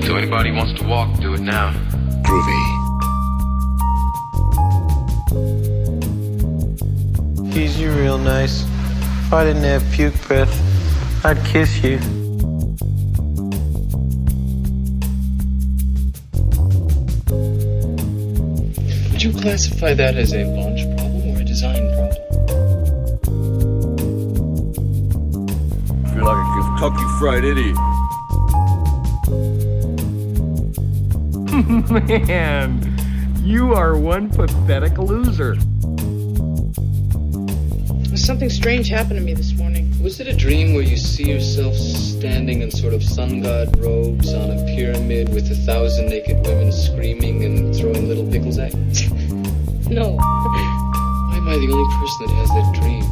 So anybody wants to walk, do it now. Groovy. Geez, you're real nice. If I didn't have puke breath, I'd kiss you. Would you classify that as a launch problem or a design problem? Feel like a Kentucky Fried Idiot. Man, you are one pathetic loser. Something strange happened to me this morning. Was it a dream where you see yourself standing in sort of sun god robes on a pyramid with 1,000 naked women screaming and throwing little pickles at you? No. Why am I the only person that has that dream?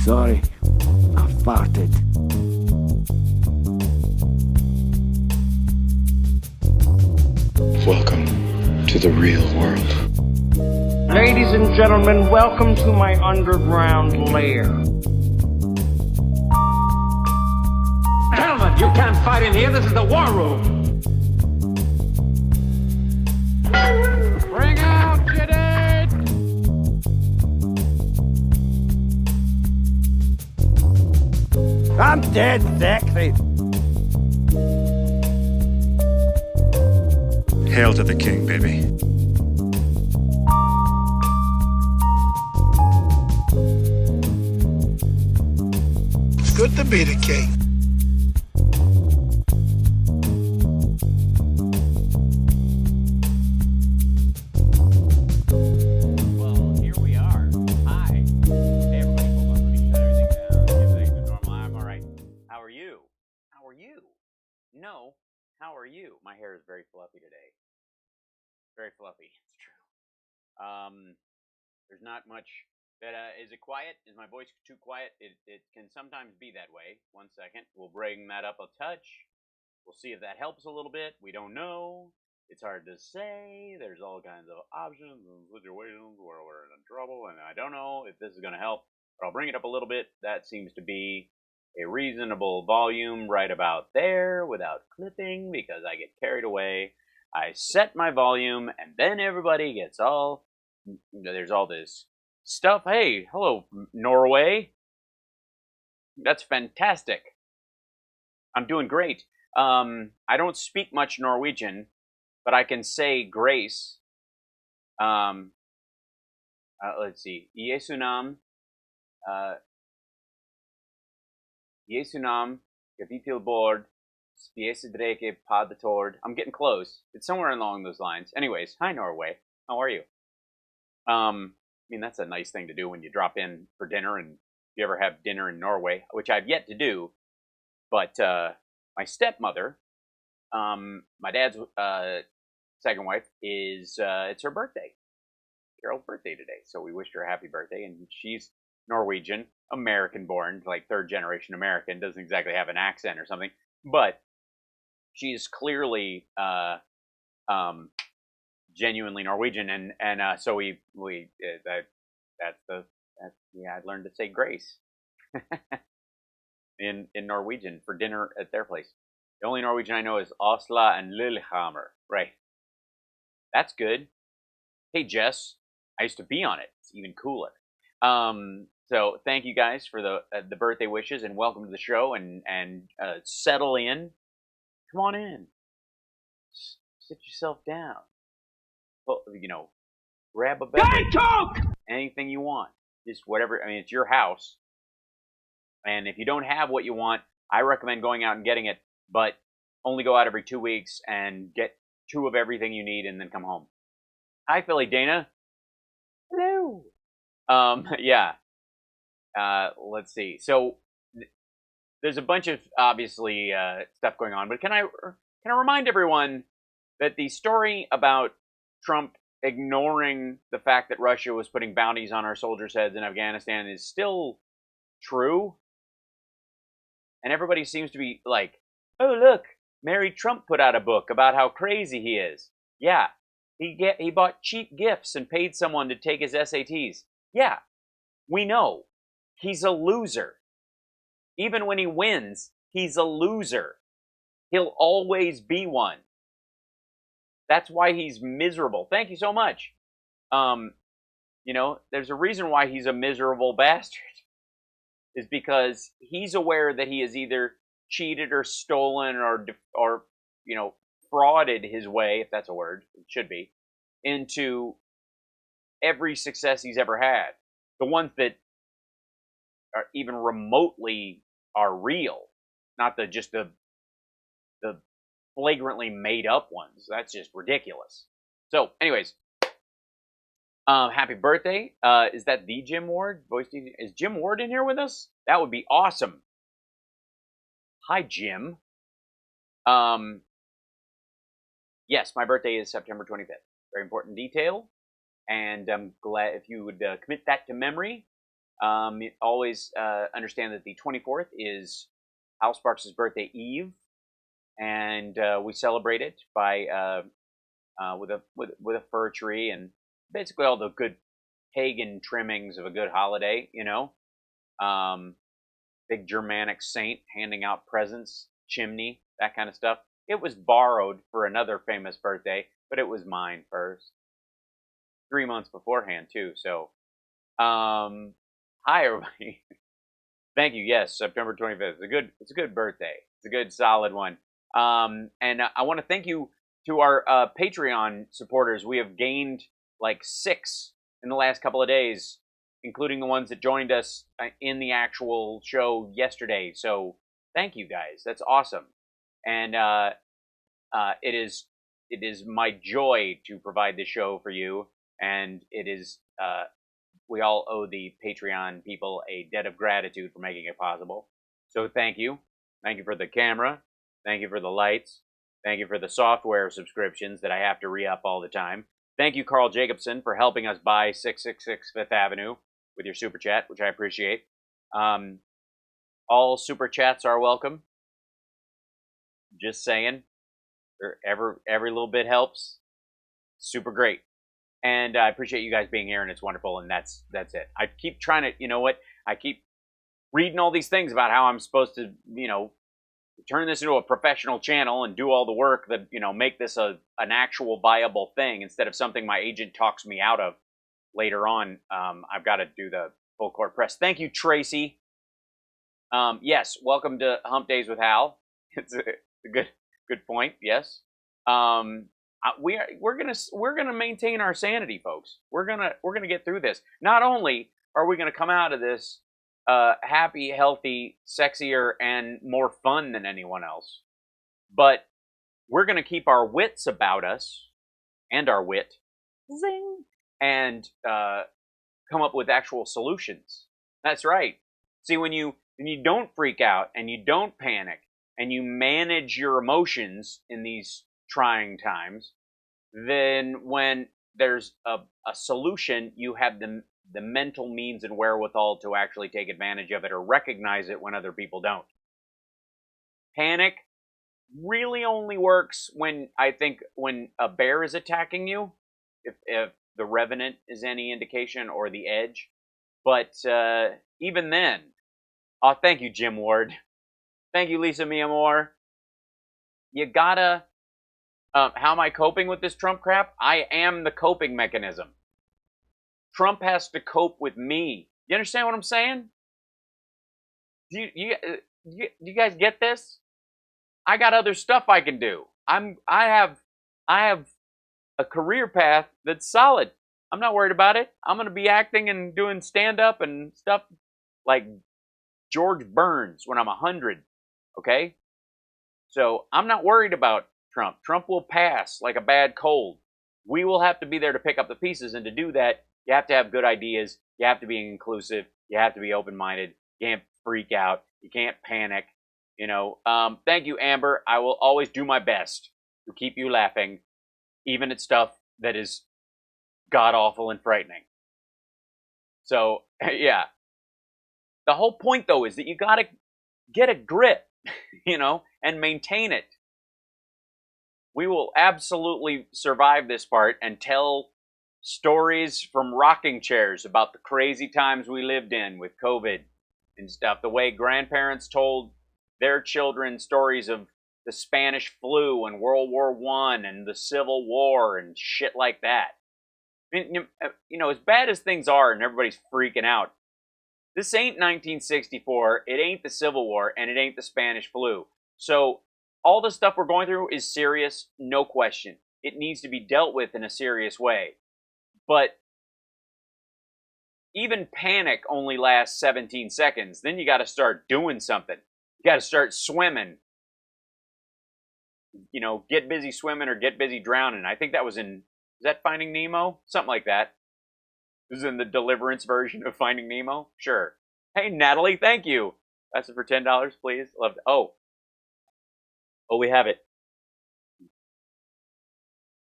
Sorry, I farted. Welcome to the real world. Ladies and gentlemen, welcome to my underground lair. Gentlemen, you can't fight in here. This is the war room. Bring out your dead. I'm dead sexy. Hail to the king, baby. It's good to be the king. Well, here we are. Hi. Hey, everybody. Hold on. Let me shut everything down. Get back to normal. I'm all right. How are you? How are you? No. How are you? My hair is very fluffy today. Very fluffy. It's true. There's not much. Is it quiet? Is my voice too quiet? It can sometimes be that way. 1 second. We'll bring that up a touch. We'll see if that helps a little bit. We don't know. It's hard to say. There's all kinds of options and situations where we're in trouble, and I don't know if this is going to help. But I'll bring it up a little bit. That seems to be a reasonable volume right about there without clipping because I get carried away. I set my volume, and then everybody gets all... There's all this stuff. Hey, hello, Norway. That's fantastic. I'm doing great. I don't speak much Norwegian, but I can say grace. Let's see. Jesu nam. Jesu nam. Gavitil bord. Spiesedreke padatord. I'm getting close. It's somewhere along those lines. Anyways, hi Norway. How are you? I mean, that's a nice thing to do when you drop in for dinner, and if you ever have dinner in Norway, which I've yet to do. But my stepmother, my dad's second wife, is it's her birthday. Carol's birthday today. So we wished her a happy birthday, and she's Norwegian, American-born, like third-generation American, doesn't exactly have an accent or something, but she's clearly genuinely Norwegian, and so I learned to say grace in Norwegian for dinner at their place. The only Norwegian I know is Osla and Lillehammer. Right. That's good. Hey Jess, I used to be on it. It's even cooler. So thank you guys for the birthday wishes, and welcome to the show, and settle in. Come on in. Sit yourself down. Well, grab a beverage, anything you want, just whatever. I mean, it's your house, and if you don't have what you want, I recommend going out and getting it, but only go out every 2 weeks and get 2 of everything you need, and then come home. Hi, Philly Dana. Hello. Yeah. Let's see. So there's a bunch of obviously stuff going on, but can I remind everyone that the story about Trump ignoring the fact that Russia was putting bounties on our soldiers' heads in Afghanistan is still true. And everybody seems to be like, oh, look, Mary Trump put out a book about how crazy he is. Yeah, he bought cheap gifts and paid someone to take his SATs. Yeah, we know. He's a loser. Even when he wins, he's a loser. He'll always be one. That's why he's miserable. Thank you so much. You know, there's a reason why he's a miserable bastard. Is because he's aware that he has either cheated or stolen or you know, frauded his way, if that's a word, it should be, into every success he's ever had. The ones that are even remotely are real, not just the flagrantly made up ones. That's just ridiculous. So, anyways, happy birthday. Is that the Jim Ward? Is Jim Ward in here with us? That would be awesome. Hi, Jim. Yes, my birthday is September 25th. Very important detail. And I'm glad if you would commit that to memory. Always understand that the 24th is Hal Sparks' birthday eve. And we celebrate it by with a fir tree and basically all the good pagan trimmings of a good holiday, you know. Big Germanic saint handing out presents, chimney, that kind of stuff. It was borrowed for another famous birthday, but it was mine first. 3 months beforehand, too. So, hi, everybody. Thank you. Yes, September 25th. It's a good birthday. It's a good, solid one. And I want to thank you to our Patreon supporters. We have gained like 6 in the last couple of days, including the ones that joined us in the actual show yesterday. So thank you guys. That's awesome. And it is my joy to provide this show for you. And it is we all owe the Patreon people a debt of gratitude for making it possible. So thank you. Thank you for the camera. Thank you for the lights. Thank you for the software subscriptions that I have to re-up all the time. Thank you, Carl Jacobson, for helping us buy 666 Fifth Avenue with your super chat, which I appreciate. All super chats are welcome. Just saying. Every little bit helps. Super great. And I appreciate you guys being here, and it's wonderful, and that's it. I keep trying to, you know what? I keep reading all these things about how I'm supposed to, you know, turn this into a professional channel and do all the work that, you know, make this an actual viable thing instead of something my agent talks me out of later on. I've got to do the full court press. Thank you, Tracy. Yes, welcome to Hump Days with Hal. It's a good point. Yes. We're gonna maintain our sanity, folks. We're gonna get through this. Not only are we gonna come out of this happy, healthy, sexier, and more fun than anyone else, but we're going to keep our wits about us and our wit, zing, and come up with actual solutions. That's right. See, when you don't freak out and you don't panic and you manage your emotions in these trying times, then when there's a solution, you have the mental means and wherewithal to actually take advantage of it or recognize it when other people don't. Panic really only works when a bear is attacking you, if the Revenant is any indication, or the Edge. But even then, oh, thank you, Jim Ward. Thank you, Lisa Miamore. You gotta, how am I coping with this Trump crap? I am the coping mechanism. Trump has to cope with me. You understand what I'm saying? Do you guys get this? I got other stuff I can do. I have a career path that's solid. I'm not worried about it. I'm going to be acting and doing stand-up and stuff like George Burns when I'm 100. Okay? So I'm not worried about Trump. Trump will pass like a bad cold. We will have to be there to pick up the pieces, and to do that, you have to have good ideas. You have to be inclusive. You have to be open-minded. You can't freak out. You can't panic. You know. Thank you, Amber. I will always do my best to keep you laughing even at stuff that is god-awful and frightening. So, yeah. The whole point, though, is that you got to get a grip, and maintain it. We will absolutely survive this part and tell stories from rocking chairs about the crazy times we lived in with COVID and stuff. The way grandparents told their children stories of the Spanish flu and World War I and the Civil War and shit like that. I mean, as bad as things are and everybody's freaking out, this ain't 1964, it ain't the Civil War, and it ain't the Spanish flu. So all the stuff we're going through is serious, no question. It needs to be dealt with in a serious way. But even panic only lasts 17 seconds. Then you got to start doing something. You got to start swimming. Get busy swimming or get busy drowning. I think that was is that Finding Nemo? Something like that. This is in the Deliverance version of Finding Nemo? Sure. Hey, Natalie, thank you. That's it for $10, please. Love it. Oh, we have it.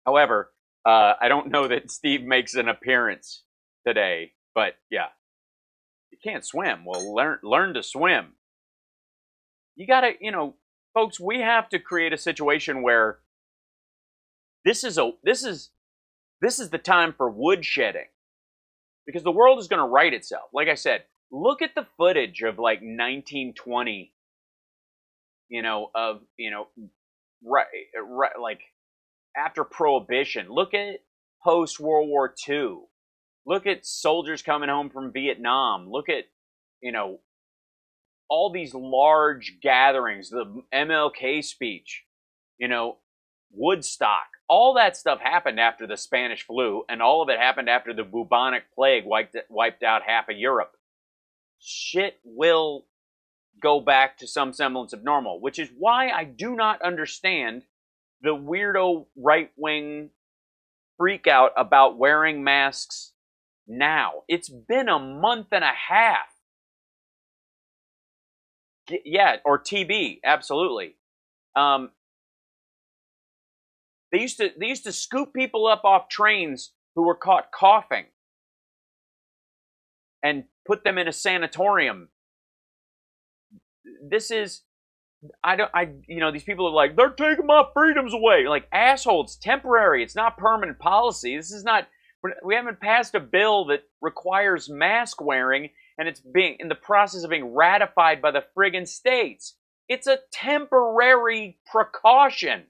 However, I don't know that Steve makes an appearance today, but yeah. You can't swim. Well, learn to swim. You gotta, folks, we have to create a situation where this is the time for woodshedding. Because the world is going to right itself. Like I said, look at the footage of like 1920, like after Prohibition. Look at post-World War II. Look at soldiers coming home from Vietnam. Look at, all these large gatherings, the MLK speech, Woodstock. All that stuff happened after the Spanish flu, and all of it happened after the bubonic plague wiped out half of Europe. Shit will go back to some semblance of normal, which is why I do not understand the weirdo right-wing freak out about wearing masks now. It's been a month and a half. Yeah, or TB, absolutely. They used to scoop people up off trains who were caught coughing and put them in a sanatorium. This is, these people are like, they're taking my freedoms away. Like, asshole, it's temporary. It's not permanent policy. This is not, we haven't passed a bill that requires mask wearing, and it's being in the process of being ratified by the friggin' states. It's a temporary precaution.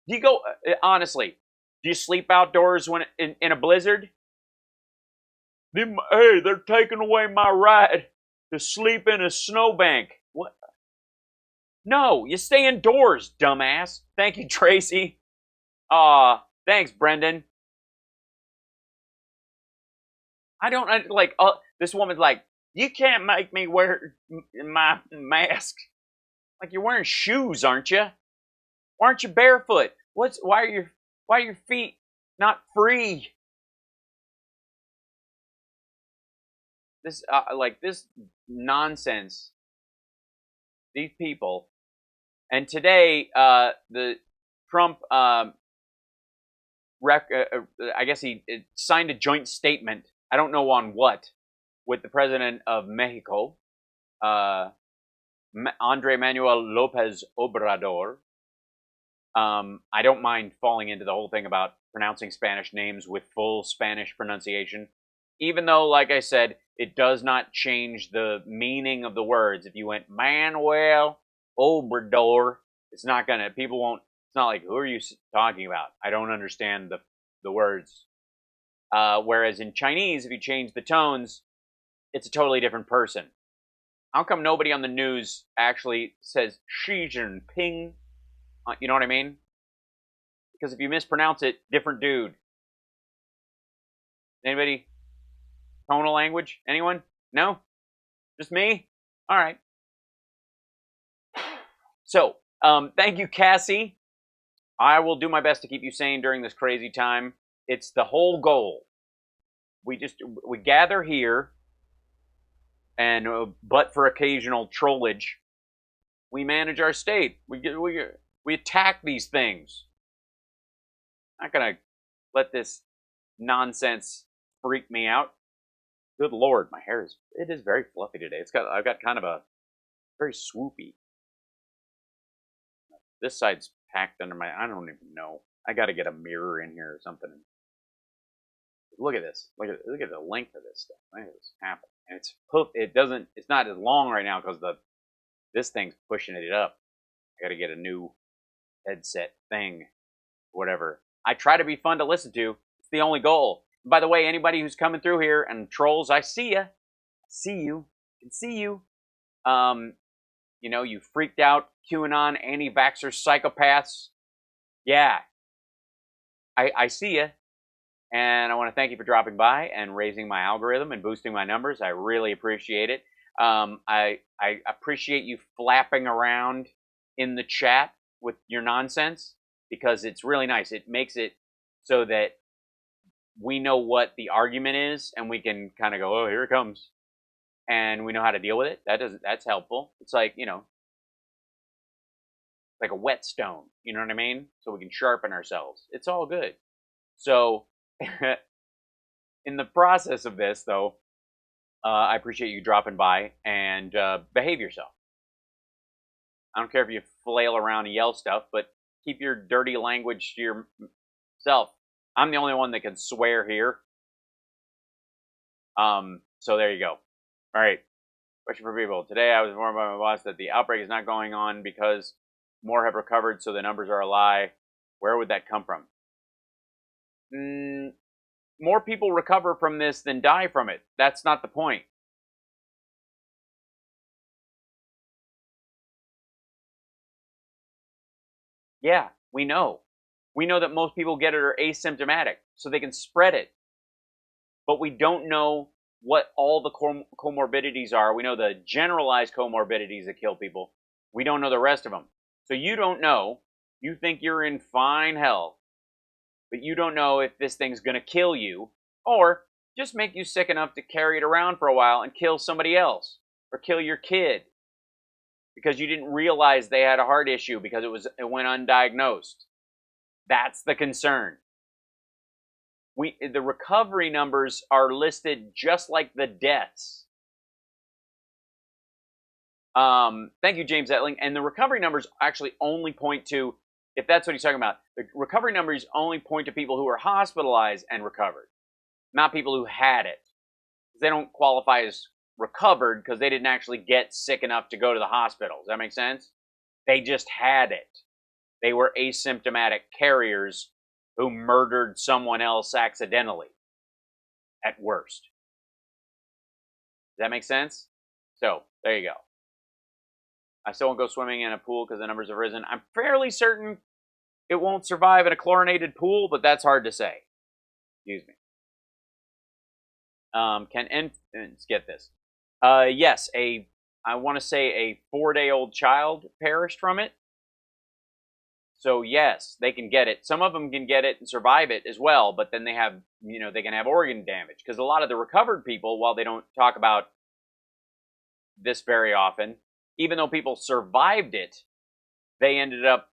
Do you go, honestly, do you sleep outdoors when in a blizzard? Hey, they're taking away my right to sleep in a snowbank. What? No, you stay indoors, dumbass. Thank you, Tracy. Thanks, Brendan. This woman's like, you can't make me wear my mask. Like, you're wearing shoes, aren't you? Why aren't you barefoot? Why are your feet not free? This this nonsense. These people, and today the Trump I guess he signed a joint statement. I don't know on what, with the president of Mexico, Andre Manuel Lopez Obrador. I don't mind falling into the whole thing about pronouncing Spanish names with full Spanish pronunciation, even though, like I said, it does not change the meaning of the words. If you went Manuel Obrador, it's not like, who are you talking about? I don't understand the words. Whereas in Chinese, if you change the tones, it's a totally different person. How come nobody on the news actually says Xi Jinping? You know what I mean? Because if you mispronounce it, different dude. Anybody? Tonal language? Anyone? No? Just me? All right. So, thank you, Cassie. I will do my best to keep you sane during this crazy time. It's the whole goal. We gather here, and but for occasional trollage, we manage our state. We attack these things. I'm not gonna let this nonsense freak me out. Good Lord, my hair is very fluffy today. I've got kind of a very swoopy. This side's packed under I don't even know. I got to get a mirror in here or something. Look at this. Look at the length of this stuff. Look at this happen. And it's not as long right now because this thing's pushing it up. I got to get a new headset thing, whatever. I try to be fun to listen to. It's the only goal. And by the way, anybody who's coming through here and trolls, I see you. I can see you. You know, you freaked out QAnon, anti-vaxxer psychopaths. Yeah. I see you. And I want to thank you for dropping by and raising my algorithm and boosting my numbers. I really appreciate it. I appreciate you flapping around in the chat with your nonsense because it's really nice. It makes it so that we know what the argument is and we can kind of go, oh, here it comes. And we know how to deal with it. That's helpful. It's like, you know, like a whetstone. You know what I mean? So we can sharpen ourselves. It's all good. So in the process of this, though, I appreciate you dropping by and behave yourself. I don't care if you flail around and yell stuff, but keep your dirty language to yourself. I'm the only one that can swear here. So there you go. All right. Question for people. Today I was informed by my boss that the outbreak is not going on because more have recovered, so the numbers are a lie. Where would that come from? More people recover from this than die from it. That's not the point. Yeah, we know. We know that most people get it are asymptomatic, so they can spread it. But we don't know what all the comorbidities are. We know the generalized comorbidities that kill people. We don't know the rest of them. So you don't know. You think you're in fine health. But you don't know if this thing's going to kill you or just make you sick enough to carry it around for a while and kill somebody else or kill your kid because you didn't realize they had a heart issue because it went undiagnosed. That's the concern. The recovery numbers are listed just like the deaths. Thank you, James Etling. And the recovery numbers actually only point to, if that's what he's talking about, the recovery numbers only point to people who are hospitalized and recovered, not people who had it. They don't qualify as recovered because they didn't actually get sick enough to go to the hospital. Does that make sense? They just had it. They were asymptomatic carriers who murdered someone else accidentally, at worst. Does that make sense? So, there you go. I still won't go swimming in a pool because the numbers have risen. I'm fairly certain it won't survive in a chlorinated pool, but that's hard to say. Excuse me. Can infants get this? Yes, I want to say a 4-day-old child perished from it. So yes, they can get it. Some of them can get it and survive it as well, but then they have, they can have organ damage because a lot of the recovered people, while they don't talk about this very often, even though people survived it, they end up,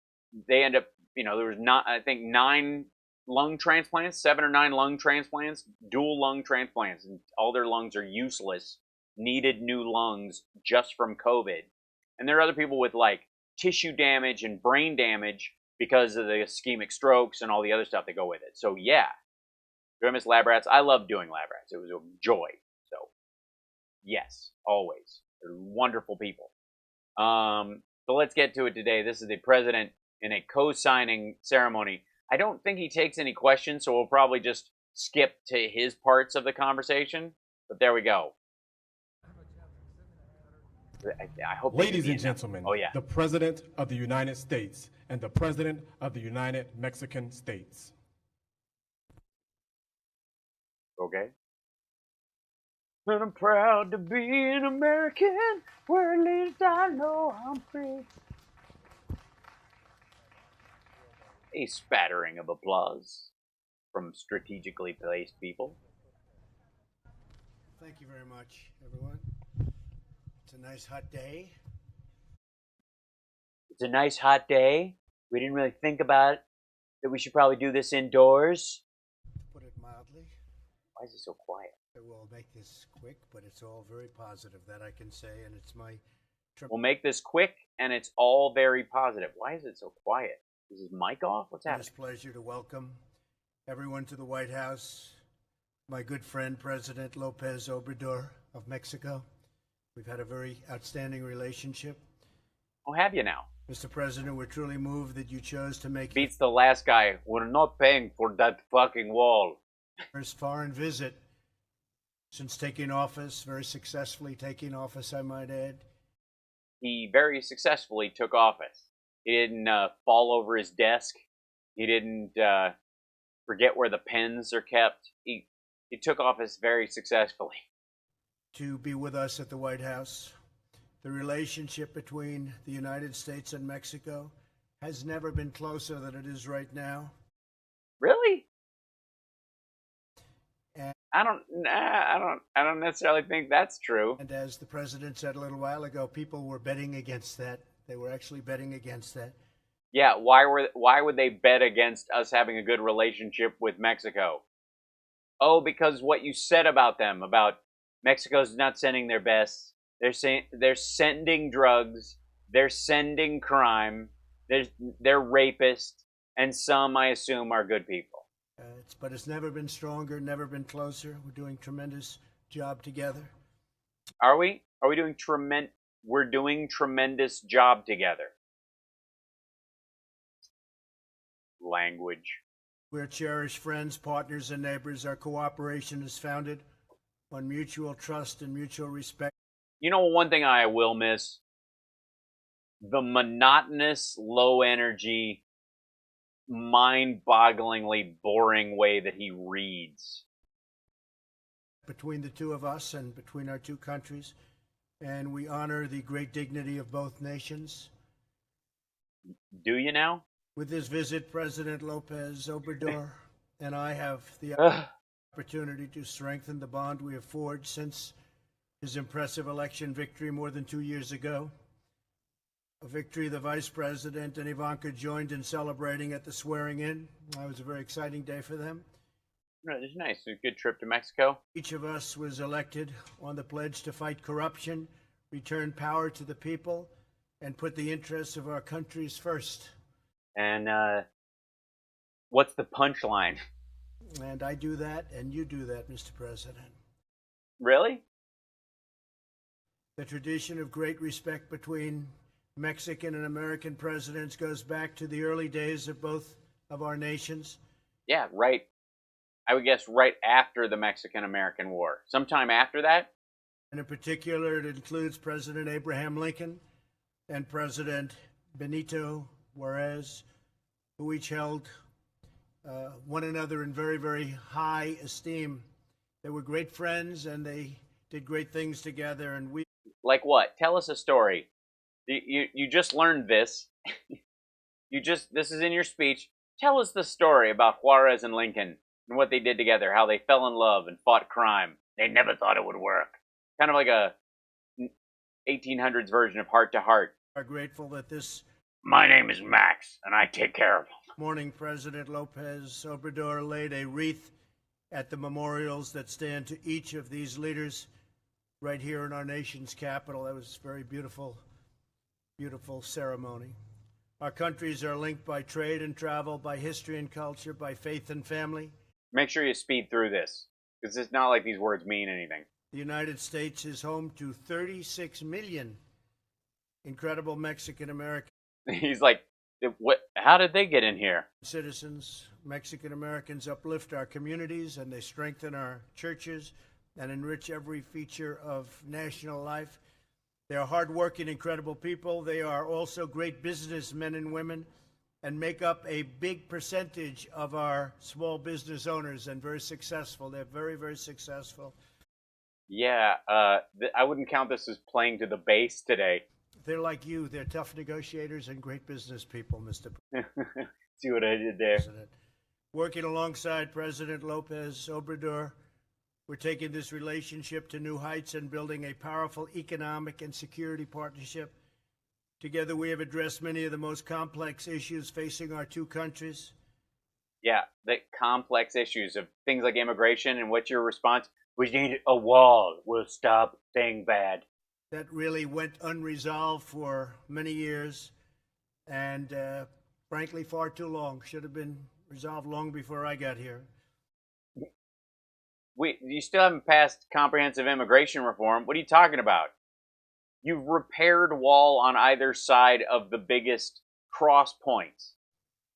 there was not, I think 9 lung transplants, 7 or 9 lung transplants, dual lung transplants, and all their lungs are useless, needed new lungs just from COVID. And there are other people with like tissue damage and brain damage because of the ischemic strokes and all the other stuff that go with it. So yeah, do I miss lab rats? I love doing lab rats. It was a joy. So yes, always. They're wonderful people. So let's get to it today. This is the president in a co-signing ceremony. I don't think he takes any questions, so we'll probably just skip to his parts of the conversation. But there we go. I hope Ladies and gentlemen, oh, yeah. The President of the United States and the President of the United Mexican States. Okay. And I'm proud to be an American, where at least I know I'm free. A spattering of applause from strategically placed people. Thank you very much, everyone. It's a nice hot day. It's a nice hot day. We didn't really think about it, that we should probably do this indoors. To put it mildly, Why is it so quiet? we'll make this quick, but it's all very positive, that I can say, and it's my We'll make this quick, and it's all very positive. Why is it so quiet? Is his mic off? What's happening? tremendous pleasure to welcome everyone to the White House. My good friend, President Lopez Obrador of Mexico. We've had a very outstanding relationship. Oh, have you now? Mr. President, we're truly moved that you chose to make Beats the last guy. We're not paying for that fucking wall. your first foreign visit since taking office, very successfully taking office, I might add. He very successfully took office. He didn't fall over his desk. He didn't forget where the pens are kept. He took office very successfully. To be with us at the White House. The relationship between the United States and Mexico has never been closer than it is right now. Really? And, I don't necessarily think that's true. and as the president said a little while ago, people were betting against that. They were actually betting against that. Yeah, why would they bet against us having a good relationship with Mexico? Oh, because what you said about them, about Mexico's not sending their best. They're sending drugs, they're sending crime, they're rapists, and some, I assume, are good people. But it's never been stronger, never been closer. We're doing tremendous job together. Are we? Are we doing We're doing tremendous job together. Language. We're cherished friends, partners, and neighbors. Our cooperation is founded on mutual trust and mutual respect. You know, one thing I will miss? The monotonous, low-energy, mind-bogglingly boring way that he reads. Between the two of us and between our two countries, and we honor the great dignity of both nations. Do you now? With this visit, President Lopez Obrador and I have the opportunity to strengthen the bond we have forged since his impressive election victory more than 2 years ago. A victory the Vice President and Ivanka joined in celebrating at the swearing-in. It was a very exciting day for them. It's nice. A good trip to Mexico. Each of us was elected on the pledge to fight corruption, return power to the people, and put the interests of our countries first. And what's the punchline? And I do that, and you do that, Mr. President. Really? The tradition of great respect between Mexican and American presidents goes back to the early days of both of our nations. Yeah, right. I would guess right after the Mexican-American War. Sometime after that? And in particular, it includes President Abraham Lincoln and President Benito Juarez, who each held one another in very, very high esteem. They were great friends, and they did great things together. And we. Like what? Tell us a story. You just learned this. This is in your speech. Tell us the story about Juarez and Lincoln and what they did together, how they fell in love and fought crime. They never thought it would work. Kind of like a 1800s version of Heart to Heart. Are grateful that this. My name is Max, and I take care of them. Morning, President Lopez Obrador laid a wreath at the memorials that stand to each of these leaders right here in our nation's capital. That was a very beautiful, beautiful ceremony. Our countries are linked by trade and travel, by history and culture, by faith and family. Make sure you speed through this, because it's not like these words mean anything. The United States is home to 36 million incredible Mexican American He's like, what? How did they get in here? citizens. Mexican Americans uplift our communities, and they strengthen our churches and enrich every feature of national life. They are hardworking, incredible people. They are also great businessmen and women and make up a big percentage of our small business owners, and very successful. They're very, very successful. Yeah, I wouldn't count this as playing to the base today. They're like you. They're tough negotiators and great business people, Mr. See what I did there? President. Working alongside President Lopez Obrador, we're taking this relationship to new heights and building a powerful economic and security partnership Together, we have addressed many of the most complex issues facing our two countries. Yeah, the complex issues of things like immigration. And what's your response? We need a wall. We'll stop thing bad. That really went unresolved for many years, and frankly, far too long. Should have been resolved long before I got here. You still haven't passed comprehensive immigration reform. What are you talking about? You've repaired wall on either side of the biggest cross points.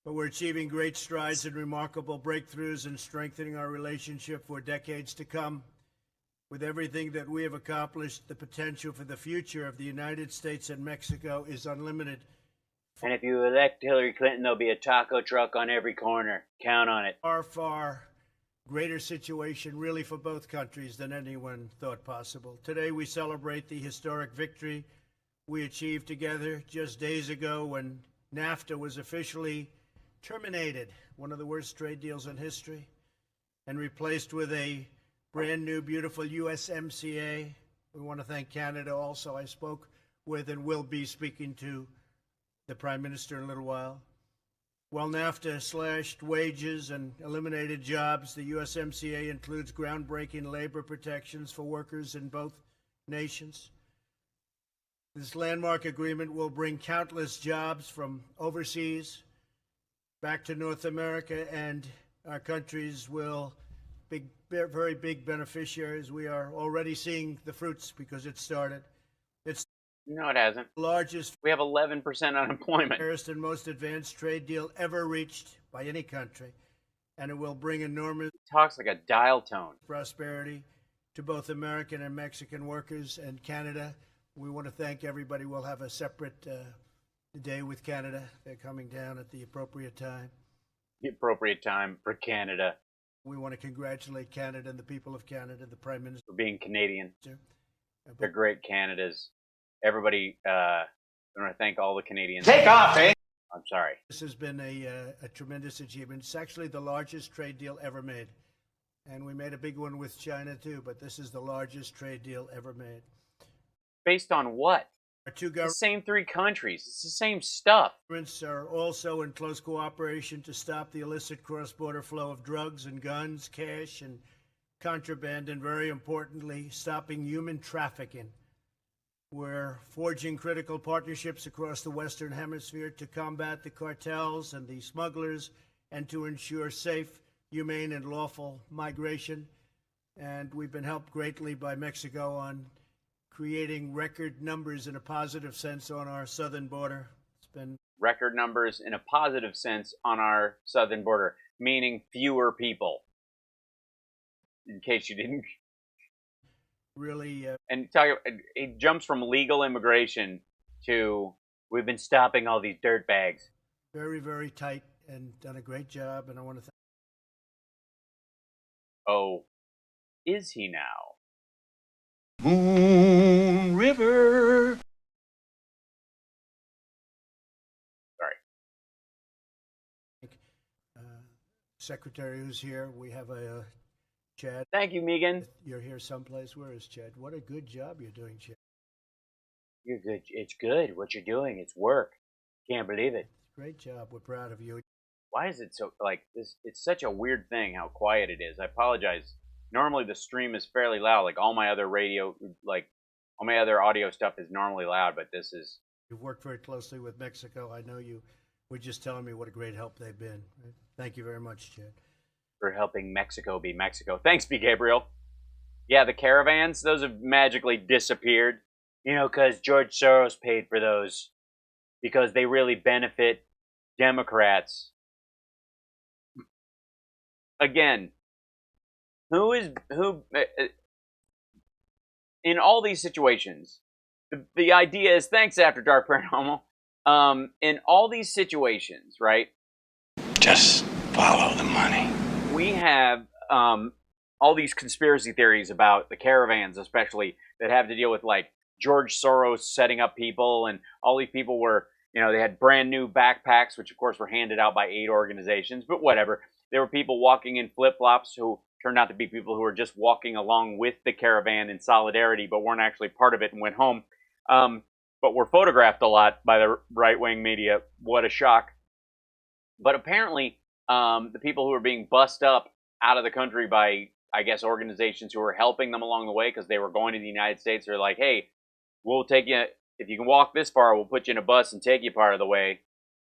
But we're achieving great strides and remarkable breakthroughs in strengthening our relationship for decades to come. With everything that we have accomplished, the potential for the future of the United States and Mexico is unlimited. And if you elect Hillary Clinton, there'll be a taco truck on every corner. Count on it. Far greater situation really for both countries than anyone thought possible. Today we celebrate the historic victory we achieved together just days ago when NAFTA was officially terminated, one of the worst trade deals in history, and replaced with a brand new, beautiful USMCA. We want to thank Canada also. I spoke with and will be speaking to the Prime Minister in a little while. While NAFTA slashed wages and eliminated jobs, the USMCA includes groundbreaking labor protections for workers in both nations. This landmark agreement will bring countless jobs from overseas back to North America, and our countries will be very big beneficiaries. We are already seeing the fruits because it started. It's No, it hasn't. the largest, We have 11% unemployment. fairest, and most advanced trade deal ever reached by any country, and it will bring enormous Talks like a dial tone. prosperity to both American and Mexican workers and Canada. We want to thank everybody. We'll have a separate day with Canada. They're coming down at the appropriate time. The appropriate time for Canada. We want to congratulate Canada and the people of Canada, the Prime Minister. For being Canadian. Uh, They're great Canadas. Everybody, I want to thank all the Canadians. Take off, eh? I'm sorry. This has been a tremendous achievement. It's actually the largest trade deal ever made. And we made a big one with China too, but this is the largest trade deal ever made. Based on what? Our two The same three countries. It's the same stuff. governments are also in close cooperation to stop the illicit cross-border flow of drugs and guns, cash and contraband, and very importantly, stopping human trafficking. We're forging critical partnerships across the Western Hemisphere to combat the cartels and the smugglers and to ensure safe, humane, and lawful migration. And we've been helped greatly by Mexico on creating record numbers in a positive sense on our southern border. It's been Record numbers in a positive sense on our southern border, meaning fewer people. In case you didn't. really And it jumps from legal immigration to we've been stopping all these dirt bags. very, very tight and done a great job. And I want to thank Oh, is he now? Moon River. Sorry. Secretary who's here. We have a Chad. Thank you, Megan. You're here someplace. Where is Chad? What a good job you're doing, Chad. You're good. It's good. What you're doing, it's work. Can't believe it. Great job. We're proud of you. Why is it so like this? It's such a weird thing how quiet it is. I apologize. Normally the stream is fairly loud. Like all my other all my other audio stuff is normally loud, but this is. You've worked very closely with Mexico. I know you were just telling me what a great help they've been. Thank you very much, Chad. For helping Mexico be Mexico. Thanks, B. Gabriel. Yeah, the caravans, those have magically disappeared. You know, because George Soros paid for those. Because they really benefit Democrats. Again, who in all these situations, the idea is, thanks After Dark Paranormal, in all these situations, right? Just follow the money. We have all these conspiracy theories about the caravans, especially, that have to deal with like George Soros setting up people, and all these people were, you know, they had brand new backpacks, which of course were handed out by aid organizations, but whatever. There were people walking in flip-flops who turned out to be people who were just walking along with the caravan in solidarity, but weren't actually part of it and went home. but were photographed a lot by the right-wing media. What a shock. But apparently, the people who were being bussed up out of the country by, I guess, organizations who were helping them along the way because they were going to the United States are like, hey, we'll take you, if you can walk this far, we'll put you in a bus and take you part of the way.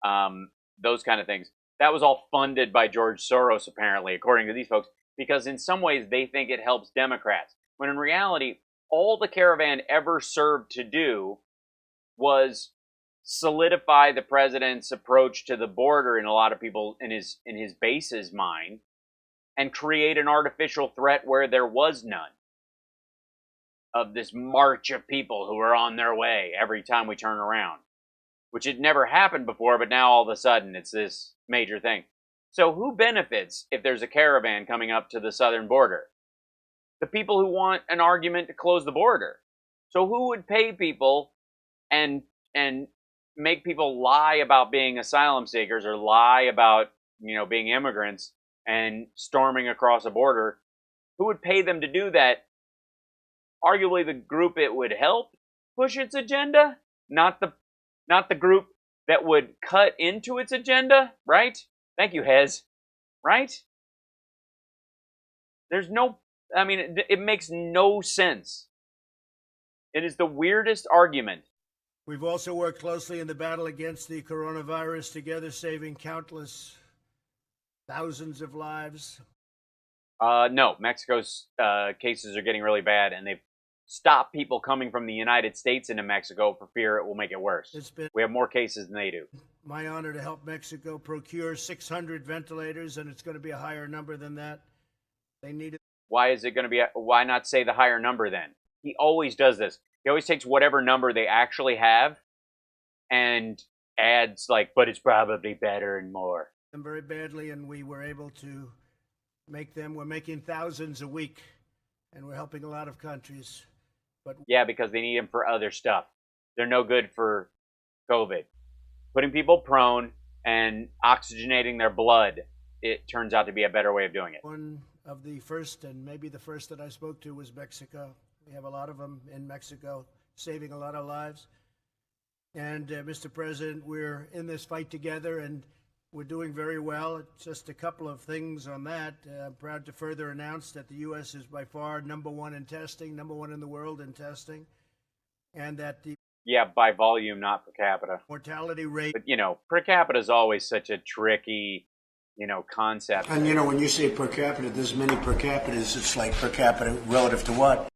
Those kind of things. That was all funded by George Soros, apparently, according to these folks, because in some ways they think it helps Democrats. When in reality, all the caravan ever served to do was solidify the president's approach to the border in a lot of people in his base's mind and create an artificial threat where there was none of this march of people who are on their way every time we turn around, which had never happened before, but now all of a sudden it's this major thing. So who benefits if there's a caravan coming up to the southern border? The people who want an argument to close the border. So who would pay people and make people lie about being asylum seekers or lie about, being immigrants and storming across a border? Who would pay them to do that? Arguably the group it would help push its agenda, not the group that would cut into its agenda, right? Thank you, Hez. Right? It makes no sense. It is the weirdest argument. We've also worked closely in the battle against the coronavirus together, saving countless thousands of lives. No, Mexico's cases are getting really bad, and they've stopped people coming from the United States into Mexico for fear it will make it worse. We have more cases than they do. My honor to help Mexico procure 600 ventilators, and it's going to be a higher number than that. They need it. Why is it going to be? Why not say the higher number then? He always does this. He always takes whatever number they actually have and adds but it's probably better and more. Them very badly, and we were able to make them. We're making thousands a week, and we're helping a lot of countries. But yeah, because they need them for other stuff. They're no good for COVID. Putting people prone and oxygenating their blood, it turns out to be a better way of doing it. One of the first, and maybe the first that I spoke to, was Mexico. We have a lot of them in Mexico, saving a lot of lives. And Mr. President, we're in this fight together, and we're doing very well. Just a couple of things on that. I'm proud to further announce that the U.S. is by far number one in testing, number one in the world in testing, and that the by volume, not per capita. Mortality rate. But, per capita is always such a tricky, concept. And, when you say per capita, there's many per capitas. It's like per capita relative to what?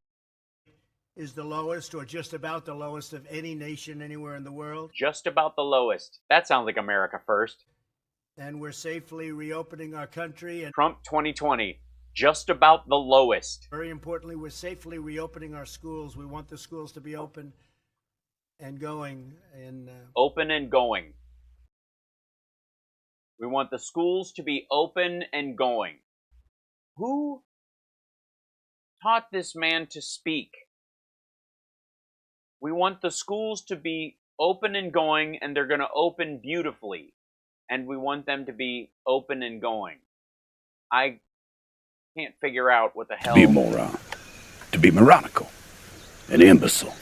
Is the lowest or just about the lowest of any nation anywhere in the world. Just about the lowest. That sounds like America first. And we're safely reopening our country. And Trump 2020, just about the lowest. Very importantly, we're safely reopening our schools. We want the schools to be open and going. Open and going. We want the schools to be open and going. Who taught this man to speak? We want the schools to be open and going, and they're going to open beautifully. And we want them to be open and going. I can't figure out what the hell... To be a moron. To be moronical. An imbecile.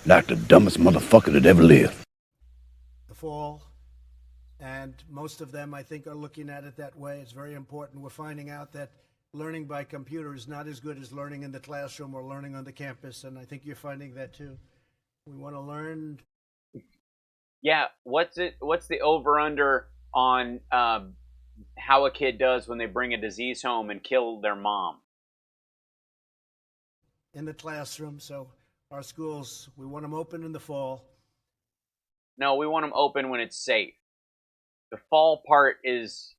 Like the dumbest motherfucker that ever lived. The fall. And most of them, I think, are looking at it that way. It's very important. We're finding out that learning by computer is not as good as learning in the classroom or learning on the campus. And I think you're finding that too. We want to learn. Yeah, what's the over-under on how a kid does when they bring a disease home and kill their mom? In the classroom, so our schools, we want them open in the fall. No, we want them open when it's safe. The fall part is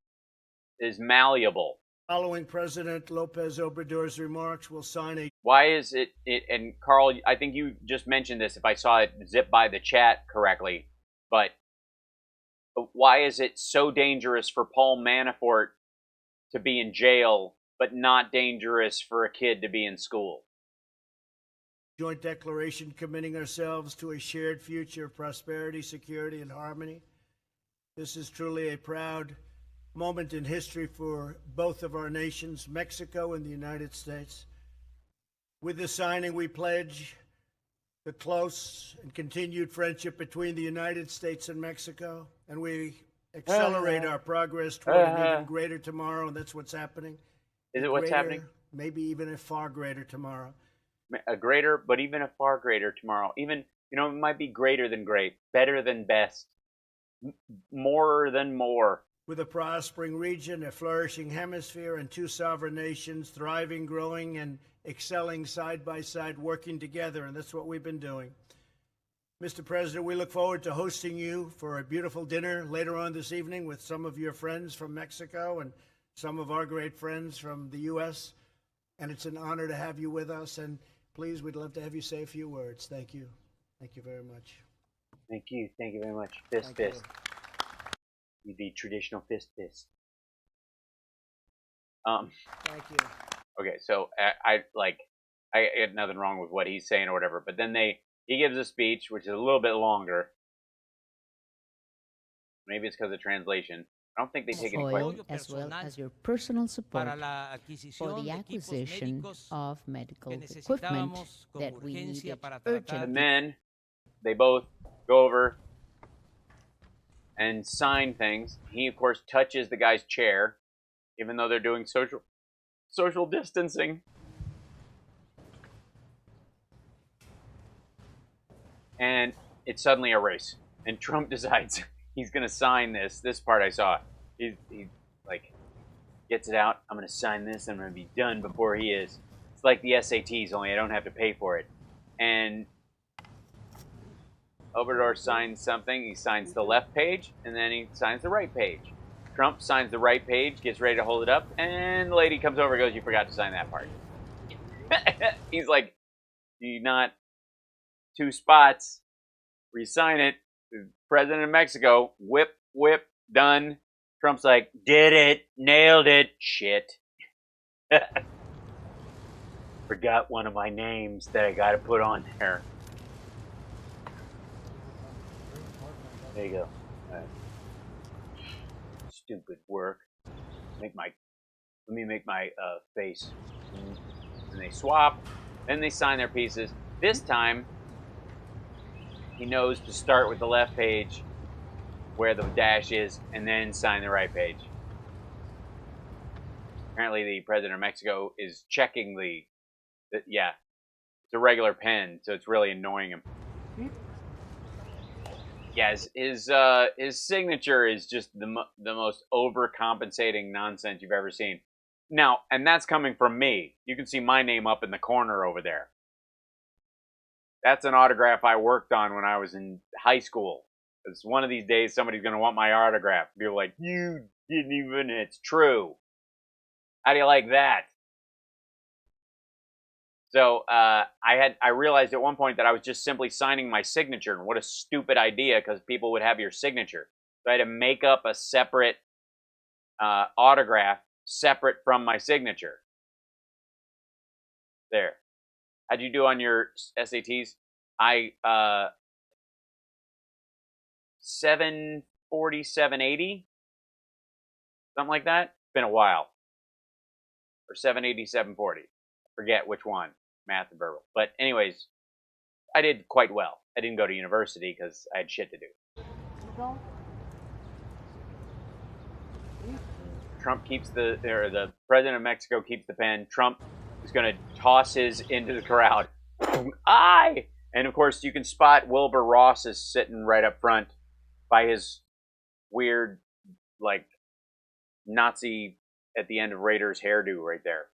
malleable. Following President Lopez Obrador's remarks, we'll sign a... Why is it, and Carl, I think you just mentioned this if I saw it zip by the chat correctly, but why is it so dangerous for Paul Manafort to be in jail, but not dangerous for a kid to be in school? Joint declaration committing ourselves to a shared future of prosperity, security, and harmony. This is truly a proud moment in history for both of our nations, Mexico and the United States. With the signing, we pledge the close and continued friendship between the United States and Mexico, and we accelerate our progress toward an even greater tomorrow, and that's what's happening. Is it what's happening? Maybe even a far greater tomorrow. A greater, but even a far greater tomorrow. Even, it might be greater than great, better than best, more than more. With a prospering region, a flourishing hemisphere, and two sovereign nations thriving, growing, and excelling side by side, working together, and that's what we've been doing. Mr. President, we look forward to hosting you for a beautiful dinner later on this evening with some of your friends from Mexico and some of our great friends from the U.S., and it's an honor to have you with us, and please, we'd love to have you say a few words. Thank you. Thank you very much. Thank you. Thank you very much. Fist. The traditional fist. Thank you. Okay, so I had nothing wrong with what he's saying or whatever, but then he gives a speech which is a little bit longer. Maybe it's because of translation. I don't think they take it quite. As well as your personal support for the acquisition of medical equipment that we needed urgently. And then they both go over and sign things. He, of course, touches the guy's chair, even though they're doing social distancing. And it's suddenly a race. And Trump decides he's going to sign this. This part I saw. He like, gets it out. I'm going to sign this. I'm going to be done before he is. It's like the SATs, only I don't have to pay for it. And Obrador signs something. He signs the left page, and then he signs the right page. Trump signs the right page, gets ready to hold it up, and the lady comes over and goes, "You forgot to sign that part." He's like, "You not two spots where you sign it." The President of Mexico, whip, done. Trump's like, "Did it, nailed it, shit." Forgot one of my names that I got to put on there. There you go. Stupid work. Let me make my face. And they swap. Then they sign their pieces. This time, he knows to start with the left page, where the dash is, and then sign the right page. Apparently, the President of Mexico is checking yeah, it's a regular pen, so it's really annoying him. Yeah, his signature is just the most overcompensating nonsense you've ever seen. Now, and that's coming from me. You can see my name up in the corner over there. That's an autograph I worked on when I was in high school. Because one of these days, somebody's going to want my autograph. People are like, "You didn't even," it's true. How do you like that? So I realized at one point that I was just simply signing my signature, and what a stupid idea, because people would have your signature. So I had to make up a separate autograph separate from my signature. There. How'd you do on your SATs? I 740, 780, something like that. It's been a while. Or 780, 740. Forget which one, math and verbal. But anyways, I did quite well. I didn't go to university because I had shit to do. Trump keeps the President of Mexico keeps the pen. Trump is going to toss his into the crowd. Aye! And of course, you can spot Wilbur Ross is sitting right up front by his weird, like, Nazi at the end of Raiders hairdo right there.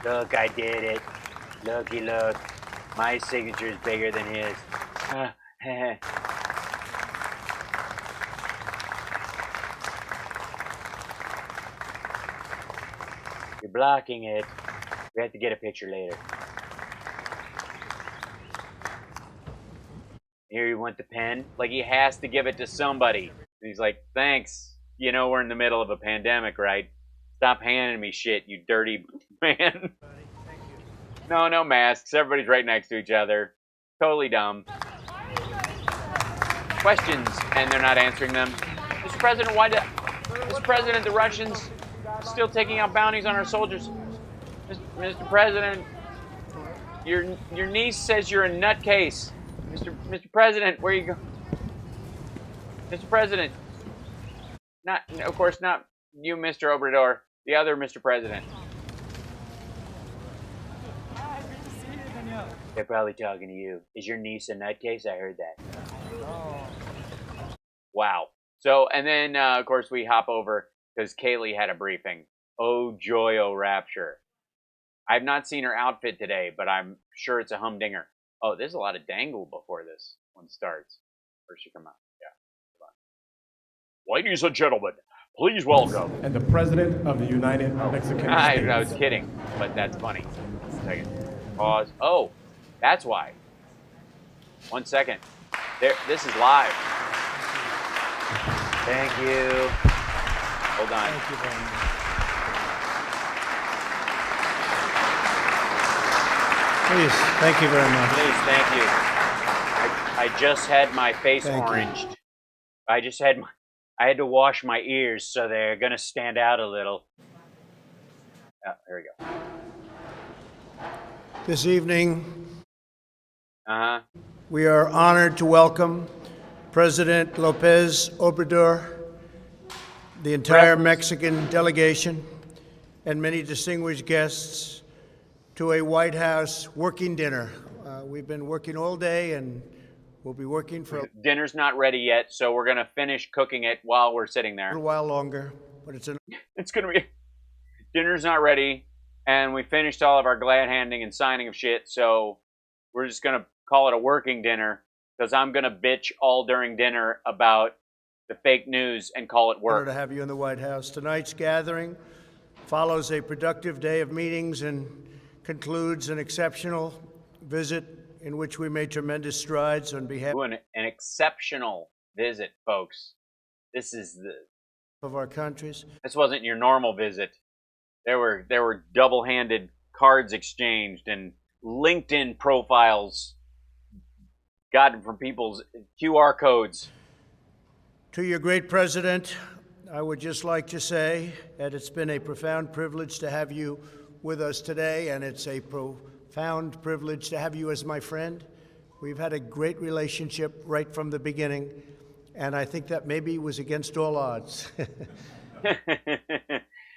Look, I did it. Looky, look. My signature is bigger than his. You're blocking it. We have to get a picture later. Here, you want the pen? Like, he has to give it to somebody. And he's like, "Thanks. You know we're in the middle of a pandemic, right? Stop handing me shit, you dirty man." No masks. Everybody's right next to each other. Totally dumb. Questions, and they're not answering them. Mr. President, Mr. President, the Russians still taking out bounties on our soldiers. Mr. Mr. President, your niece says you're a nutcase. Mr. President, where you go? Mr. President, not, of course, not you, Mr. Obrador. The other Mr. President. They're probably talking to you. Is your niece a nutcase? I heard that. Wow. So, and then, of course, we hop over because Kaylee had a briefing. Oh, joy, oh, rapture. I've not seen her outfit today, but I'm sure it's a humdinger. Oh, there's a lot of dangle before this one starts. Where's she come out? Yeah. Come on. Ladies and gentlemen, please welcome. And the President of the United Mexican States. I was kidding, but that's funny. 1 second. Pause. Oh, that's why. 1 second. There. This is live. Thank you. Hold on. Thank you very much. Please, thank you very much. Please, thank you. I just had my face oranged. I had to wash my ears, so they're gonna stand out a little. Oh, here we go. This evening, we are honored to welcome President López Obrador, the entire Mexican delegation, and many distinguished guests to a White House working dinner. We've been working all day, and we'll be working for a Dinner's not ready yet, so we're gonna finish cooking it while we're sitting there. little while longer, but It's gonna be. Dinner's not ready, and we finished all of our glad handing and signing of shit, so we're just gonna call it a working dinner because I'm gonna bitch all during dinner about the fake news and call it work. honor to have you in the White House. Tonight's gathering follows a productive day of meetings and concludes an exceptional visit in which we made tremendous strides on behalf An exceptional visit, folks. This is of our countries. This wasn't your normal visit. There were double-handed cards exchanged and LinkedIn profiles gotten from people's QR codes. To your great president, I would just like to say that it's been a profound privilege to have you with us today, and it's a profound privilege to have you as my friend. We've had a great relationship right from the beginning, and I think that maybe was against all odds.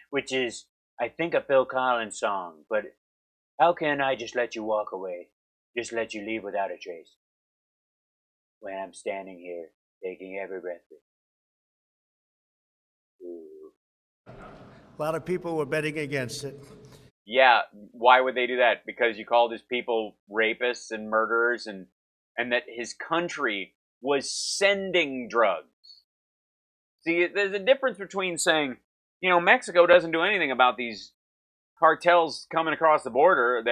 Which is, I think, a Phil Collins song, but how can I just let you walk away? Just let you leave without a trace? When I'm standing here, taking every breath. Ooh. A lot of people were betting against it. Yeah, why would they do that? Because you called his people rapists and murderers, and that his country was sending drugs. See, there's a difference between saying, you know, Mexico doesn't do anything about these cartels coming across the border.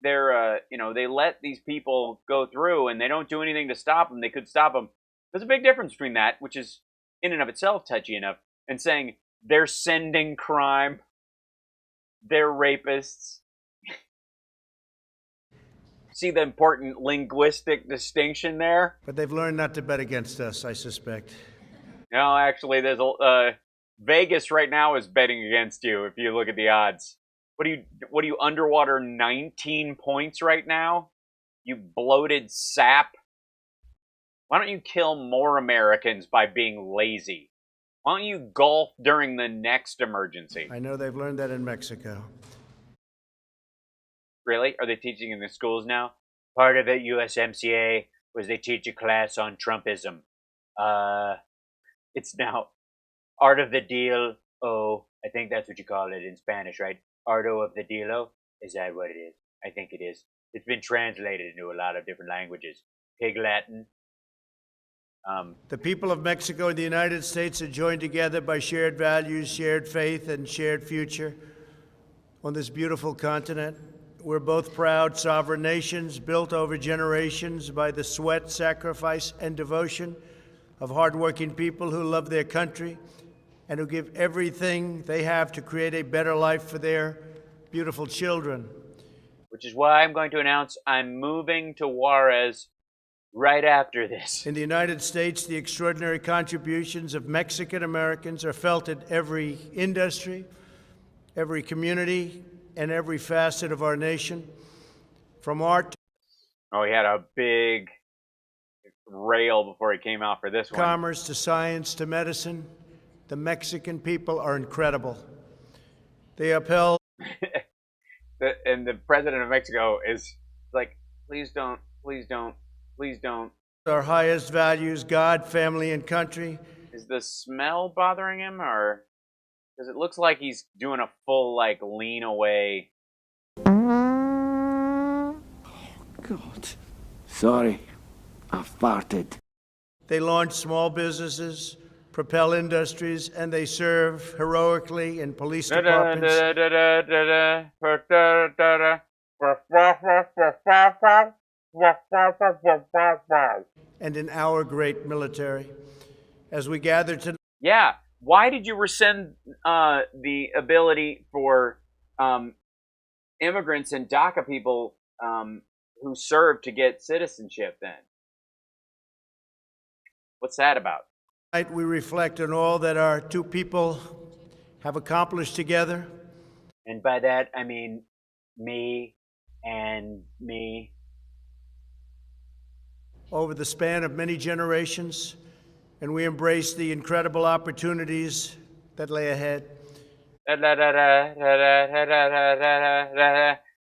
They let these people go through, and they don't do anything to stop them. They could stop them. There's a big difference between that, which is in and of itself touchy enough, and saying they're sending crime. They're rapists. See the important linguistic distinction there? But they've learned not to bet against us, I suspect. No, actually, there's Vegas right now is betting against you if you look at the odds. What are you underwater 19 points right now? You bloated sap. Why don't you kill more Americans by being lazy? Why don't you golf during the next emergency? I know they've learned that in Mexico. Really? Are they teaching in the schools now? Part of it, USMCA, was they teach a class on Trumpism. It's now Art of the Deal. Oh, I think that's what you call it in Spanish, right? Ardo of the Dealo? Is that what it is? I think it is. It's been translated into a lot of different languages. Pig Latin. The people of Mexico and the United States are joined together by shared values, shared faith, and shared future on this beautiful continent. We're both proud sovereign nations built over generations by the sweat, sacrifice, and devotion of hardworking people who love their country and who give everything they have to create a better life for their beautiful children. Which is why I'm going to announce I'm moving to Juarez right after this. In the United States, the extraordinary contributions of Mexican Americans are felt in every industry, every community, and every facet of our nation, from art to Oh, he had a big rail before he came out for this one. commerce to science to medicine. The Mexican people are incredible. They upheld And the president of Mexico is like, please don't, please don't, please don't. our highest values, God, family, and country. Is the smell bothering him, or because it looks like he's doing a full like lean away? God. Sorry. I farted. They launch small businesses, propel industries, and they serve heroically in police departments and in our great military. As we gather tonight, Yeah. Why did you rescind the ability for immigrants and DACA people who served to get citizenship then? What's that about? we reflect on all that our two people have accomplished together. And by that, I mean me and me. Over the span of many generations, and we embrace the incredible opportunities that lay ahead. I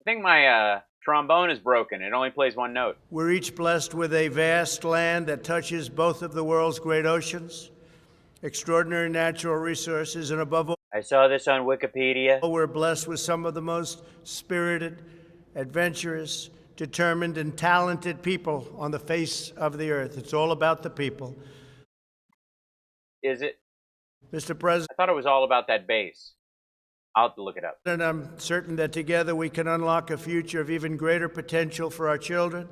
think my trombone is broken. It only plays one note. We're each blessed with a vast land that touches both of the world's great oceans, extraordinary natural resources, and above all, I saw this on Wikipedia. we're blessed with some of the most spirited, adventurous, determined, and talented people on the face of the earth. It's all about the people. Is it? Mr. President, I thought it was all about that bass. I'll have to look it up. I'm certain that together we can unlock a future of even greater potential for our children.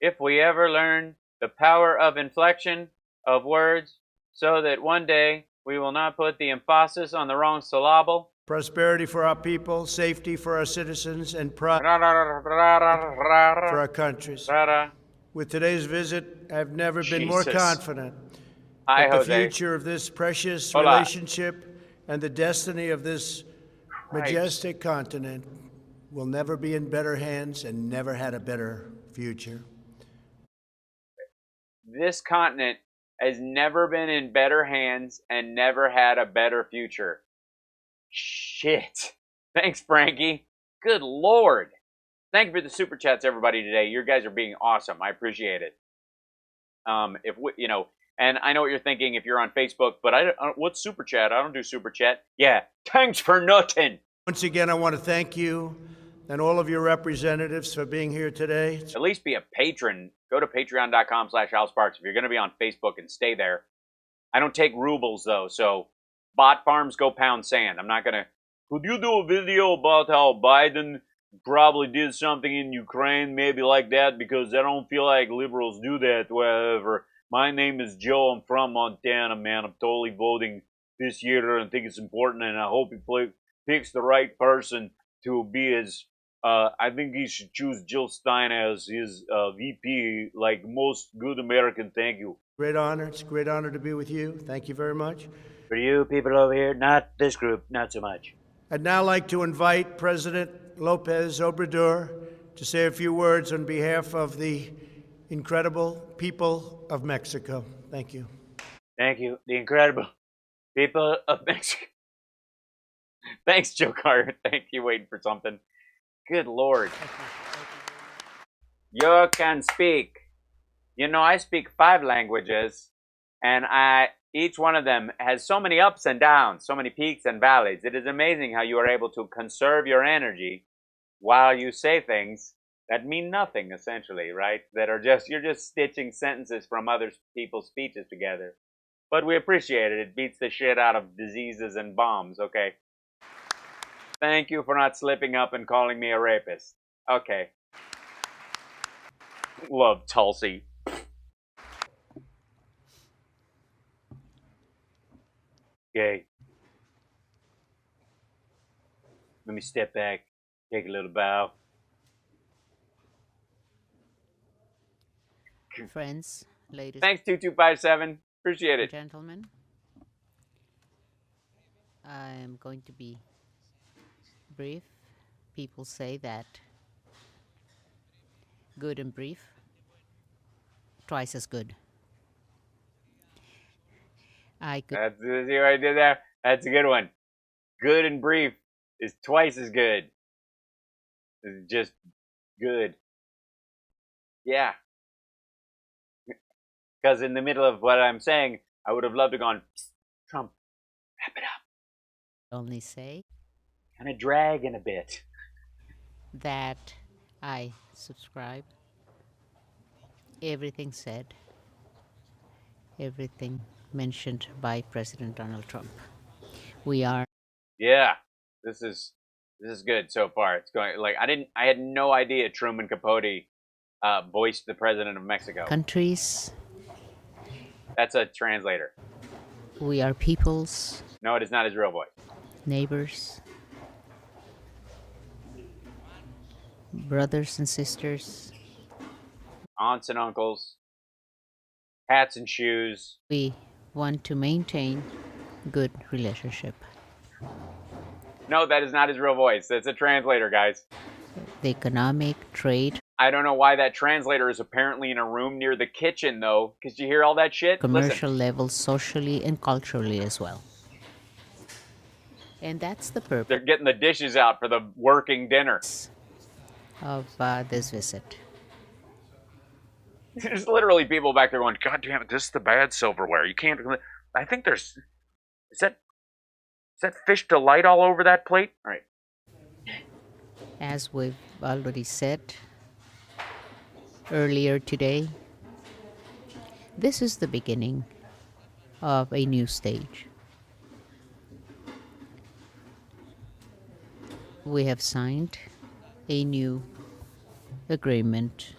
If we ever learn the power of inflection of words so that one day we will not put the emphasis on the wrong syllable. Prosperity for our people, safety for our citizens, and pride for our countries. With today's visit, I've never been more confident that the future of this precious relationship and the destiny of this majestic continent will never be in better hands and never had a better future. This continent has never been in better hands and never had a better future. Shit. Thanks, Frankie. Good Lord. Thank you for the super chats, everybody, today. You guys are being awesome. I appreciate it. If we, you know, and I know what you're thinking if you're on Facebook, but what's super chat? I don't do super chat. Yeah, thanks for nothing. Once again, I want to thank you and all of your representatives for being here today. At least be a patron. Go to patreon.com/AlSparks if you're going to be on Facebook and stay there. I don't take rubles, though, so bot farms go pound sand. I'm not going to... Could you do a video about how Biden probably did something in Ukraine, maybe like that, because I don't feel like liberals do that, whatever. My name is Joe. I'm from Montana, man. I'm totally voting this year and think it's important, and I hope he picks the right person to be his... I think he should choose Jill Stein as his VP, like most good American. Thank you. Great honor. It's a great honor to be with you. Thank you very much. For you people over here, not this group, not so much. I'd now like to invite President Lopez Obrador to say a few words on behalf of the incredible people of Mexico. Thank you. Thank you. The incredible people of Mexico. Thanks, Joe Carter. Thank you. Waiting for something. Good Lord. You can speak. You know, I speak 5 languages, and each one of them has so many ups and downs, so many peaks and valleys. It is amazing how you are able to conserve your energy while you say things that mean nothing, essentially, right? That are just, you're just stitching sentences from other people's speeches together. But we appreciate it. It beats the shit out of diseases and bombs, okay? Thank you for not slipping up and calling me a rapist. Okay. Love Tulsi. Okay. Let me step back, take a little bow. Friends, ladies. Thanks, 2257. Appreciate it. Gentlemen, I am going to be brief people say that good and brief, twice as good. I could That's see what I did there. That's a good one. Good and brief is twice as good. It's just good. Yeah. Because in the middle of what I'm saying, I would have loved to have gone, Trump, wrap it up. only say Kind of dragging a bit. that I subscribe everything said, everything mentioned by President Donald Trump. We are Yeah. This is good so far. It's going like I had no idea Truman Capote voiced the president of Mexico. countries, That's a translator. we are peoples, No, it is not his real voice. neighbors, brothers and sisters. Aunts and uncles, hats and shoes. We want to maintain good relationship. No, that is not his real voice. That's a translator, guys. The economic, trade, I don't know why that translator is apparently in a room near the kitchen, though. Because you hear all that shit? commercial Listen, levels, socially and culturally as well. And that's the they're purpose getting the dishes out for the working dinner. of this visit. There's literally people back there going, God damn it, this is the bad silverware. You can't... I think there's... Is that fish delight all over that plate? All right. As we've already said earlier today, this is the beginning of a new stage. We have signed a new agreement.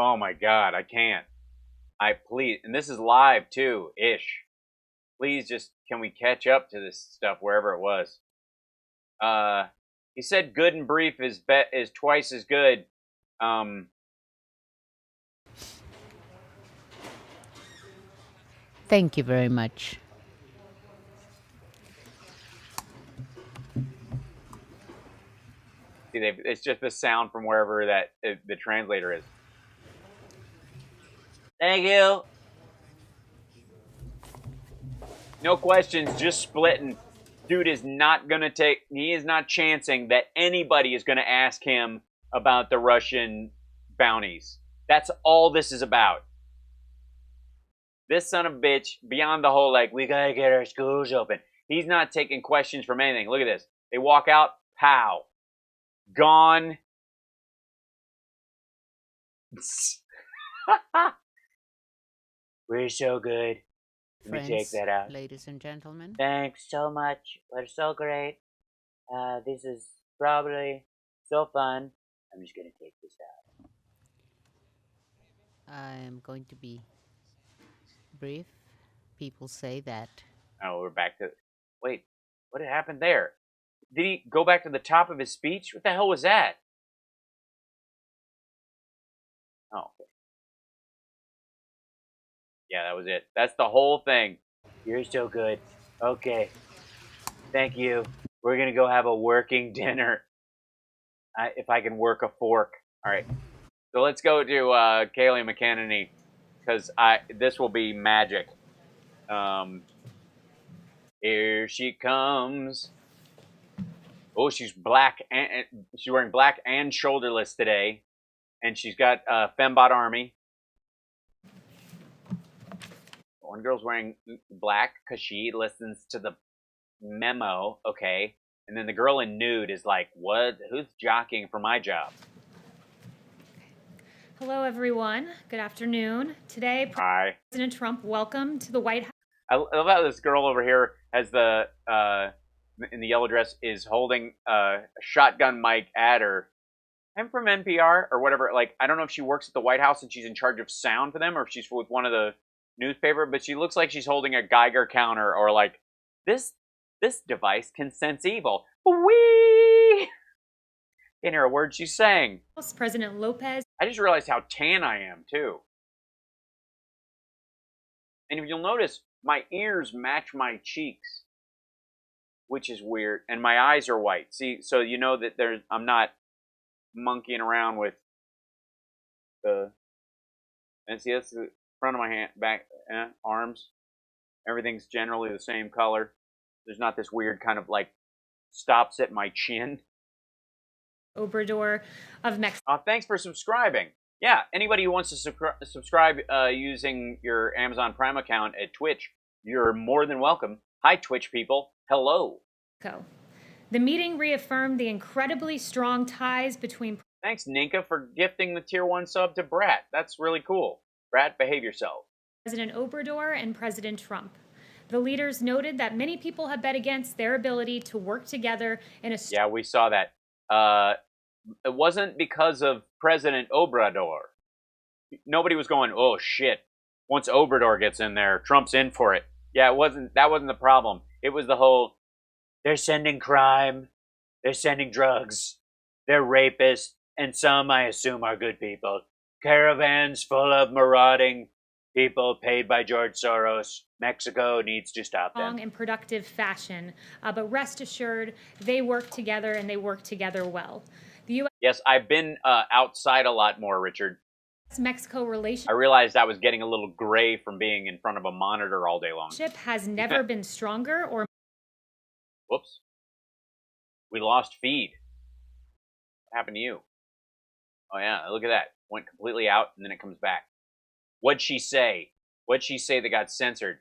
Oh my God, I can't. Please, and this is live too, ish. Please just, can we catch up to this stuff wherever it was? He said good and brief is twice as good. Thank you very much. See, it's just the sound from wherever the translator is. Thank you. No questions, just splitting. Dude is not going to he is not chancing that anybody is going to ask him about the Russian bounties. That's all this is about. This son of a bitch, beyond the whole, like, we got to get our schools open. He's not taking questions from anything. Look at this. They walk out, pow. Gone. We're so good. Let me Friends, take that out. ladies and gentlemen, Thanks so much. We're so great. This is probably so fun. I'm just going to take this out. I am going to be brief. People say that Oh, we're back to... Wait, what had happened there? Did he go back to the top of his speech? What the hell was that? Oh, okay. Yeah, that was it. That's the whole thing. You're so good. Okay. Thank you. We're going to go have a working dinner. If I can work a fork. All right. So let's go to Kaylee McEnany, because this will be magic. Here she comes. Oh, she's black, and she's wearing black and shoulderless today, and she's got Fembot Army. One girl's wearing black because she listens to the memo, okay, and then the girl in nude is like, "What? Who's jockeying for my job?" Hello, everyone. Good afternoon. Today, Hi. President Trump, welcome to the White House. I love how this girl over here has the in the yellow dress is holding a shotgun mic at her. I'm from NPR or whatever. Like, I don't know if she works at the White House and she's in charge of sound for them, or if she's with one of the newspaper. But she looks like she's holding a Geiger counter, or like this device can sense evil. Wee! Can't hear a word she's saying. President Lopez. I just realized how tan I am too. And if you'll notice, my ears match my cheeks. which is weird. And my eyes are white. See, so you know that I'm not monkeying around with the. And see, that's the front of my hand, back, arms. Everything's generally the same color. There's not this weird kind of like stops at my chin. Obrador of Mexico. Thanks for subscribing. Yeah, anybody who wants to subscribe using your Amazon Prime account at Twitch, you're more than welcome. Hi, Twitch people. Hello. The meeting reaffirmed the incredibly strong ties between... Thanks, Ninka, for gifting the Tier 1 sub to Brat. That's really cool. Brat, behave yourself. President Obrador and President Trump. The leaders noted that many people have bet against their ability to work together in a... Yeah, we saw that. It wasn't because of President Obrador. Nobody was going, oh shit, once Obrador gets in there, Trump's in for it. Yeah, that wasn't the problem. It was the whole, they're sending crime, they're sending drugs, they're rapists, and some, I assume, are good people. Caravans full of marauding people paid by George Soros. Mexico needs to stop them. Long and productive fashion, but rest assured, they work together and they work together well. The U.S. Yes, I've been outside a lot more, Richard. Mexico relationship. I realized I was getting a little gray from being in front of a monitor all day long. Has never been stronger or. Whoops. We lost feed. What happened to you? Oh yeah, look at that. Went completely out and then it comes back. What'd she say? What'd she say that got censored?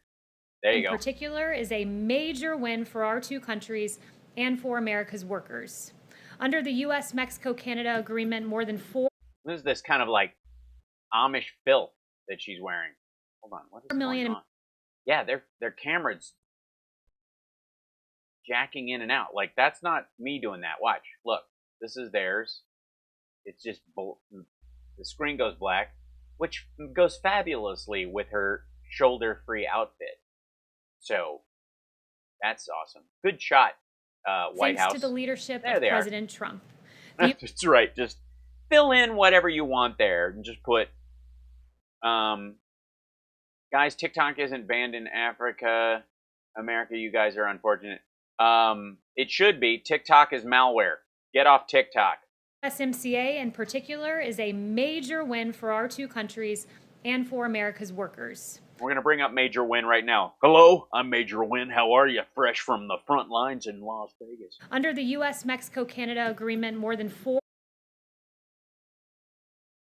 There you go. In particular is a major win for our two countries and for America's workers. Under the U.S. Mexico-Canada agreement, more than 4 This is this kind of like Amish filth that she's wearing. Hold on, what is going on? Yeah, their cameras jacking in and out. Like, that's not me doing that. Watch, look, this is theirs. It's just the screen goes black, which goes fabulously with her shoulder-free outfit. So that's awesome. Good shot, White House. Thanks to the leadership of President Trump. That's right. Just fill in whatever you want there and just put, guys, TikTok isn't banned in Africa. America, you guys are unfortunate. It should be. TikTok is malware. Get off TikTok. USMCA in particular is a major win for our two countries and for America's workers. We're going to bring up Major Win right now. Hello, I'm Major Win. How are you? Fresh from the front lines in Las Vegas. Under the U.S. Mexico-Canada agreement, more than four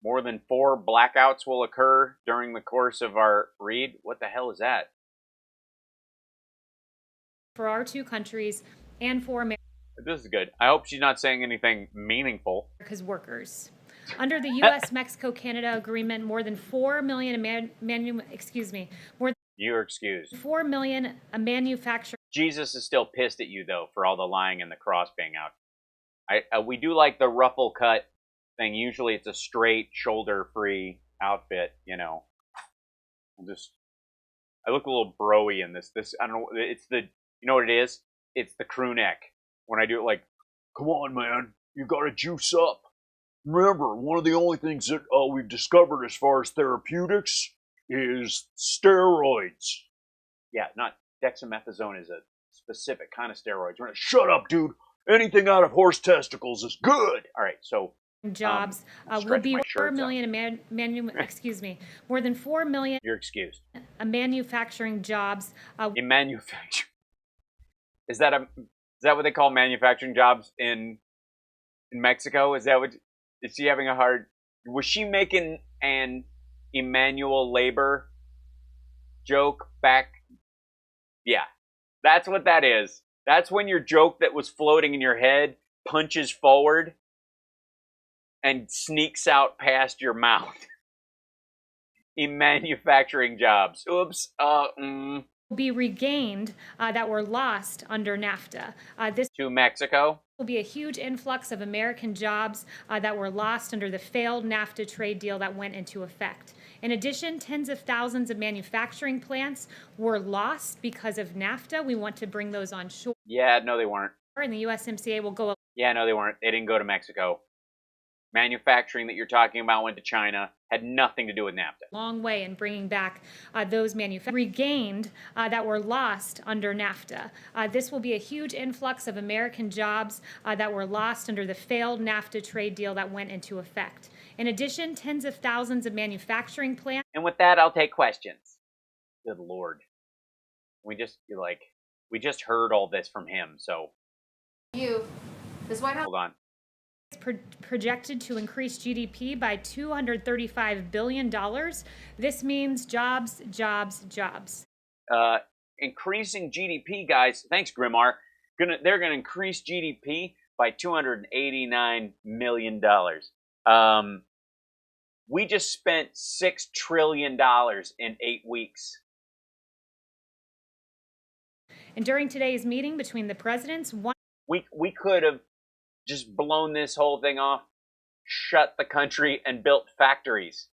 blackouts will occur during the course of our read. What the hell is that? For our two countries and for America. This is good. I hope she's not saying anything meaningful. America's workers. Under the U.S. Mexico-Canada agreement, more than 4 million You're excused. 4 million manufacturers. Jesus is still pissed at you though for all the lying and the cross being out. We do like the ruffle cut thing. Usually it's a straight shoulder-free outfit. You know, I look a little broy in this. I don't know. It's the, you know what it is? It's the crew neck. When I do it, like, come on, man, you gotta juice up. Remember, one of the only things that we've discovered as far as therapeutics is steroids. Yeah, not dexamethasone is a specific kind of steroids. We're gonna shut up, dude. Anything out of horse testicles is good. All right, so jobs will be 4 million more than 4 million. You're excused. Manufacturing jobs. In manufacturing. Is that what they call manufacturing jobs in Mexico? Is she having a hard... Was she making an Emmanuel labor joke back? Yeah, that's what that is. That's when your joke that was floating in your head punches forward and sneaks out past your mouth. In manufacturing jobs. Oops. Be regained that were lost under NAFTA. This to Mexico will be a huge influx of American jobs that were lost under the failed NAFTA trade deal that went into effect. In addition, tens of thousands of manufacturing plants were lost because of NAFTA. We want to bring those on shore. Yeah, no, they weren't. And the USMCA will go. Yeah, no, they weren't. They didn't go to Mexico. manufacturing that you're talking about went to China. Had nothing to do with NAFTA. Long way in bringing back those regained that were lost under NAFTA. This will be a huge influx of American jobs that were lost under the failed NAFTA trade deal that went into effect. In addition, tens of thousands of manufacturing plants. And with that, I'll take questions. Good Lord. We just heard all this from him, so. This White House. Hold on. Projected to increase GDP by $235 billion. This means jobs, jobs, jobs. Increasing GDP, guys. Thanks, Grimar. They're gonna increase GDP by $289 million. We just spent $6 trillion in 8 weeks. And during today's meeting between the presidents, we could have just blown this whole thing off, shut the country, and built factories.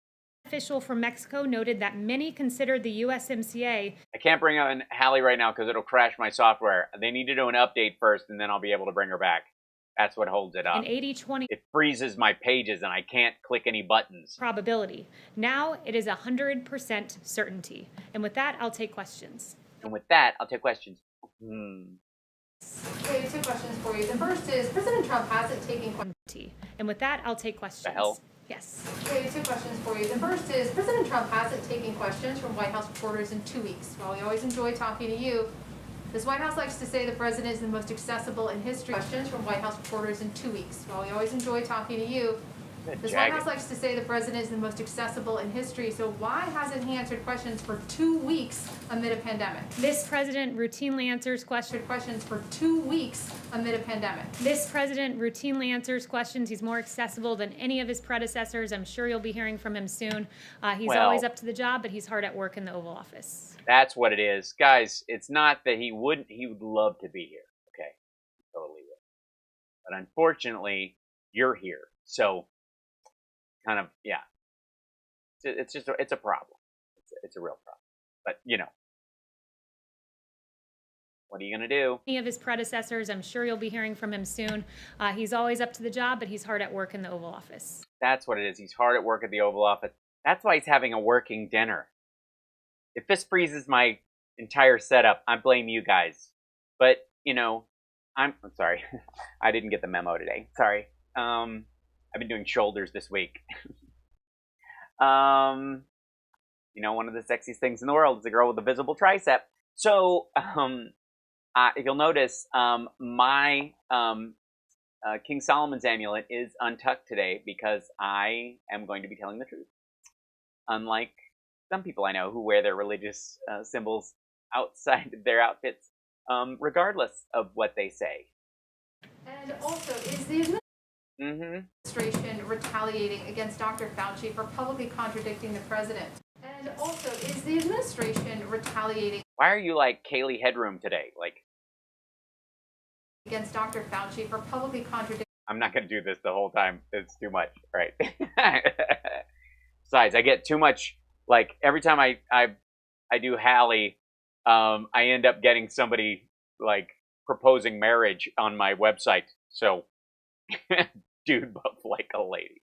Official from Mexico noted that many consider the USMCA. I can't bring on Hallie right now because it'll crash my software. They need to do an update first, and then I'll be able to bring her back. That's what holds it up. An 80-20. It freezes my pages, and I can't click any buttons. Probability. Now it is 100% certainty. And with that, I'll take questions. Okay, 2 questions for you. The first is, President Trump hasn't taken questions. And with that, I'll take questions. The hell? Yes. Okay, 2 questions for you. The first is, President Trump hasn't taken questions from White House reporters in 2 weeks. While we always enjoy talking to you, this White House likes to say the president is the most accessible in history. Questions from White House reporters in 2 weeks. While we always enjoy talking to you, this White House likes to say the president is the most accessible in history. So why hasn't he answered questions for 2 weeks amid a pandemic? This president routinely answers questions for 2 weeks amid a pandemic. This president routinely answers questions. He's more accessible than any of his predecessors. I'm sure you'll be hearing from him soon. He's always up to the job, but he's hard at work in the Oval Office. That's what it is. Guys, it's not that he would love to be here. Okay. Totally would. But unfortunately, you're here. So, kind of, yeah. It's a problem. It's a real problem. But, you know. What are you going to do? Any of his predecessors, I'm sure you'll be hearing from him soon. He's always up to the job, but he's hard at work in the Oval Office. That's what it is. He's hard at work at the Oval Office. That's why he's having a working dinner. If this freezes my entire setup, I blame you guys. But, you know, I'm sorry. I didn't get the memo today. Sorry. I've been doing shoulders this week. You know, one of the sexiest things in the world is a girl with a visible tricep. So, you'll notice my King Solomon's amulet is untucked today because I am going to be telling the truth. Unlike some people I know who wear their religious symbols outside of their outfits, regardless of what they say. And also, is the administration retaliating against Dr. Fauci for publicly contradicting the president? And also, is the administration retaliating? Why are you like Kaylee Headroom today? Like, against Dr. Fauci for publicly contradicting. I'm not going to do this the whole time. It's too much, right? Besides, I get too much. Like every time I do Hallie, I end up getting somebody like proposing marriage on my website. So, dude, buff like a lady.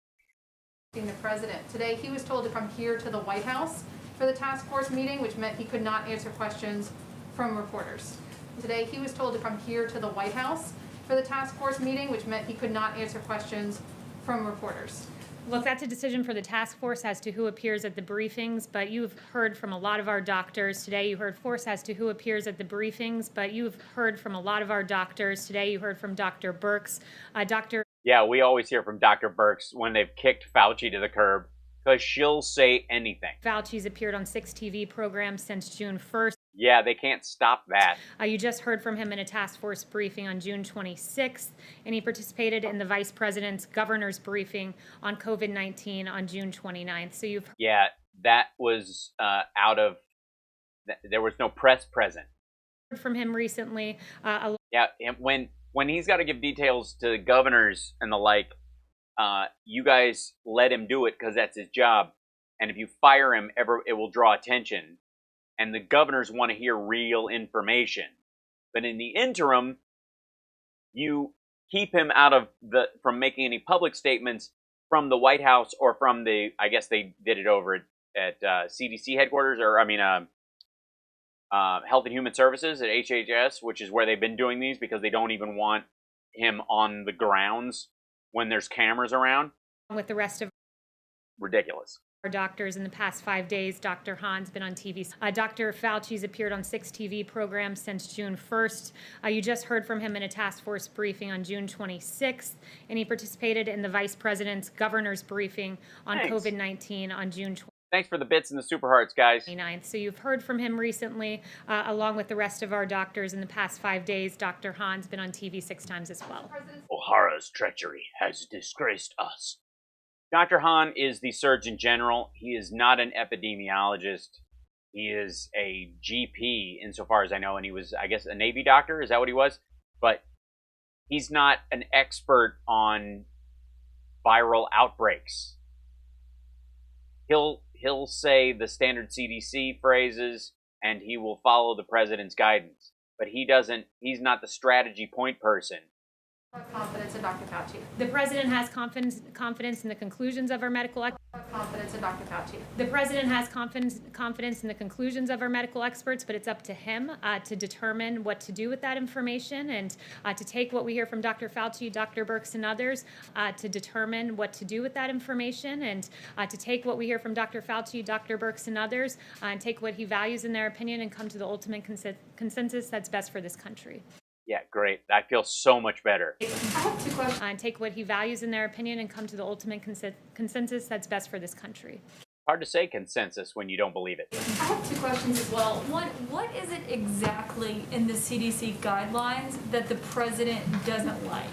The president today, he was told to come here to the White House for the task force meeting, which meant he could not answer questions from reporters. Today, he was told to come here to the White House for the task force meeting, which meant he could not answer questions from reporters. Look, that's a decision for the task force as to who appears at the briefings, but you've heard from a lot of our doctors today. You heard force as to who appears at the briefings, but you've heard from a lot of our doctors today. You heard from Dr. Birx. Yeah, we always hear from Dr. Birx when they've kicked Fauci to the curb, because she'll say anything. Fauci's appeared on 6 TV programs since June 1st. Yeah, they can't stop that. You just heard from him in a task force briefing on June 26th, and he participated in the vice president's governor's briefing on COVID-19 on June 29th. So you've yeah, that was there was no press present. Heard from him recently. Yeah, and when he's got to give details to governors and the like, you guys let him do it because that's his job. And if you fire him, it will draw attention. And the governors want to hear real information. But in the interim, you keep him out of from making any public statements from the White House or from the, I guess they did it over at CDC headquarters, or I mean, Health and Human Services at HHS, which is where they've been doing these because they don't even want him on the grounds when there's cameras around. With the rest of ridiculous. Our doctors in the past 5 days, Dr. Hahn's been on TV. Dr. Fauci's appeared on 6 TV programs since June 1st. You just heard from him in a task force briefing on June 26th, and he participated in the Vice President's governor's briefing on COVID-19 on June 20th. Thanks for the bits and the super hearts, guys. 29th. So you've heard from him recently, along with the rest of our doctors in the past 5 days. Dr. Hahn's been on TV 6 times as well. O'Hara's treachery has disgraced us. Dr. Hahn is the Surgeon General. He is not an epidemiologist. He is a GP, insofar as I know, and he was, I guess, a Navy doctor. Is that what he was? But he's not an expert on viral outbreaks. He'll say the standard CDC phrases, and he will follow the president's guidance. But he's not the strategy point person. Confidence in Dr. Fauci. The president has confidence in the conclusions of our medical Confidence in Dr. Fauci. The president has confidence in the conclusions of our medical experts, but it's up to him to determine what to do with that information and to take what we hear from Dr. Fauci, Dr. Birx, and others, to determine what to do with that information and to take what we hear from Dr. Fauci, Dr. Birx, and others, and take what he values in their opinion and come to the ultimate consensus that's best for this country. Yeah, great. I feel so much better. I have 2 questions. And take what he values in their opinion and come to the ultimate consensus that's best for this country. Hard to say consensus when you don't believe it. I have 2 questions as well. What is it exactly in the CDC guidelines that the president doesn't like?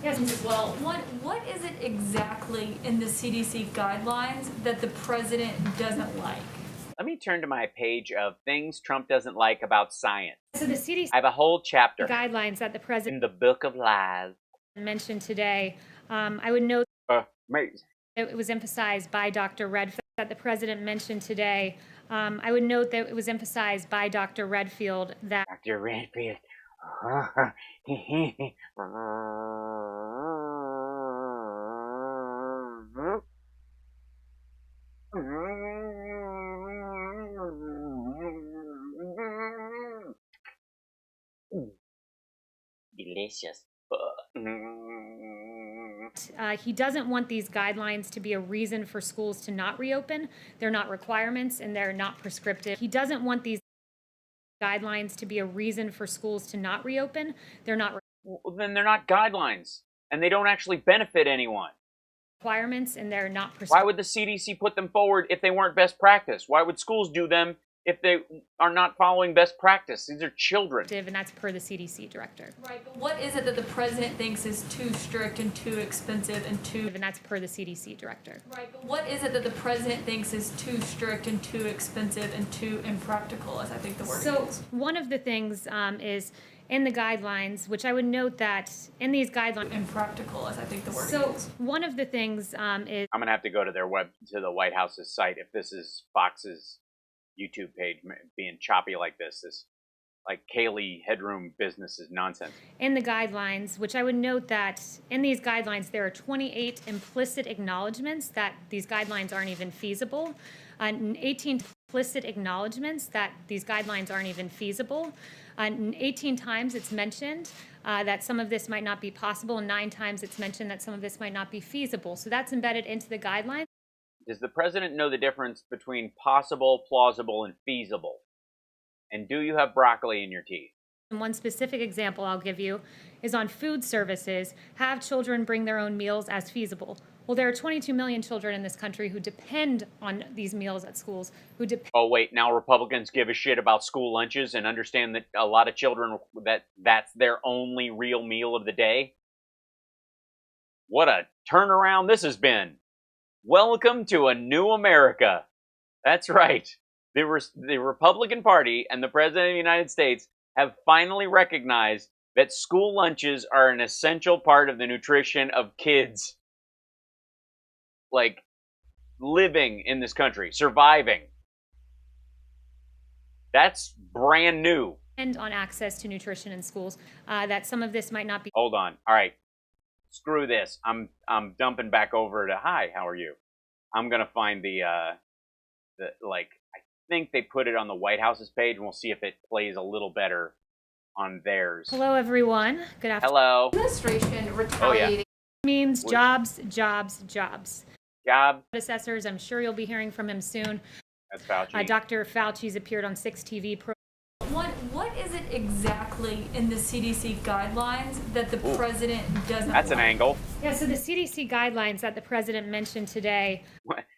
Yes, as well. What is it exactly in the CDC guidelines that the president doesn't like? Let me turn to my page of things Trump doesn't like about science. So the CDC I have a whole chapter guidelines that the president in the Book of Lies mentioned today. I would note it was emphasized by Dr. Redfield that the president mentioned today. I would note that it was emphasized by Dr. Redfield that Dr. Redfield. Delicious. he doesn't want these guidelines to be a reason for schools to not reopen. They're not requirements and they're not prescriptive. He doesn't want these guidelines to be a reason for schools to not reopen. They're not. Well, then they're not guidelines, and they don't actually benefit anyone. Requirements and they're not prescriptive. Why would the CDC put them forward if they weren't best practice? Why would schools do them if they are not following best practice? These are children. And that's per the CDC director. Right, but what is it that the president thinks is too strict and too expensive and too... And that's per the CDC director. Right, but what is it that the president thinks is too strict and too expensive and too impractical, as I think the word is? So one of the things is in the guidelines, which I would note that in these guidelines... Impractical, as I think the word is. So one of the things is... I'm going to have to go to their to the White House's site if this is Fox's YouTube page being choppy like this. This like Kaylee headroom business is nonsense. In the guidelines, which I would note that in these guidelines there are 28 implicit acknowledgments that these guidelines aren't even feasible, and 18 implicit acknowledgments that these guidelines aren't even feasible. 18 times it's mentioned that some of this might not be possible, and 9 times it's mentioned that some of this might not be feasible. So that's embedded into the guidelines. Does the president know the difference between possible, plausible, and feasible? And do you have broccoli in your teeth? And one specific example I'll give you is on food services. Have children bring their own meals as feasible? Well, there are 22 million children in this country who depend on these meals at schools. Oh, wait, now Republicans give a shit about school lunches and understand that a lot of children, that's their only real meal of the day? What a turnaround this has been. Welcome to a new America. That's right. The Republican Party and the President of the United States have finally recognized that school lunches are an essential part of the nutrition of kids. Like, living in this country, surviving. That's brand new. And on access to nutrition in schools, that some of this might not be... Hold on. All right. screw this. I'm dumping back over to hi. How are you? I'm gonna find the I think they put it on the White House's page, and we'll see if it plays a little better on theirs. Hello, everyone. Good afternoon. Hello. Administration retaliating. Means jobs, jobs, jobs. Job. Predecessors, I'm sure you'll be hearing from him soon. That's Fauci. Dr. Fauci's appeared on 6 TV programs. What is it exactly in the CDC guidelines that the president doesn't That's an like? angle. Yeah, so the CDC guidelines that the president mentioned today.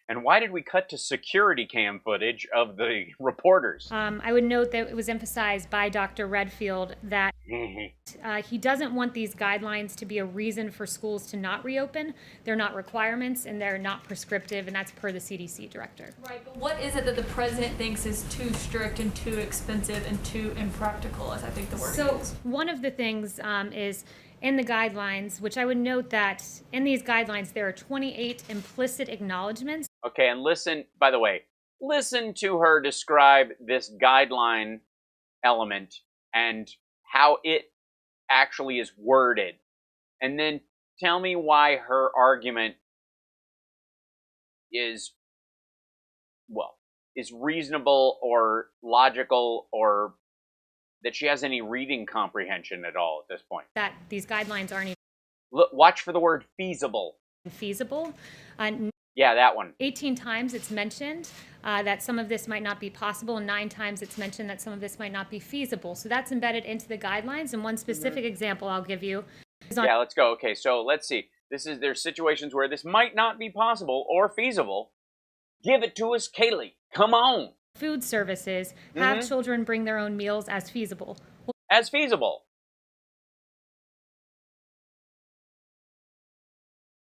And why did we cut to security cam footage of the reporters? I would note that it was emphasized by Dr. Redfield that he doesn't want these guidelines to be a reason for schools to not reopen. They're not requirements and they're not prescriptive, and that's per the CDC director. Right, but what is it that the president thinks is too strict and too expensive and too impractical, as I think the word is? One of the things is in the guidelines, which I would note that in these guidelines there are 28 implicit acknowledgments. Okay, and listen, by the way, listen to her describe this guideline element and how it actually is worded. And then tell me why her argument is reasonable or logical, or that she has any reading comprehension at all at this point. That these guidelines aren't even watch for the word feasible. Feasible. Yeah, that one. 18 times it's mentioned that some of this might not be possible, and 9 times it's mentioned that some of this might not be feasible. So that's embedded into the guidelines. And one specific example I'll give you is on. Yeah, let's go. Okay, so let's see. There's situations where this might not be possible or feasible. Give it to us, Kaylee. Come on. Food services have children bring their own meals as feasible. As feasible.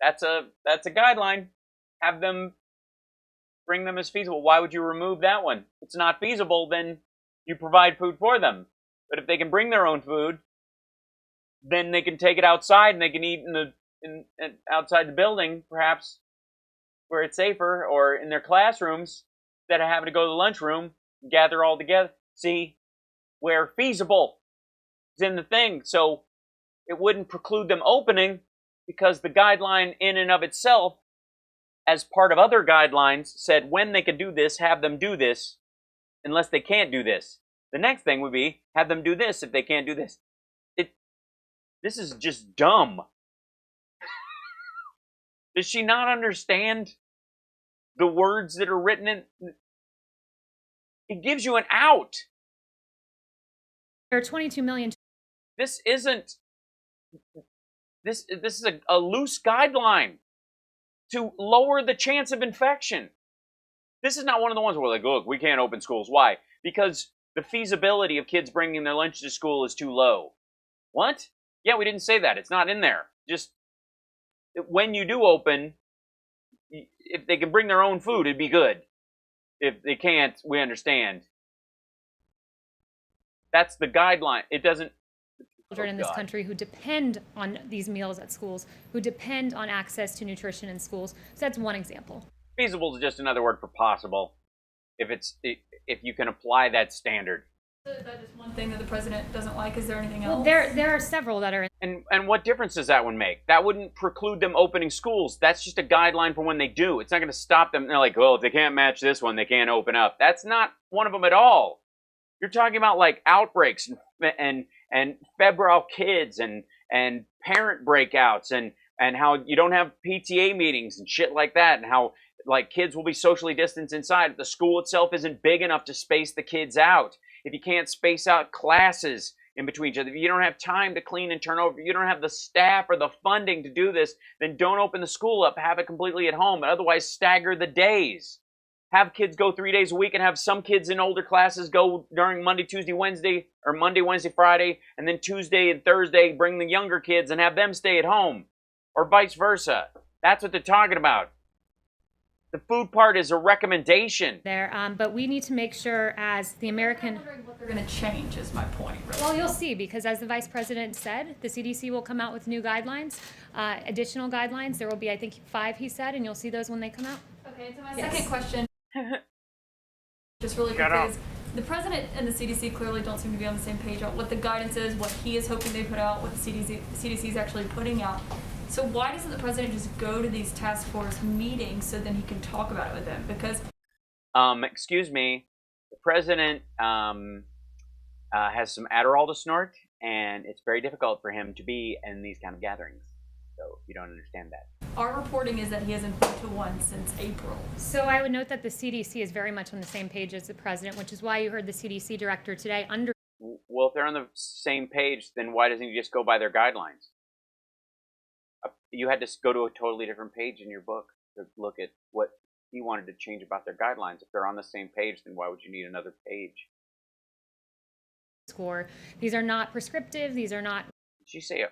That's a guideline. Have them bring them as feasible. Why would you remove that one? If it's not feasible, then you provide food for them. But if they can bring their own food, then they can take it outside and they can eat outside the building, perhaps where it's safer, or in their classrooms instead of having to go to the lunchroom, gather all together. See, where feasible is in the thing. So it wouldn't preclude them opening, because the guideline in and of itself, as part of other guidelines, said when they can do this, have them do this, unless they can't do this. The next thing would be, have them do this if they can't do this. This is just dumb. Does she not understand the words that are written in? It gives you an out. There are 22 million. This isn't. This is a loose guideline to lower the chance of infection. This is not one of the ones where we're like, look, we can't open schools. Why? Because the feasibility of kids bringing their lunch to school is too low. What? Yeah, we didn't say that. It's not in there. Just when you do open, if they can bring their own food, it'd be good. If they can't, we understand. That's the guideline. It doesn't. Children in this country who depend on these meals at schools, who depend on access to nutrition in schools. So that's one example. Feasible is just another word for possible. If you can apply that standard. Is that just one thing that the president doesn't like? Is there anything else? Well, there are several that are. And what difference does that one make? That wouldn't preclude them opening schools. That's just a guideline for when they do. It's not going to stop them. They're like, well, if they can't match this one, they can't open up. That's not one of them at all. You're talking about like outbreaks and febrile kids and parent breakouts and how you don't have PTA meetings and shit like that, and how like kids will be socially distanced inside. The school itself isn't big enough to space the kids out. If you can't space out classes in between each other, if you don't have time to clean and turn over, if you don't have the staff or the funding to do this, then don't open the school up. Have it completely at home, but otherwise stagger the days. Have kids go 3 days a week and have some kids in older classes go during Monday, Tuesday, Wednesday, or Monday, Wednesday, Friday, and then Tuesday and Thursday bring the younger kids and have them stay at home, or vice versa. That's what they're talking about. The food part is a recommendation. But we need to make sure as the American... I'm wondering what they're going to change is my point, really. Well, you'll see, because as the Vice President said, the CDC will come out with new guidelines, additional guidelines. There will be, I think, 5, he said, and you'll see those when they come out. Okay, so my second question, just really quickly, is the president and the CDC clearly don't seem to be on the same page on what the guidance is, what he is hoping they put out, what the CDC is actually putting out. So why doesn't the president just go to these task force meetings so then he can talk about it with them? Because excuse me, the president has some Adderall to snort, and it's very difficult for him to be in these kind of gatherings. So you don't understand that. our reporting is that he hasn't been to one since April. So I would note that the CDC is very much on the same page as the president, which is why you heard the CDC director today Well, if they're on the same page, then why doesn't he just go by their guidelines? You had to go to a totally different page in your book to look at what he wanted to change about their guidelines. If they're on the same page, then why would you need another page? score. These are not prescriptive. These are not. Did you say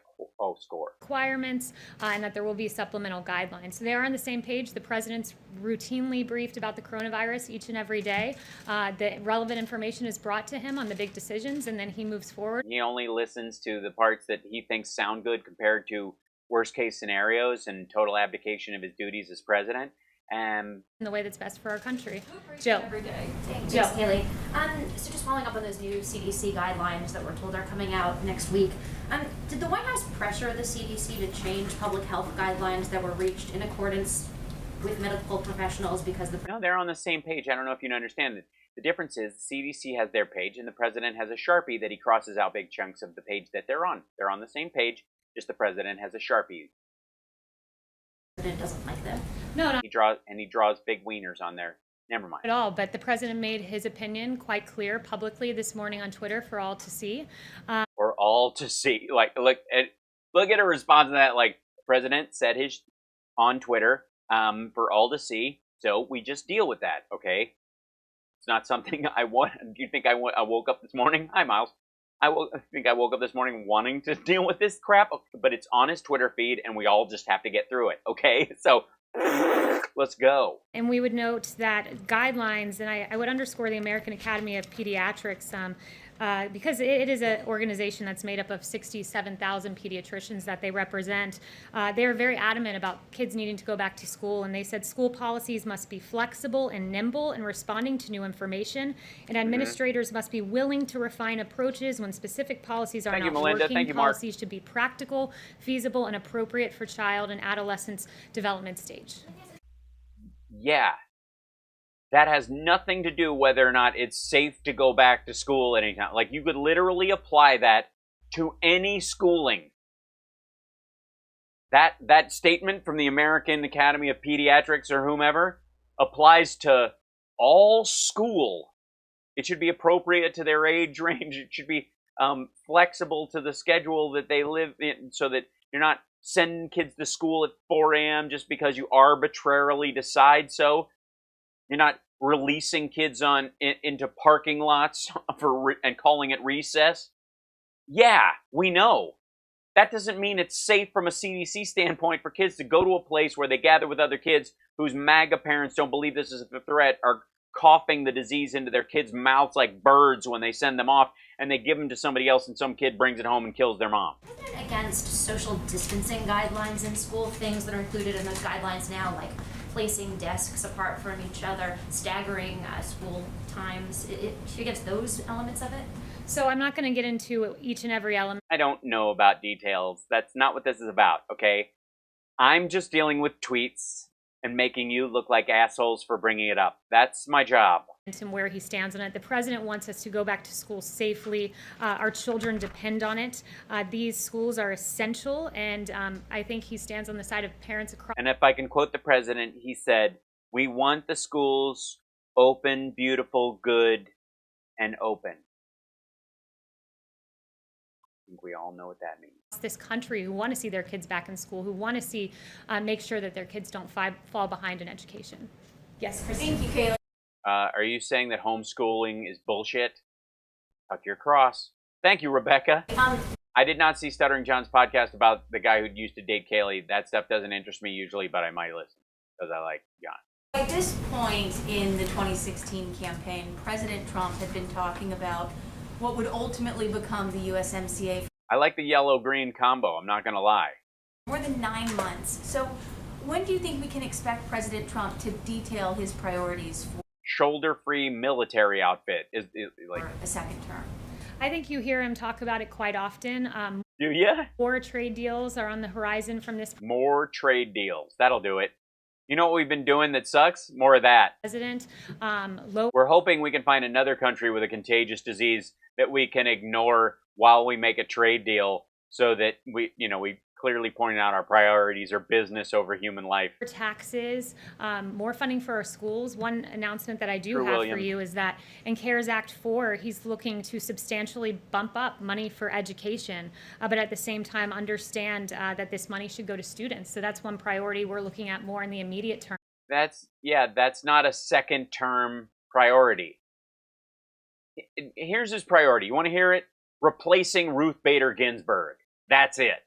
score? Requirements, and that there will be supplemental guidelines. So they are on the same page. The president's routinely briefed about the coronavirus each and every day. The relevant information is brought to him on the big decisions, and then he moves forward. He only listens to the parts that he thinks sound good compared to worst case scenarios and total abdication of his duties as president. In the way that's best for our country. Jill. Every day. Thanks, Haley. So just following up on those new CDC guidelines that we're told are coming out next week, did the White House pressure the CDC to change public health guidelines that were reached in accordance with medical professionals because No, they're on the same page. I don't know if you understand it. The difference is the CDC has their page and the president has a Sharpie that he crosses out big chunks of the page that they're on. They're on the same page, just the president has a Sharpie. The president doesn't like them. No. He draws big wieners on there. Never mind. At all, but the president made his opinion quite clear publicly this morning on Twitter for all to see. For all to see. Like, look at a response to that. Like, the president said his on Twitter for all to see. So we just deal with that, okay? It's not something I want. Do you think I woke up this morning? Hi, Miles. I think I woke up this morning wanting to deal with this crap, but it's on his Twitter feed, and we all just have to get through it, okay? So let's go. And we would note that guidelines, and I would underscore the American Academy of Pediatrics, because it is an organization that's made up of 67,000 pediatricians that they represent. They are very adamant about kids needing to go back to school, and they said school policies must be flexible and nimble in responding to new information, and administrators must be willing to refine approaches when specific policies are not working. Thank you, Mark. Policies should be practical, feasible, and appropriate for child and adolescent's development stage. Yeah. That has nothing to do whether or not it's safe to go back to school at any time. Like, you could literally apply that to any schooling. That statement from the American Academy of Pediatrics or whomever applies to all school. It should be appropriate to their age range. It should be flexible to the schedule that they live in, so that you're not sending kids to school at 4 a.m. just because you arbitrarily decide so. You're not releasing kids into parking lots and calling it recess. Yeah, we know. That doesn't mean it's safe from a CDC standpoint for kids to go to a place where they gather with other kids whose MAGA parents don't believe this is a threat, are coughing the disease into their kids' mouths like birds when they send them off, and they give them to somebody else and some kid brings it home and kills their mom. Isn't it against social distancing guidelines in school, things that are included in those guidelines now, like placing desks apart from each other, staggering school times, against those elements of it? So I'm not going to get into each and every element. I don't know about details. That's not what this is about, okay? I'm just dealing with tweets and making you look like assholes for bringing it up. That's my job. And where he stands on it. The president wants us to go back to school safely. Our children depend on it. These schools are essential, and I think he stands on the side of parents across. And if I can quote the president, he said, "We want the schools open, beautiful, good, and open." I think we all know what that means. This country who want to see their kids back in school, who want to see, make sure that their kids don't fall behind in education. Yes, Christine. Thank you, Kayla. Are you saying that homeschooling is bullshit? Tuck your cross. Thank you, Rebecca. I did not see Stuttering John's podcast about the guy who used to date Kaylee. That stuff doesn't interest me usually, but I might listen because I like John. At this point in the 2016 campaign, President Trump had been talking about what would ultimately become the USMCA. I like the yellow-green combo, I'm not going to lie. More than 9 months. So when do you think we can expect President Trump to detail his priorities for shoulder-free military outfit? Is like a second term? I think you hear him talk about it quite often. Do ya? More trade deals are on the horizon from this More trade deals. That'll do it. You know what we've been doing that sucks? More of that. president. We're hoping we can find another country with a contagious disease that we can ignore while we make a trade deal, so that we clearly pointing out our priorities are business over human life. Taxes, more funding for our schools. One announcement that I do True, have William. for you is that in CARES Act 4, he's looking to substantially bump up money for education, but at the same time understand that this money should go to students. So that's one priority we're looking at more in the immediate term. That's not a second term priority. Here's his priority. You want to hear it? Replacing Ruth Bader Ginsburg. That's it.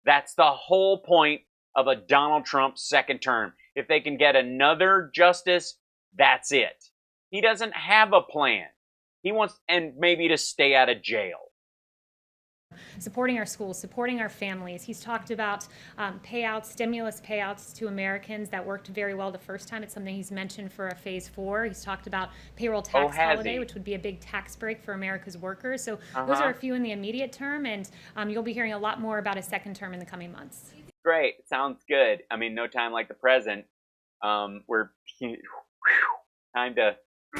That's the whole point of a Donald Trump second term. If they can get another justice, that's it. He doesn't have a plan. He wants, and maybe to stay out of jail. Supporting our schools, supporting our families. He's talked about payouts, stimulus payouts to Americans that worked very well the first time. It's something he's mentioned for a phase 4. He's talked about payroll tax holiday, which would be a big tax break for America's workers. So those are a few in the immediate term, and you'll be hearing a lot more about a second term in the coming months. Great. Sounds good. I mean, no time like the present. We're time to...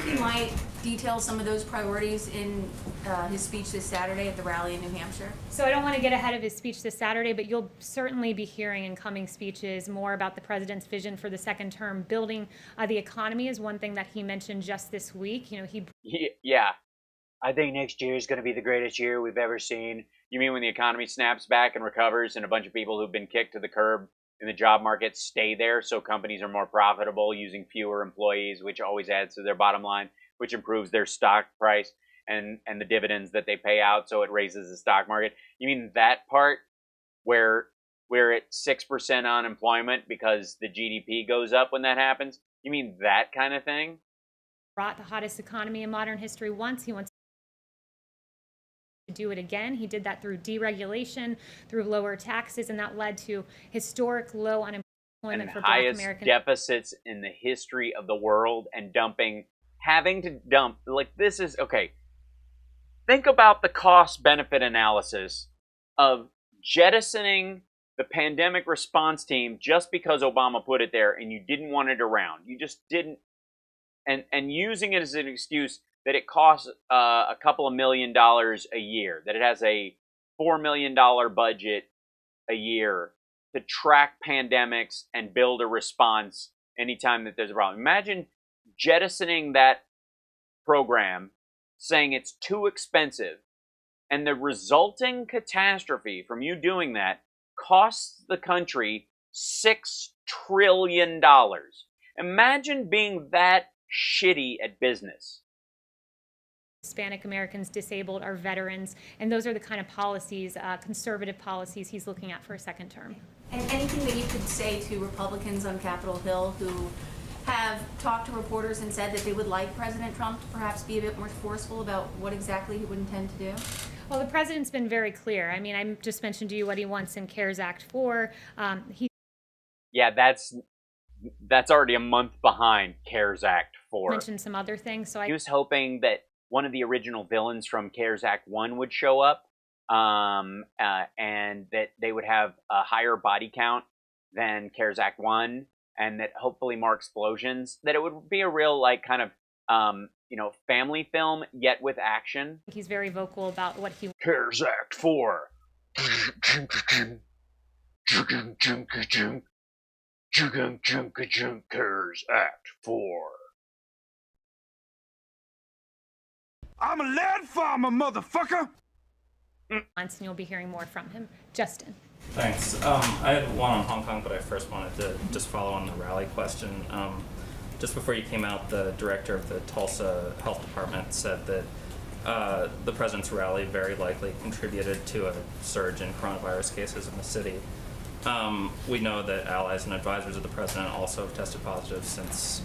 He might detail some of those priorities in his speech this Saturday at the rally in New Hampshire. So I don't want to get ahead of his speech this Saturday, but you'll certainly be hearing in coming speeches more about the president's vision for the second term. Building the economy is one thing that he mentioned just this week. Yeah. I think next year is going to be the greatest year we've ever seen. You mean when the economy snaps back and recovers and a bunch of people who've been kicked to the curb in the job market stay there, so companies are more profitable using fewer employees, which always adds to their bottom line, which improves their stock price and the dividends that they pay out, so it raises the stock market? You mean that part where we're at 6% unemployment because the GDP goes up when that happens? You mean that kind of thing? Brought the hottest economy in modern history once. He wants to do it again. He did that through deregulation, through lower taxes, and that led to historic low unemployment for Black highest Americans. Deficits in the history of the world, and having to dump, like, this is, okay, think about the cost-benefit analysis of jettisoning the pandemic response team just because Obama put it there and you didn't want it around. You just didn't, and using it as an excuse that it costs a couple of $1 million a year, that it has a $4 million budget a year to track pandemics and build a response anytime that there's a problem. Imagine jettisoning that program, saying it's too expensive, and the resulting catastrophe from you doing that costs the country $6 trillion. Imagine being that shitty at business. Hispanic Americans, disabled, our veterans, and those are the kind of policies, conservative policies he's looking at for a second term. And anything that you could say to Republicans on Capitol Hill who have talked to reporters and said that they would like President Trump to perhaps be a bit more forceful about what exactly he would intend to do? Well, the president's been very clear. I mean, I just mentioned to you what he wants in CARES Act 4. Yeah, that's already a month behied CARES Act 4. Mentioned some other things. So he was hoping that one of the original villains from CARES Act 1 would show up, and that they would have a higher body count than CARES Act 1, and that hopefully more explosions, that it would be a real, like, kind of, family film, yet with action. He's very vocal about what he... CARES Act 4. CARES Act 4. I'm a land farmer, motherfucker! And you'll be hearing more from him. Justin. Thanks. I had one on Hong Kong, but I first wanted to just follow on the rally question. Just before you came out, the director of the Tulsa Health Department said that the president's rally very likely contributed to a surge in coronavirus cases in the city. We know that allies and advisors of the president also have tested positive since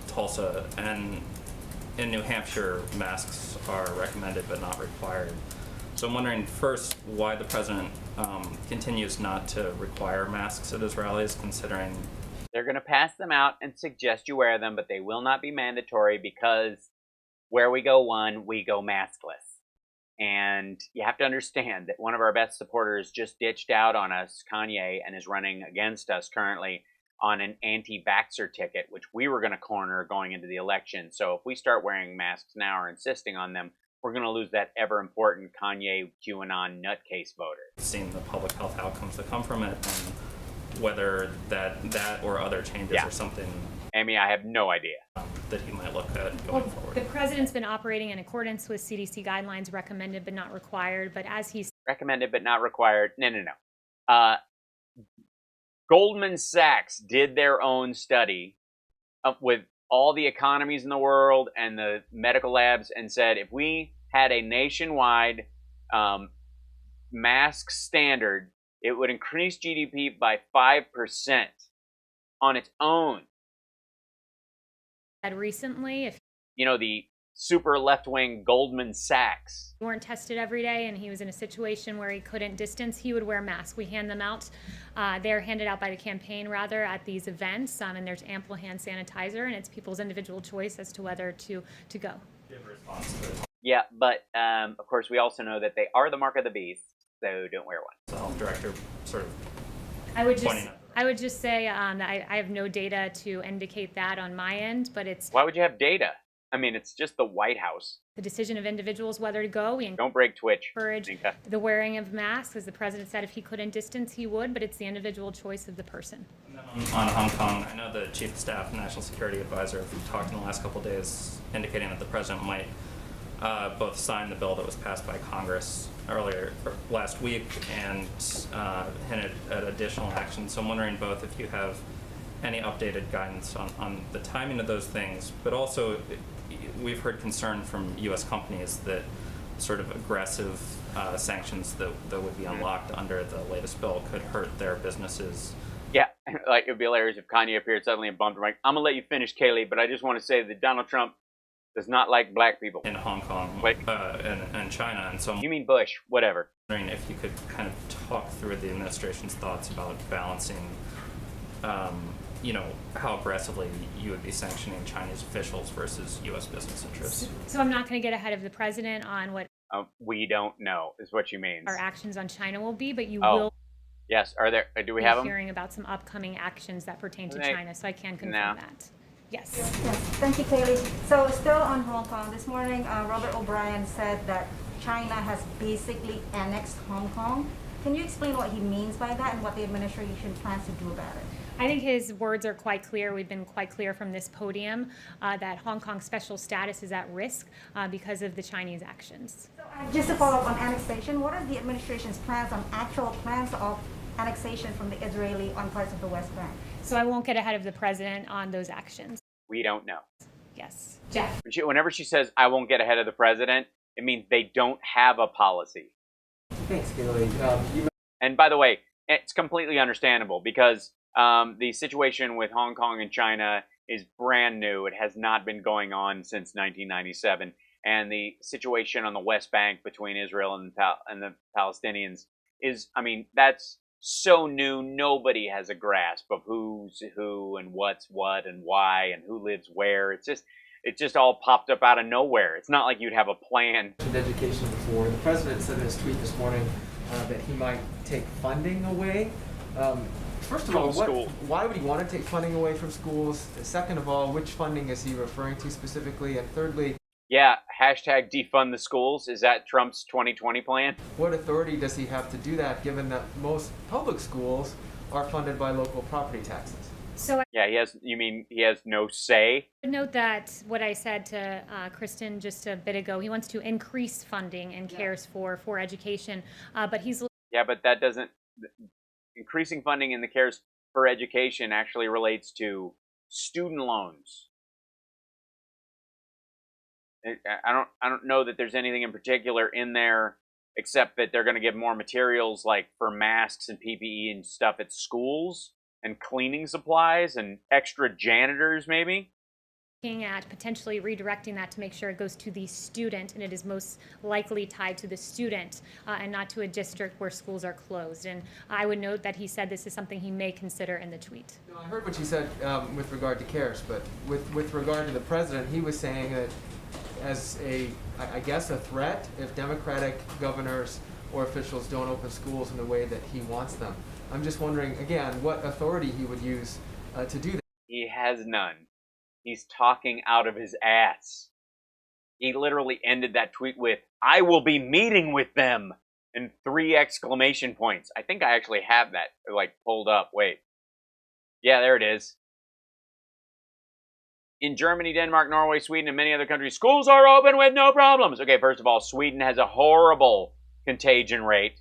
Tulsa, and in New Hampshire, masks are recommended but not required. So I'm wondering, first, why the president continues not to require masks at his rallies, considering... They're going to pass them out and suggest you wear them, but they will not be mandatory because where we go one, we go maskless. And you have to understand that one of our best supporters just ditched out on us, Kanye, and is running against us currently on an anti-vaxxer ticket, which we were going to corner going into the election. So if we start wearing masks now or insisting on them, we're going to lose that ever-important Kanye QAnon nutcase voter. Seeing the public health outcomes that come from it, and whether that or other changes or something. Amy, I have no idea. That he might look at going forward. The president's been operating in accordance with CDC guidelines, recommended but not required. But as he's recommended but not required. No. Goldman Sachs did their own study with all the economies in the world and the medical labs and said if we had a nationwide mask standard, it would increase GDP by 5% on its own. Recently, if you know, the super left-wing Goldman Sachs he weren't tested every day and he was in a situation where he couldn't distance, he would wear masks. We hand them out. They're handed out by the campaign, rather, at these events, and there's ample hand sanitizer, and it's people's individual choice as to whether to go. Yeah, but of course we also know that they are the mark of the beast, so don't wear one. The health director sort of I would just say I have no data to indicate that on my end, but it's... Why would you have data? I mean, it's just the White House. The decision of individuals whether to go. We don't break Twitch. Encourage the wearing of masks, as the president said if he couldn't distance, he would, but it's the individual choice of the person. On Hong Kong, I know the Chief of Staff and National Security Advisor talked in the last couple of days indicating that the president might both sign the bill that was passed by Congress last week and hinted at additional action. So I'm wondering both if you have any updated guidance on the timing of those things, but also we've heard concern from U.S. companies that sort of aggressive sanctions that would be unlocked under the latest bill could hurt their businesses. Yeah, like it would be hilarious if Kanye appeared suddenly and bumped him like, I'm going to let you finish, Kaylee, but I just want to say that Donald Trump does not like black people. In Hong Kong and China. And so you mean Bush, whatever. I'm wondering if you could kind of talk through the administration's thoughts about balancing, how aggressively you would be sanctioning Chinese officials versus U.S. business interests. So I'm not going to get ahead of the president on what we don't know, is what you mean. Our actions on China will be, but you will. Yes, are there? Do we have them? Hearing about some upcoming actions that pertain to China, so I can confirm that. Yes. Yes. Thank you, Kaylee. So still on Hong Kong, this morning, Robert O'Brien said that China has basically annexed Hong Kong. Can you explain what he means by that and what the administration plans to do about it? I think his words are quite clear. We've been quite clear from this podium that Hong Kong's special status is at risk because of the Chinese actions. So, just to follow up on annexation, what are the administration's plans on actual plans of annexation from the Israeli on parts of the West Bank? So I won't get ahead of the president on those actions. We don't know. Yes. Jeff. Whenever she says, I won't get ahead of the president, it means they don't have a policy. Thanks, Kaylee. And by the way, it's completely understandable because the situation with Hong Kong and China is brand new. It has not been going on since 1997. And the situation on the West Bank between Israel and the Palestinians is, that's so new, nobody has a grasp of who's who and what's what and why and who lives where. It just all popped up out of nowhere. It's not like you'd have a plan. Education before. The president said in his tweet this morning that he might take funding away. First of all, why would he want to take funding away from schools? Second of all, which funding is he referring to specifically? And thirdly, yeah, hashtag defund the schools. Is that Trump's 2020 plan? What authority does he have to do that, given that most public schools are funded by local property taxes? So yeah, he has no say? I would note that what I said to Kristen just a bit ago, he wants to increase funding and cares for education, but he's... Yeah, but that doesn't... Increasing funding in the cares for education actually relates to student loans. I don't know that there's anything in particular in there except that they're going to give more materials like for masks and PPE and stuff at schools and cleaning supplies and extra janitors maybe. Looking at potentially redirecting that to make sure it goes to the student, and it is most likely tied to the student and not to a district where schools are closed. And I would note that he said this is something he may consider in the tweet. I heard what you said with regard to CARES, but with regard to the president, he was saying that as I guess, a threat if Democratic governors or officials don't open schools in the way that he wants them. I'm just wondering, again, what authority he would use to do that. He has none. He's talking out of his ass. He literally ended that tweet with, "I will be meeting with them," and 3 exclamation points. I think I actually have that, like, pulled up. Wait. Yeah, there it is. In Germany, Denmark, Norway, Sweden, and many other countries, schools are open with no problems. Okay, first of all, Sweden has a horrible contagion rate.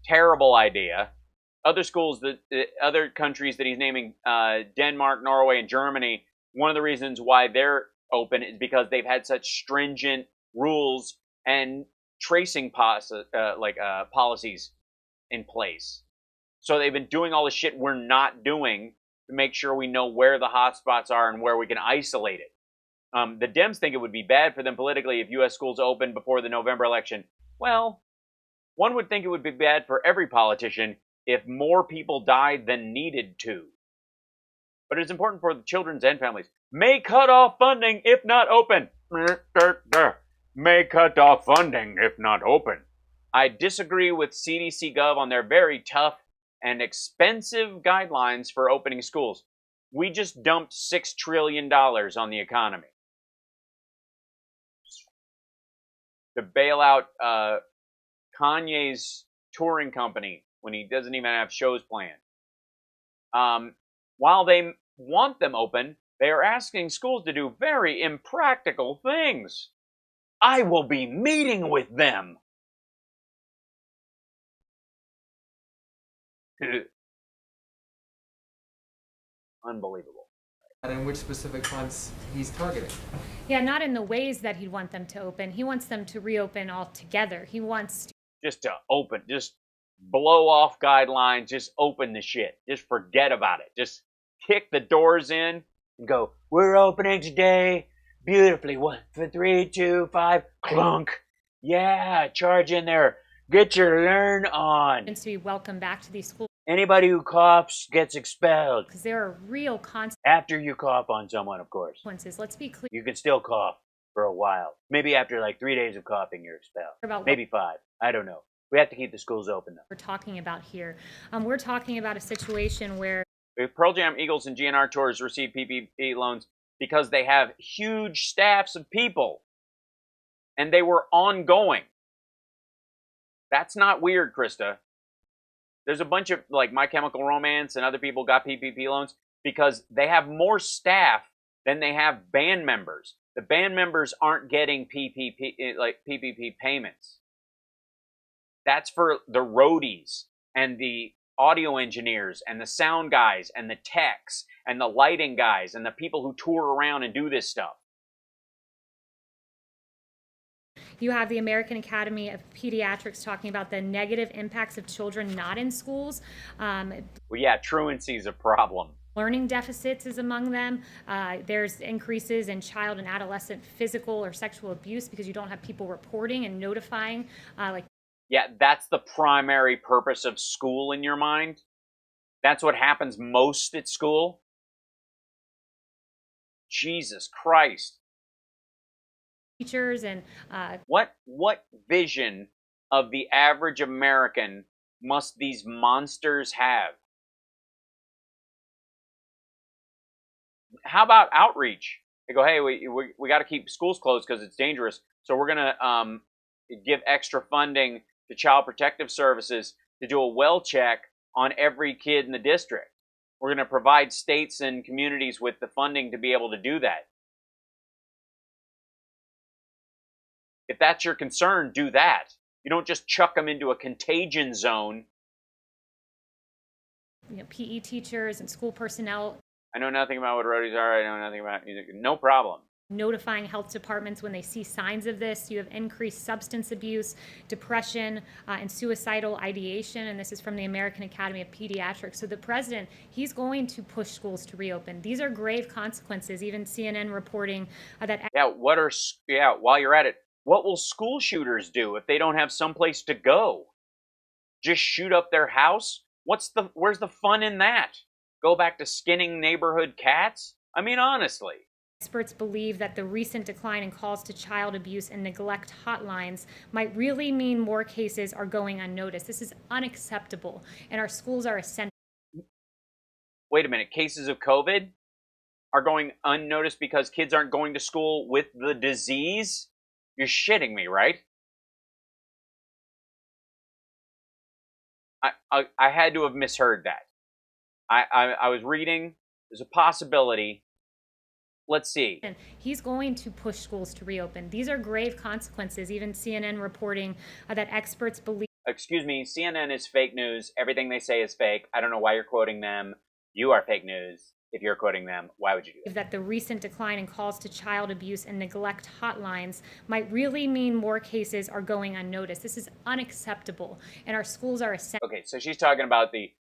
Terrible idea. Other schools, other countries that he's naming, Denmark, Norway, and Germany, one of the reasons why they're open is because they've had such stringent rules and tracing policies in place. So they've been doing all the shit we're not doing to make sure we know where the hotspots are and where we can isolate it. The Dems think it would be bad for them politically if U.S. schools opened before the November election. Well, one would think it would be bad for every politician if more people died than needed to. But it's important for the children's and families. May cut off funding if not open. May cut off funding if not open. I disagree with CDC Gov on their very tough and expensive guidelines for opening schools. We just dumped $6 trillion on the economy to bail out Kanye's touring company when he doesn't even have shows planned. While they want them open, they are asking schools to do very impractical things. I will be meeting with them. Unbelievable. And which specific funds he's targeting. Yeah, not in the ways that he'd want them to open. He wants them to reopen altogether. He wants just to open, just blow off guidelines, just open the shit. Just forget about it. Just kick the doors in and go, we're opening today beautifully. 1, 3, 2, 5, clunk. Yeah, charge in there. Get your learn on. to be welcomed back to these schools. Anybody who coughs gets expelled. Because there are real consequences. After you cough on someone, of course. Let's be clear. You can still cough for a while. Maybe after like 3 days of coughing, you're expelled. Maybe 5. I don't know. We have to keep the schools open, though. We're talking about here. We're talking about a situation where Pearl Jam, Eagles, and GNR tours receive PPP loans because they have huge staffs of people. And they were ongoing. That's not weird, Krista. There's a bunch of, like, My Chemical Romance and other people got PPP loans because they have more staff than they have band members. The band members aren't getting PPP payments. That's for the roadies and the audio engineers and the sound guys and the techs and the lighting guys and the people who tour around and do this stuff. you have the American Academy of Pediatrics talking about the negative impacts of children not in schools. Well, yeah, truancy is a problem. Learning deficits is among them. There's increases in child and adolescent physical or sexual abuse because you don't have people reporting and notifying. Yeah, that's the primary purpose of school in your mind. That's what happens most at school. Jesus Christ. Teachers and what vision of the average American must these monsters have? How about outreach? They go, hey, we got to keep schools closed because it's dangerous. So we're going to give extra funding to Child Protective Services to do a well check on every kid in the district. We're going to provide states and communities with the funding to be able to do that. If that's your concern, do that. You don't just chuck them into a contagion zone. You know, PE teachers and school personnel. I know nothing about what roadies are. I know nothing about music. No problem. Notifying health departments when they see signs of this. You have increased substance abuse, depression, and suicidal ideation. And this is from the American Academy of Pediatrics. So the president, he's going to push schools to reopen. These are grave consequences. Even CNN reporting that. Yeah, while you're at it, what will school shooters do if they don't have someplace to go? Just shoot up their house? Where's the fun in that? Go back to skinning neighborhood cats? I mean, honestly. Experts believe that the recent decline in calls to child abuse and neglect hotlines might really mean more cases are going unnoticed. This is unacceptable, and our schools are essential. Wait a minute, cases of COVID are going unnoticed because kids aren't going to school with the disease? You're shitting me, right? I had to have misheard that. I was reading, there's a possibility. Let's see. He's going to push schools to reopen. These are grave consequences. Even CNN reporting that experts believe. Excuse me, CNN is fake news. Everything they say is fake. I don't know why you're quoting them. You are fake news. If you're quoting them, why would you do that? That the recent decline in calls to child abuse and neglect hotlines might really mean more cases are going unnoticed. This is unacceptable, and our schools are essential. Okay, so she's talking about the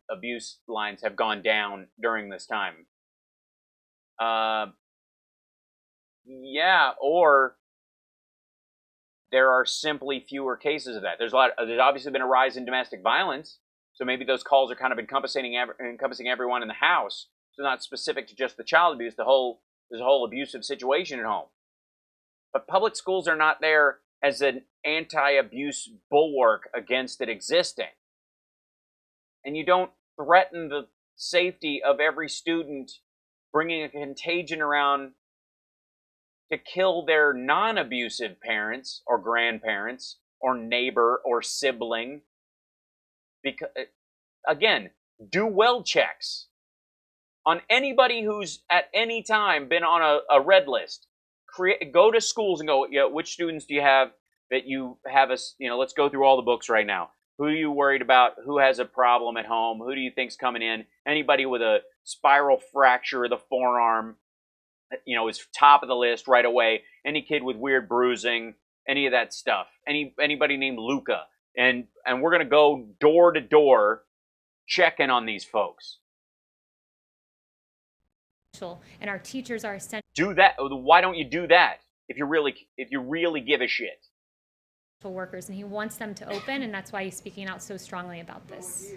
abuse lines have gone down during this time. Yeah, or there are simply fewer cases of that. There's obviously been a rise in domestic violence, so maybe those calls are kind of encompassing everyone in the house. So not specific to just the child abuse. There's a whole abusive situation at home. But public schools are not there as an anti-abuse bulwark against it existing. And you don't threaten the safety of every student bringing a contagion around to kill their non-abusive parents or grandparents or neighbor or sibling. Because, again, do well checks on anybody who's at any time been on a red list. Go to schools and go, yeah, which students do you have that you have let's go through all the books right now. Who are you worried about? Who has a problem at home? Who do you think's coming in? Anybody with a spiral fracture of the forearm, is top of the list right away. Any kid with weird bruising, any of that stuff. Anybody named Luca. And we're going to go door to door checking on these folks. And our teachers are essential. Do that. Why don't you do that if you really give a shit? Workers, and he wants them to open, and that's why he's speaking out so strongly about this.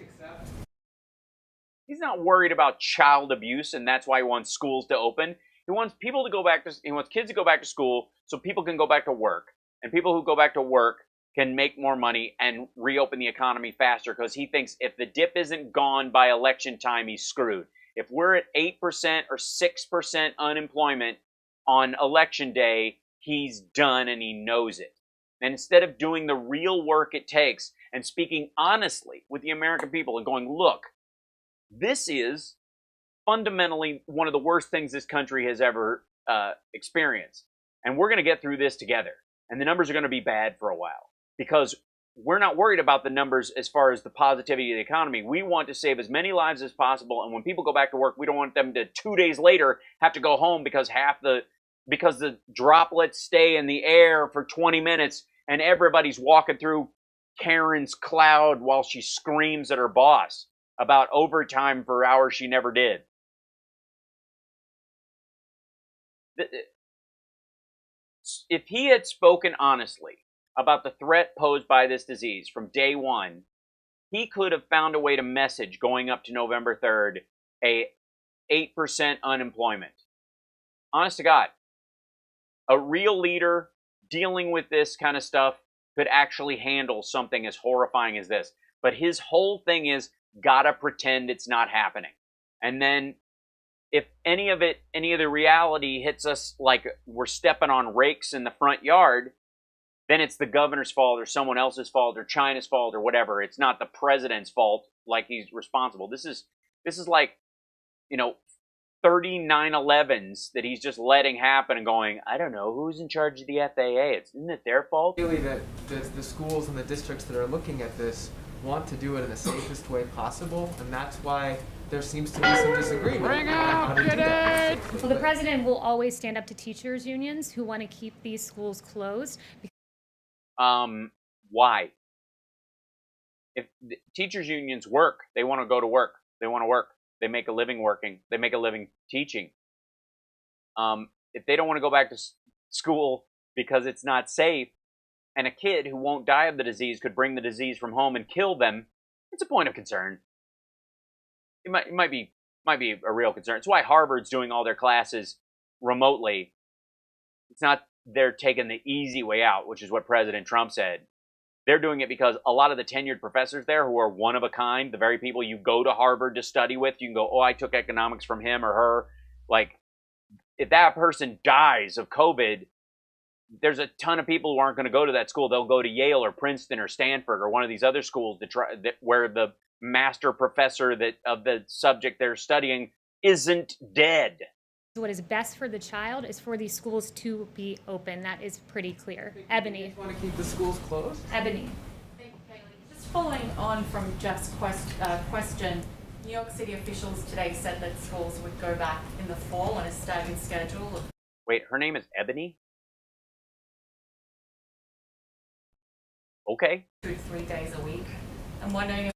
He's not worried about child abuse, and that's why he wants schools to open. He wants people to go back to. He wants kids to go back to school so people can go back to work, and people who go back to work can make more money and reopen the economy faster. Because he thinks if the dip isn't gone by election time, he's screwed. If we're at 8% or 6% unemployment on election day, he's done, and he knows it. And instead of doing the real work it takes and speaking honestly with the American people and going, look, this is fundamentally one of the worst things this country has ever experienced. And we're going to get through this together. And the numbers are going to be bad for a while because we're not worried about the numbers as far as the positivity of the economy. We want to save as many lives as possible. And when people go back to work, we don't want them to 2 days later have to go home because because the droplets stay in the air for 20 minutes and everybody's walking through Karen's cloud while she screams at her boss about overtime for hours she never did. If he had spoken honestly about the threat posed by this disease from day one, he could have found a way to message going up to November 3rd a 8% unemployment. Honest to God, a real leader dealing with this kind of stuff could actually handle something as horrifying as this. But his whole thing is, gotta pretend it's not happening. And then if any of the reality hits us like we're stepping on rakes in the front yard, then it's the governor's fault or someone else's fault or China's fault or whatever. It's not the president's fault like he's responsible. This is like, 39/11s that he's just letting happen and going, I don't know, who's in charge of the FAA? Isn't it their fault? Really, that the schools and the districts that are looking at this want to do it in the safest way possible, and that's why there seems to be some disagreement. Bring on how to do that. Well, the president will always stand up to teachers' unions who want to keep these schools closed. Why? If the teachers' unions work, they want to go to work. They want to work. They make a living working. They make a living teaching. If they don't want to go back to school because it's not safe, and a kid who won't die of the disease could bring the disease from home and kill them, it's a point of concern. It might be a real concern. It's why Harvard's doing all their classes remotely, it's not they're taking the easy way out, which is what President Trump said. They're doing it because a lot of the tenured professors there who are one of a kind, the very people you go to Harvard to study with, you can go, oh, I took economics from him or her. Like, if that person dies of COVID, there's a ton of people who aren't going to go to that school. They'll go to Yale or Princeton or Stanford or one of these other schools where the master professor of the subject they're studying isn't dead. What is best for the child is for these schools to be open. That is pretty clear. Ebony. You want to keep the schools closed? Ebony. Just following on from Jeff's question, New York City officials today said that schools would go back in the fall on a staggered schedule. Wait, her name is Ebony? Okay. 2 to 3 days a week. I'm wondering if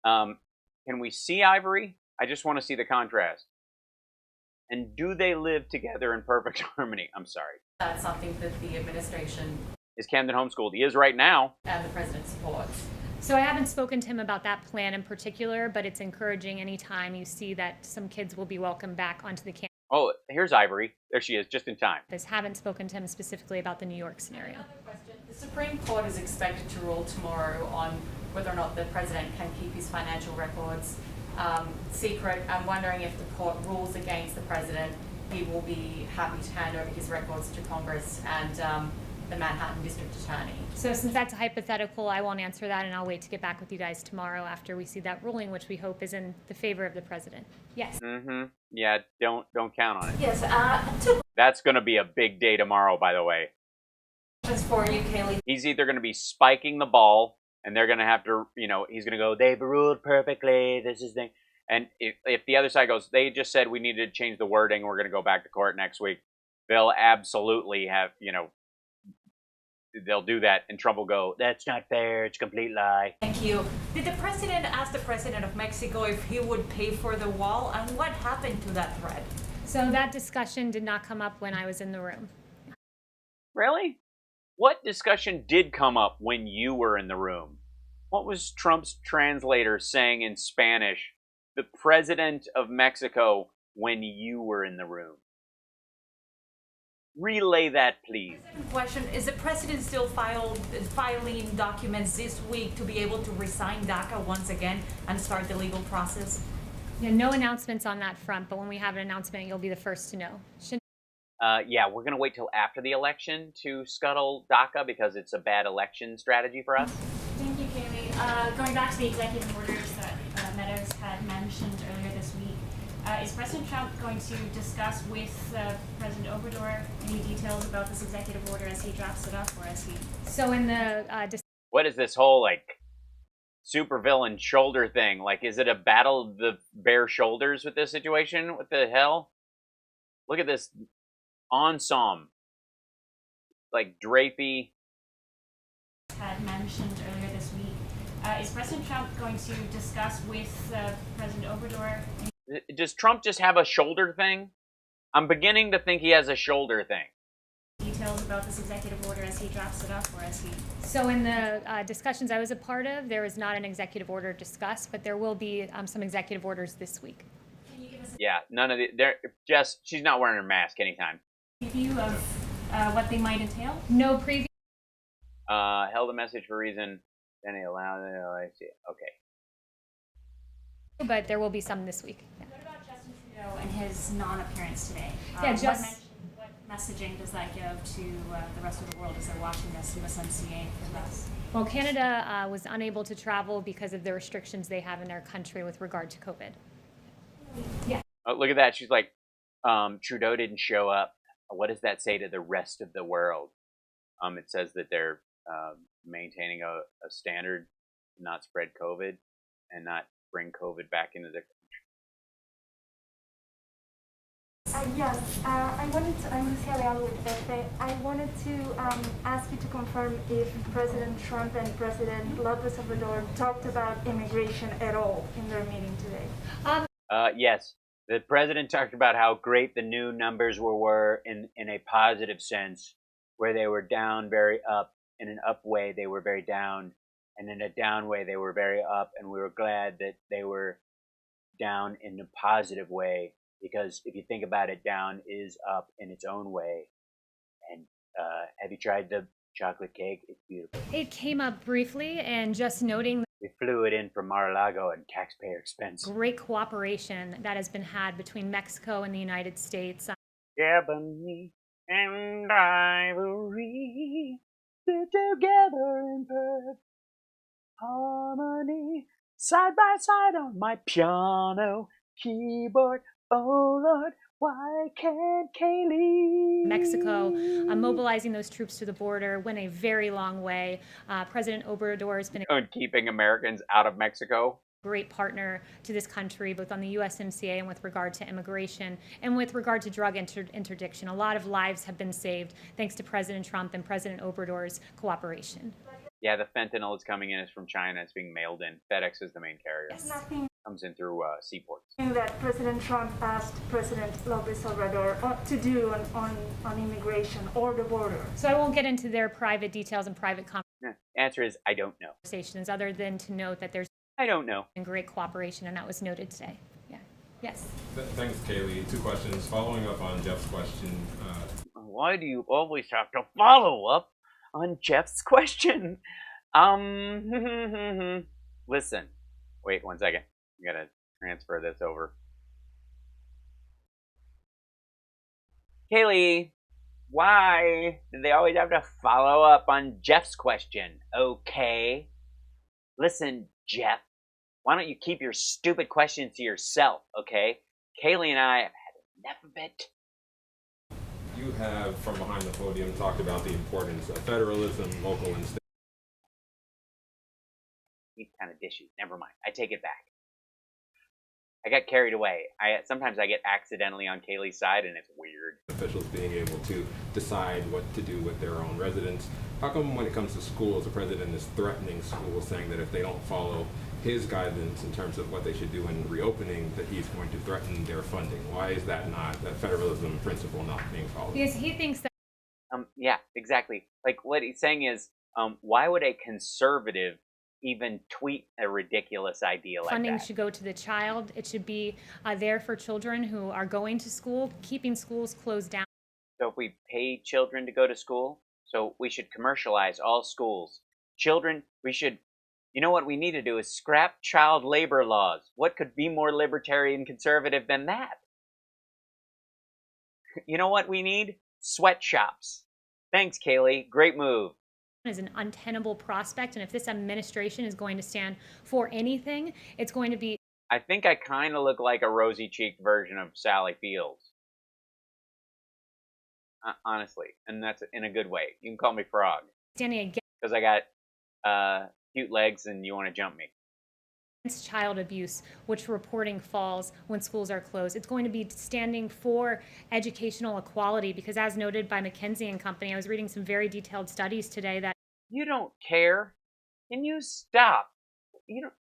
can we see Ivory? I just want to see the contrast. And do they live together in perfect harmony? I'm sorry. that's something that the administration Is Camden homeschooled? He is right now. and the president supports. So I haven't spoken to him about that plan in particular, but it's encouraging anytime you see that some kids will be welcomed back onto the campus. Oh, here's Ivory. There she is, just in time. Haven't spoken to him specifically about the New York scenario. The Supreme Court is expected to rule tomorrow on whether or not the president can keep his financial records secret. I'm wondering if the court rules against the president, he will be happy to hand over his records to Congress and the Manhattan District Attorney. So since that's a hypothetical, I won't answer that, and I'll wait to get back with you guys tomorrow after we see that ruling, which we hope is in the favor of the president. Yes. Mm-hmm. Yeah, don't count on it. Yes, That's going to be a big day tomorrow, by the way. Just for you, Kaylee. He's either going to be spiking the ball, and they're going to have to, he's going to go, they've ruled perfectly, this is the... And if the other side goes, they just said we needed to change the wording, we're going to go back to court next week, they'll absolutely have, they'll do that, and Trump will go, that's not fair, it's a complete lie. Thank you. Did the president ask the president of Mexico if he would pay for the wall, and what happened to that threat? So that discussion did not come up when I was in the room. Really? What discussion did come up when you were in the room? What was Trump's translator saying in Spanish, the president of Mexico, when you were in the room? Relay that, please. Second question, is the president still filing documents this week to be able to resign DACA once again and start the legal process? Yeah, no announcements on that front, but when we have an announcement, you'll be the first to know. Yeah, we're going to wait till after the election to scuttle DACA because it's a bad election strategy for us. Thank you, Kaylee. Going back to the executive orders that Meadows had mentioned earlier this week, is President Trump going to discuss with President Obrador any details about this executive order as he drafts it up, or as he... So in the... What is this whole, supervillain shoulder thing? Is it a battle of the bare shoulders with this situation? What the hell? Look at this ensemble. Drapey. Had mentioned earlier this week. Is President Trump going to discuss with President Obrador... Does Trump just have a shoulder thing? I'm beginning to think he has a shoulder thing. Details about this executive order as he drafts it up, or as he... So in the discussions I was a part of, there was not an executive order discussed, but there will be some executive orders this week. Can you give us Yeah, none of Jess, she's not wearing her mask anytime. a preview of what they might entail? No preview. Held a message for a reason, then he allowed it. I see. Okay. But there will be some this week. Yeah. What about Justin Trudeau and his non-appearance today? What messaging does that give to the rest of the world as they're watching this USMCA for us? Well, Canada was unable to travel because of the restrictions they have in their country with regard to COVID. Yeah. Oh, look at that. She's like, Trudeau didn't show up. What does that say to the rest of the world? It says that they're maintaining a standard to not spread COVID and not bring COVID back into the country. Yes, I'm Lucia Leal with EFE. I wanted to ask you to confirm if President Trump and President López Obrador talked about immigration at all in their meeting today. Yes. The president talked about how great the new numbers were in a positive sense, where they were down very up. In an up way, they were very down. And in a down way, they were very up. And we were glad that they were down in a positive way Because if you think about it, down is up in its own way. And have you tried the chocolate cake? It's beautiful. It came up briefly, and just noting We flew it in from Mar-a-Lago at taxpayer expense. great cooperation that has been had between Mexico and the United States. Ebony and ivory sit together in perfect harmony, side by side on my piano keyboard. Oh Lord, why can't Kaylee? Mexico mobilizing those troops to the border went a very long way. President Obrador has been On keeping Americans out of Mexico. Great partner to this country, both on the USMCA and with regard to immigration and with regard to drug interdiction. A lot of lives have been saved thanks to President Trump and President Obrador's cooperation. Yeah, the fentanyl that's coming in is from China. It's being mailed in. FedEx is the main carrier. There's nothing Comes in through seaports. that President Trump asked President Lopez Obrador to do on immigration or the border. So I won't get into their private details and private Answer is, I don't know. conversations other than to note that there's I don't know. great cooperation, and that was noted today. Yeah. Yes. Thanks, Kaylee. 2 questions. Following up on Jeff's question. Why do you always have to follow up on Jeff's question? Listen. Wait 1 second. I'm gonna transfer this over. Kaylee, why do they always have to follow up on Jeff's question? Okay. Listen, Jeff, why don't you keep your stupid questions to yourself, okay? Kaylee and I have had enough of it. You have, from behind the podium, talked about the importance of federalism, local and state. These kind of dishes. Never mind. I take it back. I got carried away. Sometimes I get accidentally on Kaylee's side, and it's weird. Officials being able to decide what to do with their own residents. How come when it comes to schools, the president is threatening schools, saying that if they don't follow his guidance in terms of what they should do in reopening, that he's going to threaten their funding? Why is that federalism principle not being followed? Because he thinks that Yeah, exactly. Like, what he's saying is, why would a conservative even tweet a ridiculous idea like funding that? should go to the child. It should be there for children who are going to school, keeping schools closed down. So if we pay children to go to school, so we should commercialize all schools. Children, you know what we need to do is scrap child labor laws. What could be more libertarian conservative than that? You know what we need? Sweatshops. Thanks, Kaylee. Great move. Is an untenable prospect, and if this administration is going to stand for anything, it's going to be. I think I kind of look like a rosy-cheeked version of Sally Fields. Honestly, and that's in a good way. You can call me Frog. Standing against. Because I got cute legs and you want to jump me. Against child abuse, which reporting falls when schools are closed. It's going to be standing for educational equality, because as noted by McKinsey and Company, I was reading some very detailed studies today that you don't care. Can you stop? You don't.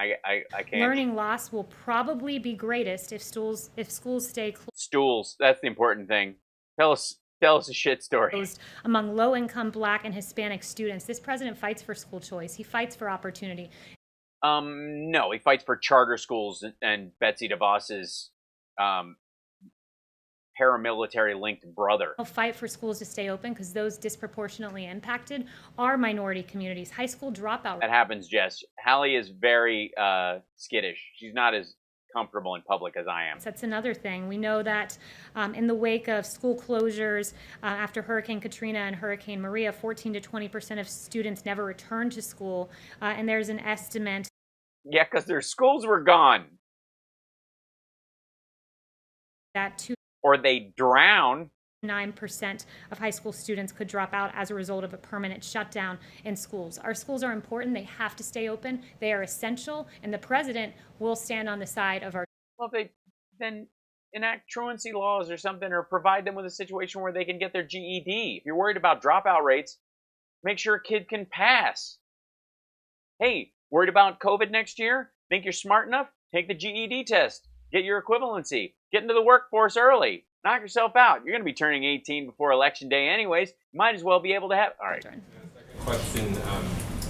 Okay, I can't. Learning loss will probably be greatest if schools stay closed. Stools. That's the important thing. Tell us a shit story. Among low-income Black and Hispanic students. This president fights for school choice. He fights for opportunity. No, he fights for charter schools and Betsy DeVos's paramilitary-linked brother. He'll fight for schools to stay open because those disproportionately impacted are minority communities. High school dropout. That happens, Jess. Hallie is very skittish. She's not as comfortable in public as I am. That's another thing. We know that in the wake of school closures after Hurricane Katrina and Hurricane Maria, 14 to 20% of students never returned to school, and there's an estimate. Yeah, because their schools were gone. Or they drown. 9% of high school students could drop out as a result of a permanent shutdown in schools. Our schools are important. They have to stay open. They are essential. And the president will stand on the side of our... Well, they then enact truancy laws or something, or provide them with a situation where they can get their GED. If you're worried about dropout rates, make sure a kid can pass. Hey, worried about COVID next year? Think you're smart enough? Take the GED test. Get your equivalency. Get into the workforce early. Knock yourself out. You're going to be turning 18 before Election Day anyways. Might as well be able to have... All right. Question,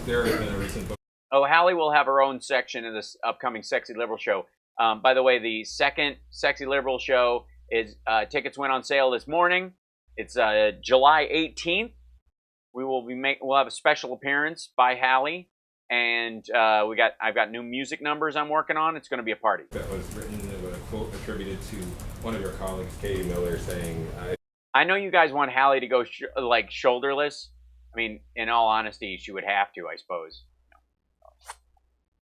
there has been a recent book. Oh, Hallie will have her own section in this upcoming Sexy Liberal show. By the way, the second Sexy Liberal show is tickets went on sale this morning. It's July 18th. We'll have a special appearance by Hallie, and I've got new music numbers I'm working on. It's going to be a party. That was written with a quote attributed to one of your colleagues, Katie Miller, saying, I know you guys want Hallie to go shoulderless. I mean, in all honesty, she would have to, I suppose.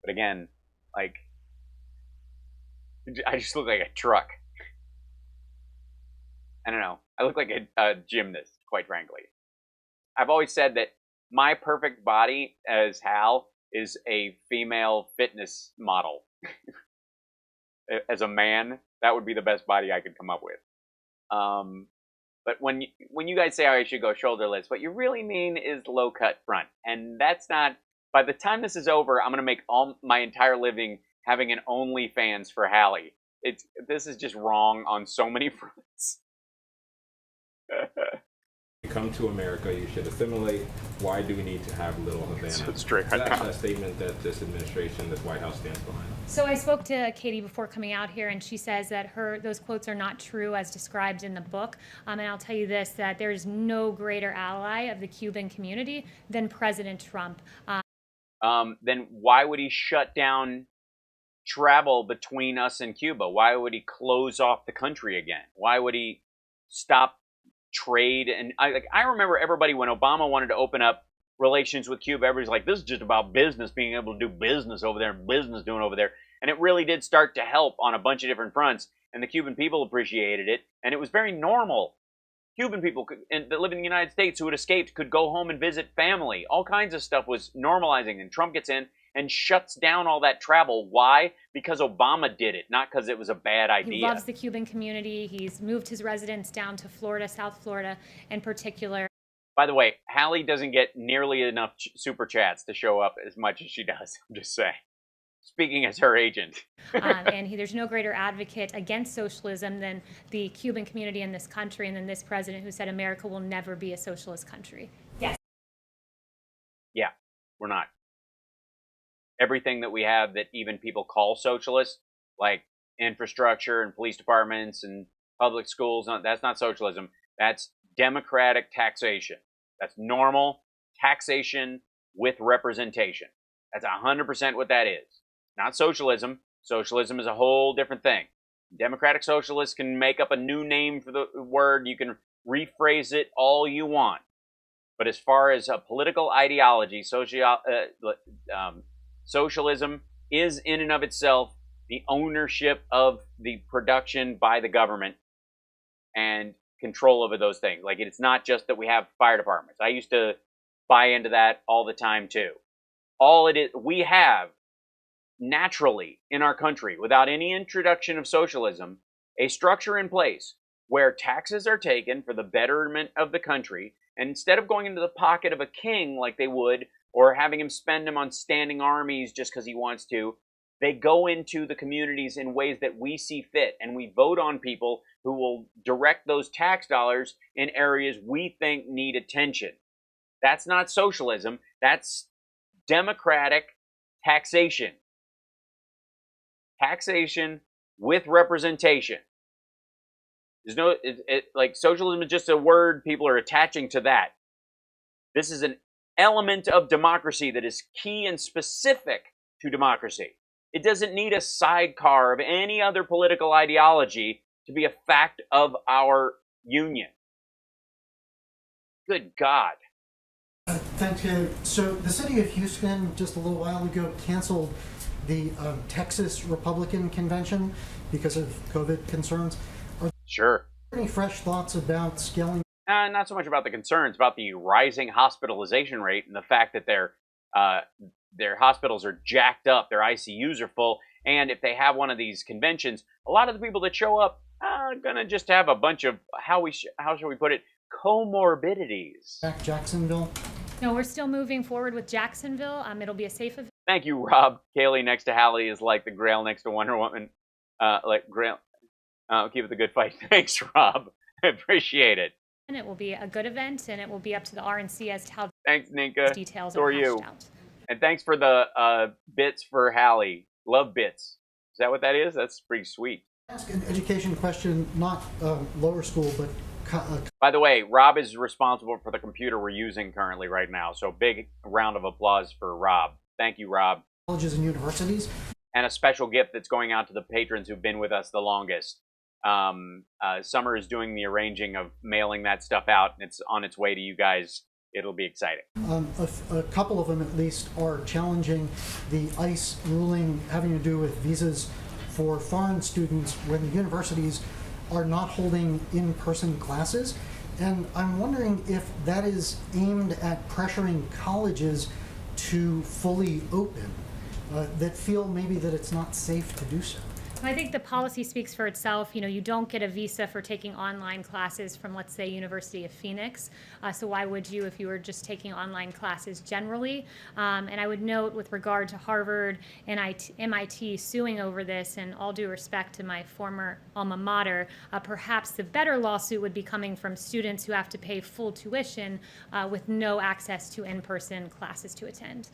But again, like, I just look like a truck. I don't know. I look like a gymnast, quite frankly. I've always said that my perfect body as Hal is a female fitness model. As a man, that would be the best body I could come up with. But when you guys say, oh, I should go shoulderless, what you really mean is low cut front. And that's not, by the time this is over, I'm going to make all my entire living having an OnlyFans for Hallie. This is just wrong on so many fronts. you come to America, you should assimilate. Why do we need to have little Havana? That's a statement that this administration, this White House stands behind. So I spoke to Katie before coming out here, and she says that those quotes are not true as described in the book. And I'll tell you this, that there is no greater ally of the Cuban community than President Trump. Then why would he shut down travel between us and Cuba? Why would he close off the country again? Why would he stop trade? And I remember everybody, when Obama wanted to open up relations with Cuba, everybody's like, this is just about business, being able to do business over there, and business doing over there. And it really did start to help on a bunch of different fronts, and the Cuban people appreciated it, and it was very normal. Cuban people that live in the United States who had escaped could go home and visit family. All kinds of stuff was normalizing, and Trump gets in and shuts down all that travel. Why? Because Obama did it, not because it was a bad idea. He loves the Cuban community. He's moved his residence down to Florida, South Florida in particular. By the way, Hallie doesn't get nearly enough super chats to show up as much as she does. I'm just saying. Speaking as her agent. And there's no greater advocate against socialism than the Cuban community in this country, and then this president who said America will never be a socialist country. Yes. Yeah, we're not. Everything that we have that even people call socialist, like infrastructure and police departments and public schools, that's not socialism. That's democratic taxation. That's normal taxation with representation. That's 100% what that is. Not socialism. Socialism is a whole different thing. Democratic socialists can make up a new name for the word. You can rephrase it all you want. But as far as a political ideology, socialism is in and of itself the ownership of the production by the government and control over those things. Like, it's not just that we have fire departments. I used to buy into that all the time too. All it is, we have naturally in our country, without any introduction of socialism, a structure in place where taxes are taken for the betterment of the country, and instead of going into the pocket of a king like they would, or having him spend them on standing armies just because he wants to, they go into the communities in ways that we see fit, and we vote on people who will direct those tax dollars in areas we think need attention. That's not socialism. That's democratic taxation. Taxation with representation. There's no, like, socialism is just a word people are attaching to that. This is an element of democracy that is key and specific to democracy. It doesn't need a sidecar of any other political ideology to be a fact of our union. Good God. Thanks, Caleb. So the city of Houston just a little while ago canceled the Texas Republican convention because of COVID concerns. Sure. Any fresh thoughts about scaling? Not so much about the concerns, about the rising hospitalization rate and the fact that their hospitals are jacked up, their ICUs are full, and if they have one of these conventions, a lot of the people that show up are gonna just have a bunch of, how shall we put it, comorbidities. Back Jacksonville? No, we're still moving forward with Jacksonville. It'll be a safe event. Thank you, Rob. Kaylee next to Hallie is like the Grail next to Wonder Woman. Like Grail. Keep it the good fight. Thanks, Rob. I appreciate it. And it will be a good event, and it will be up to the RNC as to how thanks, Ninka. Details are are you. hashed out. And thanks for the bits for Hallie. Love bits. Is that what that is? That's pretty sweet. Ask an education question, not lower school, but by the way, Rob is responsible for the computer we're using currently right now. So big round of applause for Rob. Thank you, Rob. Colleges and universities. And a special gift that's going out to the patrons who've been with us the longest. Summer is doing the arranging of mailing that stuff out, and it's on its way to you guys. It'll be exciting. A couple of them, at least, are challenging the ICE ruling having to do with visas for foreign students when the universities are not holding in-person classes. And I'm wondering if that is aimed at pressuring colleges to fully open, that feel maybe that it's not safe to do so. I think the policy speaks for itself. You know, you don't get a visa for taking online classes from, let's say, University of Phoenix. So why would you if you were just taking online classes generally? And I would note with regard to Harvard and MIT suing over this, and all due respect to my former alma mater, perhaps the better lawsuit would be coming from students who have to pay full tuition with no access to in-person classes to attend.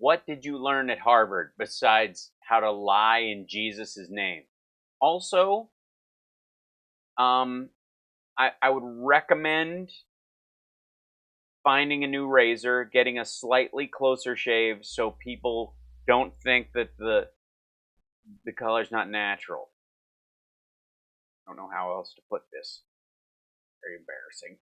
What did you learn at Harvard besides how to lie in Jesus' name? Also, I would recommend finding a new razor, getting a slightly closer shave so people don't think that the color's not natural. I don't know how else to put this. Very embarrassing.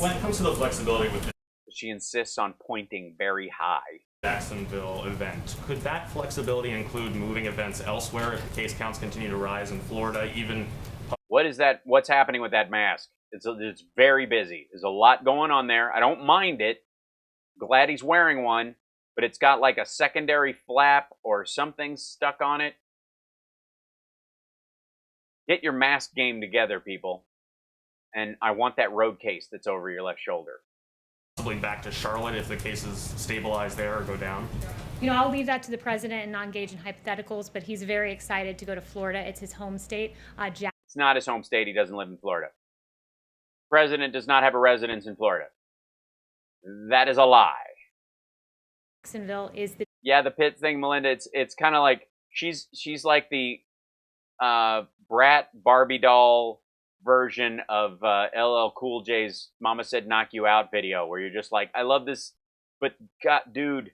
When it comes to the flexibility with she insists on pointing very high. Jacksonville event, could that flexibility include moving events elsewhere if the case counts continue to rise in Florida? Even what is that? What's happening with that mask? It's very busy. There's a lot going on there. I don't mind it. Glad he's wearing one, but it's got like a secondary flap or something stuck on it. Get your mask game together, people. And I want that road case that's over your left shoulder. Possibly back to Charlotte if the cases stabilize there or go down? You know, I'll leave that to the president and not engage in hypotheticals, but he's very excited to go to Florida. It's his home state. It's not his home state. He doesn't live in Florida. The president does not have a residence in Florida. That is a lie. Jacksonville is the... Yeah, the Pitt thing, Melinda, it's kind of like, she's like the brat Barbie doll version of LL Cool J's Mama Said Knock You Out video, where you're just like, I love this, but God, dude,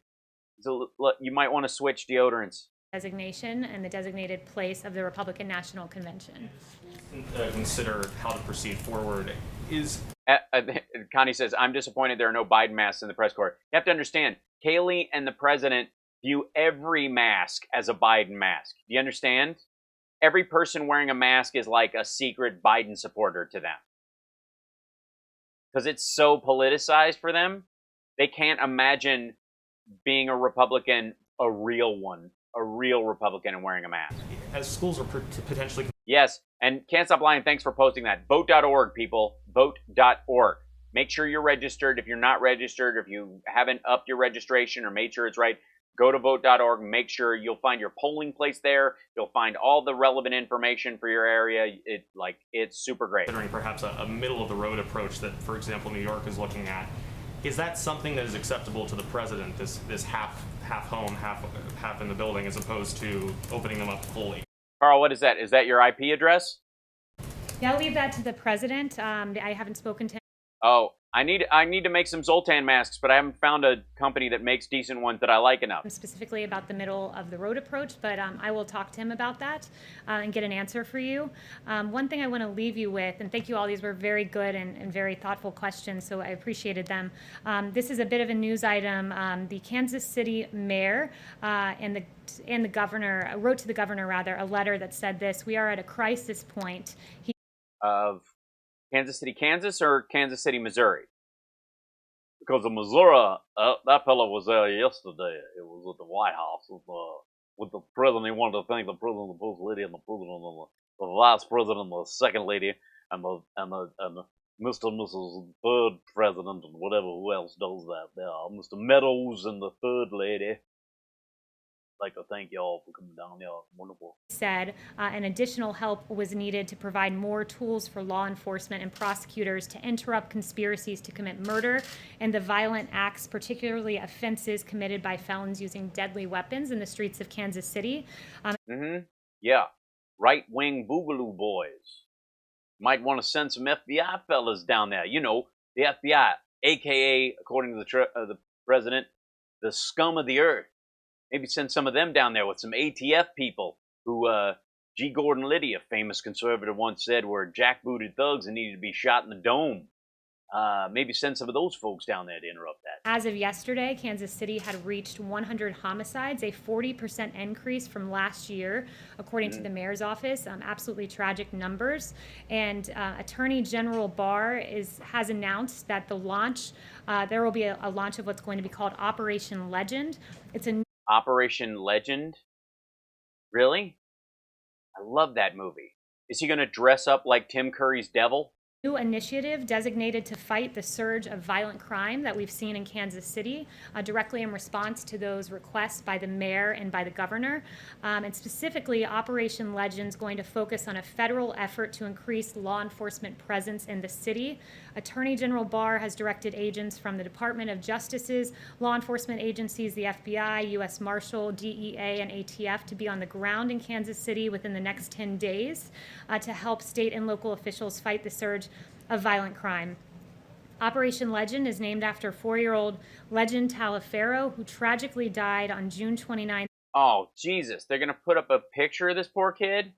you might want to switch deodorants. Designation and the designated place of the Republican National Convention. Consider how to proceed forward. Connie says, I'm disappointed there are no Biden masks in the press corps. You have to understand, Kaylee and the president view every mask as a Biden mask. Do you understand? Every person wearing a mask is like a secret Biden supporter to them. Because it's so politicized for them, they can't imagine being a Republican, a real Republican and wearing a mask. As schools are potentially... Yes, and Can't Stop Lying, thanks for posting that. Vote.org, people. Vote.org. Make sure you're registered. If you're not registered, or if you haven't upped your registration or made sure it's right, go to vote.org and make sure you'll find your polling place there. You'll find all the relevant information for your area. It's super great. Considering perhaps a middle-of-the-road approach that, for example, New York is looking at, is that something that is acceptable to the president, this half home, half in the building, as opposed to opening them up fully? Carl, what is that? Is that your IP address? Yeah, I'll leave that to the president. I haven't spoken to him. Oh, I need to make some Zoltan masks, but I haven't found a company that makes decent ones that I like enough. Specifically about the middle of the road approach, but I will talk to him about that and get an answer for you. One thing I want to leave you with, and thank you all, these were very good and very thoughtful questions, so I appreciated them. This is a bit of a news item. The Kansas City mayor and the governor wrote to the governor, rather, a letter that said this: "We are at a crisis point." Of Kansas City, Kansas, or Kansas City, Missouri? Because of Missouri, that fellow was there yesterday. It was at the White House with the president. He wanted to thank the president, the first lady, and the president, and the vice president, and the second lady, and the Mr. and Mrs. third president, and whatever who else does that there. Mr. Meadows and the third lady. like to thank y'all for coming down there. Wonderful. Said an additional help was needed to provide more tools for law enforcement and prosecutors to interrupt conspiracies to commit murder and the violent acts, particularly offenses committed by felons using deadly weapons in the streets of Kansas City. Yeah, right-wing boogaloo boys. Might want to send some FBI fellas down there. You know, the FBI, a.k.a., according to the president, the scum of the earth. Maybe send some of them down there with some ATF people who, G. Gordon Liddy, a famous conservative, once said were jackbooted thugs and needed to be shot in the dome. Maybe send some of those folks down there to interrupt that. As of yesterday, Kansas City had reached 100 homicides, a 40% increase from last year, according to the mayor's office. Absolutely tragic numbers. And Attorney General Barr has announced that the launch, there will be a launch of what's going to be called Operation Legend. It's a Operation Legend? Really? I love that movie. Is he going to dress up like Tim Curry's devil? new initiative designated to fight the surge of violent crime that we've seen in Kansas City, directly in response to those requests by the mayor and by the governor. And specifically, Operation Legend's going to focus on a federal effort to increase law enforcement presence in the city. Attorney General Barr has directed agents from the Department of Justice's law enforcement agencies, the FBI, U.S. Marshal, DEA, and ATF to be on the ground in Kansas City within the next 10 days to help state and local officials fight the surge of violent crime. Operation Legend is named after 4-year-old Legend Taliaferro, who tragically died on June 29th. Oh, Jesus. They're going to put up a picture of this poor kid?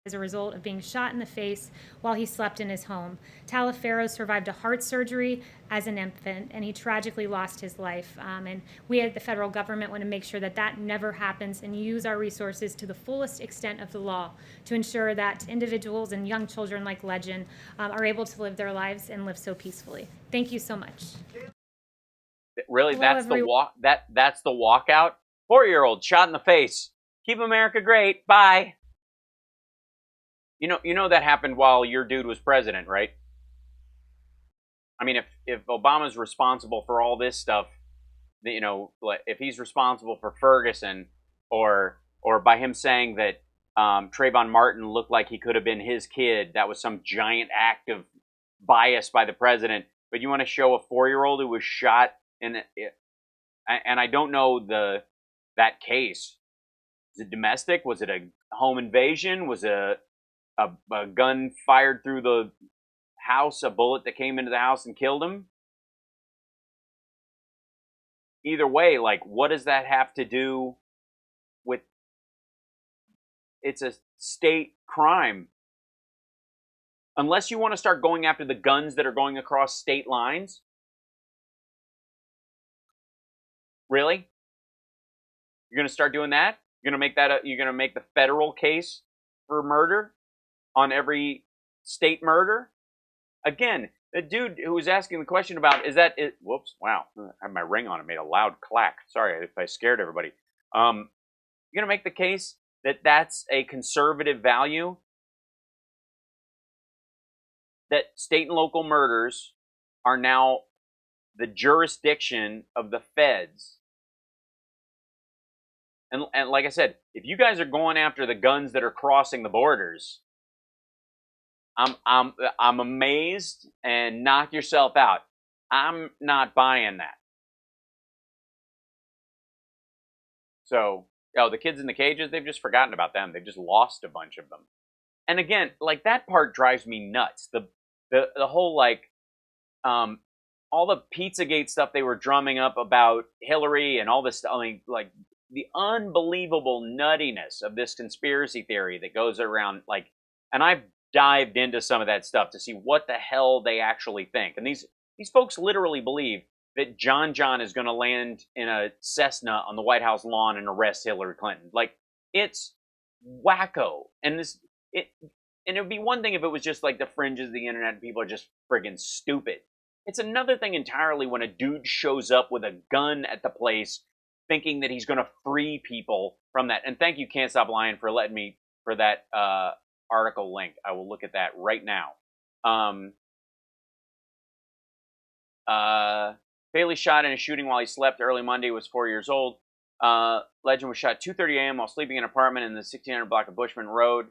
As a result of being shot in the face while he slept in his home. Taliaferro survived a heart surgery as an infant, and he tragically lost his life. And we at the federal government want to make sure that that never happens and use our resources to the fullest extent of the law to ensure that individuals and young children like Legend are able to live their lives and live so peacefully. Thank you so much. Really? Hello, That's the walk. That's the walkout? 4-year-old shot in the face. Keep America great. Bye. You know that happened while your dude was president, right? I mean, if Obama's responsible for all this stuff, you know, if he's responsible for Ferguson, or by him saying that Trayvon Martin looked like he could have been his kid, that was some giant act of bias by the president. But you want to show a 4-year-old who was shot in and I don't know that case. Was it domestic? Was it a home invasion? Was it a gun fired through the house, a bullet that came into the house and killed him? Either way, like, what does that have to do with... It's a state crime. Unless you want to start going after the guns that are going across state lines. Really? You're going to start doing that? You're going to make that you're going to make the federal case for murder on every state murder? Again, the dude who was asking the question about, is that it? Whoops, wow, I had my ring on. It made a loud clack. Sorry if I scared everybody. You're going to make the case that that's a conservative value? That state and local murders are now the jurisdiction of the feds. And like I said, if you guys are going after the guns that are crossing the borders, I'm amazed, and knock yourself out. I'm not buying that. So, the kids in the cages, they've just forgotten about them. They've just lost a bunch of them. And again, like, that part drives me nuts. The whole, like, all the Pizzagate stuff they were drumming up about Hillary and all this stuff. I mean, like, the unbelievable nuttiness of this conspiracy theory that goes around, like, and I've dived into some of that stuff to see what the hell they actually think. And these folks literally believe that John is going to land in a Cessna on the White House lawn and arrest Hillary Clinton. Like, it's wacko. And it would be one thing if it was just like the fringes of the internet and people are just friggin' stupid. It's another thing entirely when a dude shows up with a gun at the place thinking that he's going to free people from that. And thank you, Can't Stop Lying, for letting me, for that article link. I will look at that right now. Bailey shot in a shooting while he slept early Monday, was 4 years old. Legend was shot at 2:30 a.m. while sleeping in an apartment in the 1600 block of Bushman Road.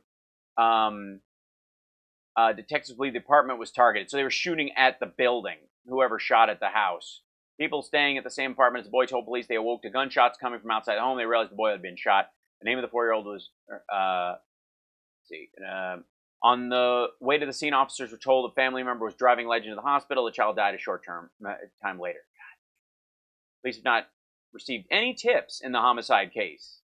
Detectives believe the apartment was targeted. So they were shooting at the building, whoever shot at the house. People staying at the same apartment as the boy told police they awoke to gunshots coming from outside the home. They realized the boy had been shot. The name of the 4-year-old was, on the way to the scene, officers were told a family member was driving Legend to the hospital. The child died a short time later. God. Police have not received any tips in the homicide case.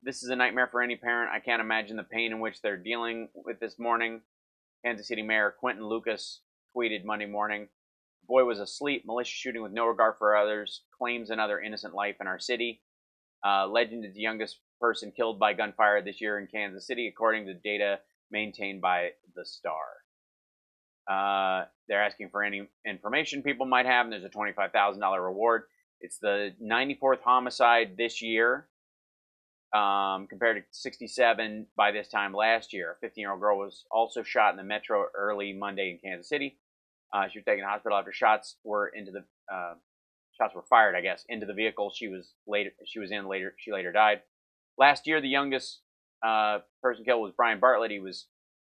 This is a nightmare for any parent. I can't imagine the pain in which they're dealing with this morning. Kansas City Mayor Quentin Lucas tweeted Monday morning, the boy was asleep, malicious shooting with no regard for others, claims another innocent life in our city. Legend is the youngest person killed by gunfire this year in Kansas City, according to data maintained by the Star. They're asking for any information people might have, and there's a $25,000 reward. It's the 94th homicide this year, compared to 67 by this time last year. A 15-year-old girl was also shot in the metro early Monday in Kansas City. She was taken to the hospital after shots were fired, I guess, into the vehicle she was in later. She later died. Last year, the youngest person killed was Brian Bartlett. He was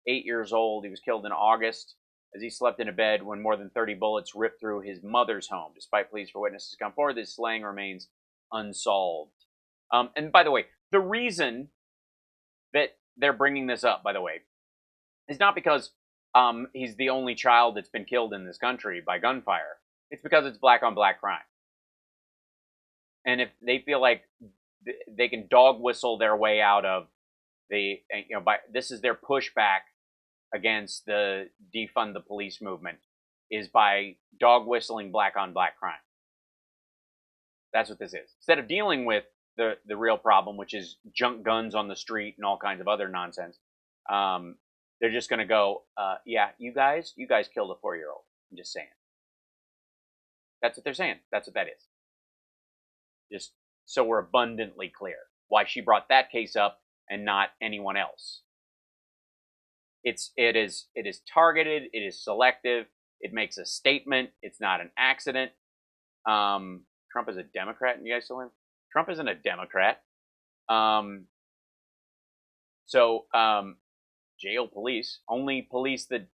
8 years old. He was killed in August as he slept in a bed when more than 30 bullets ripped through his mother's home. Despite pleas for witnesses to come forward, this slaying remains unsolved. And by the way, the reason that they're bringing this up, by the way, is not because he's the only child that's been killed in this country by gunfire. It's because it's black-on-black crime. And if they feel like they can dog whistle their way out of this is their pushback against the defund the police movement, is by dog whistling black-on-black crime. That's what this is. Instead of dealing with the real problem, which is junk guns on the street and all kinds of other nonsense, they're just going to go, yeah, you guys killed a 4-year-old. I'm just saying. That's what they're saying. That's what that is. Just so we're abundantly clear why she brought that case up and not anyone else. It is targeted. It is selective. It makes a statement. It's not an accident. Trump is a Democrat, and you guys still him? Trump isn't a Democrat. Jail police, only police that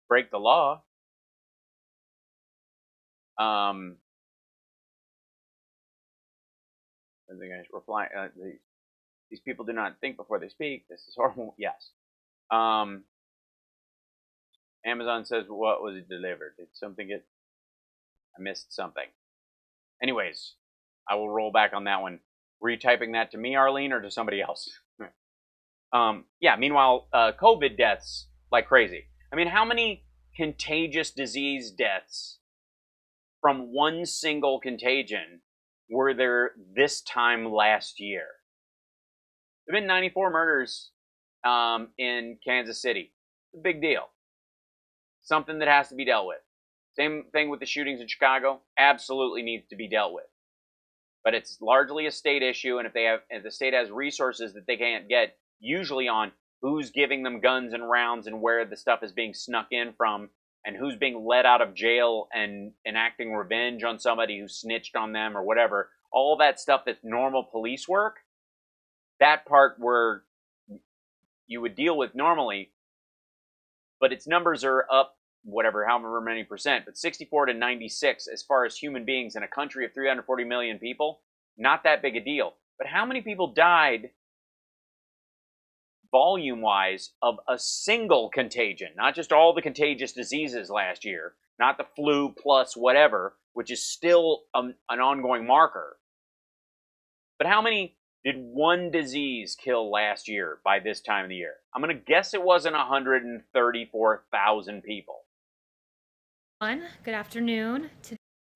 break the law. I think I should reply. These people do not think before they speak. This is horrible. Yes. Amazon says, what was it delivered? Did something get... I missed something. Anyways, I will roll back on that one. Were you typing that to me, Arlene, or to somebody else? Yeah, meanwhile, COVID deaths like crazy. I mean, how many contagious disease deaths from one single contagion were there this time last year? There have been 94 murders in Kansas City. It's a big deal. Something that has to be dealt with. Same thing with the shootings in Chicago. Absolutely needs to be dealt with. But it's largely a state issue, and if the state has resources that they can't get, usually on who's giving them guns and rounds and where the stuff is being snuck in from, and who's being let out of jail and enacting revenge on somebody who snitched on them or whatever, all that stuff that's normal police work, that part where you would deal with normally, but its numbers are up, however many percent, but 64 to 96 as far as human beings in a country of 340 million people, not that big a deal. But how many people died volume-wise of a single contagion, not just all the contagious diseases last year, not the flu plus whatever, which is still an ongoing marker. But how many did one disease kill last year by this time of the year? I'm going to guess it wasn't 134,000 people. Good afternoon.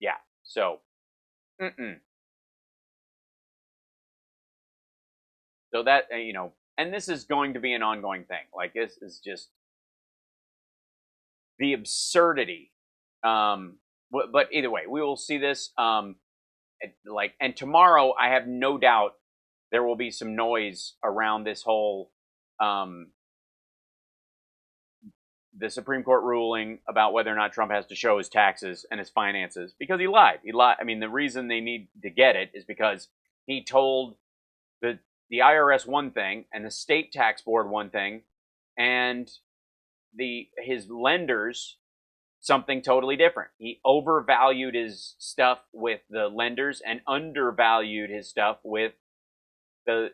Yeah, so, So that, and this is going to be an ongoing thing. Like, this is just the absurdity. But either way, we will see this. And tomorrow, I have no doubt there will be some noise around this whole the Supreme Court ruling about whether or not Trump has to show his taxes and his finances, because he lied. He lied. I mean, the reason they need to get it is because he told the IRS one thing and the state tax board one thing, and his lenders something totally different. He overvalued his stuff with the lenders and undervalued his stuff with the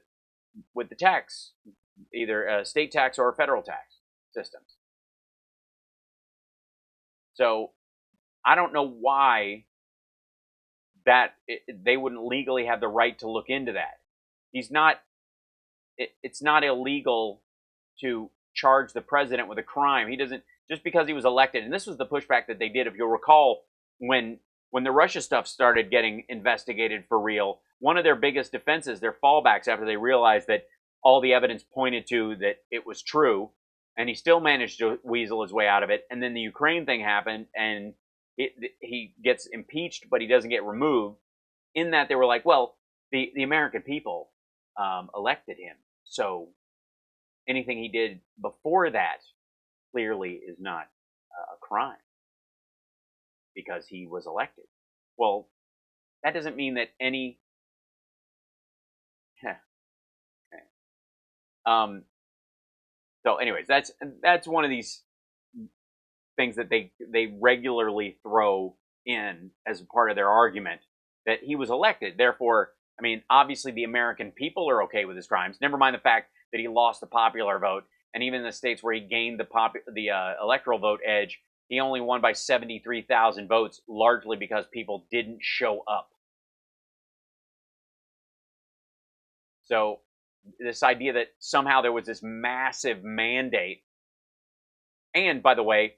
tax, either a state tax or a federal tax systems. So I don't know why they wouldn't legally have the right to look into that. It's not illegal to charge the president with a crime. He doesn't, just because he was elected. And this was the pushback that they did, if you'll recall, when the Russia stuff started getting investigated for real. One of their biggest defenses, their fallbacks after they realized that all the evidence pointed to that it was true, and he still managed to weasel his way out of it. And then the Ukraine thing happened, and he gets impeached, but he doesn't get removed. In that, they were like, well, the American people elected him, so anything he did before that clearly is not a crime because he was elected. Well, that doesn't mean that any... So anyways, that's one of these things that they regularly throw in as a part of their argument, that he was elected. Therefore, I mean, obviously the American people are okay with his crimes. Never mind the fact that he lost the popular vote, and even in the states where he gained the electoral vote edge, he only won by 73,000 votes, largely because people didn't show up. So this idea that somehow there was this massive mandate, and by the way,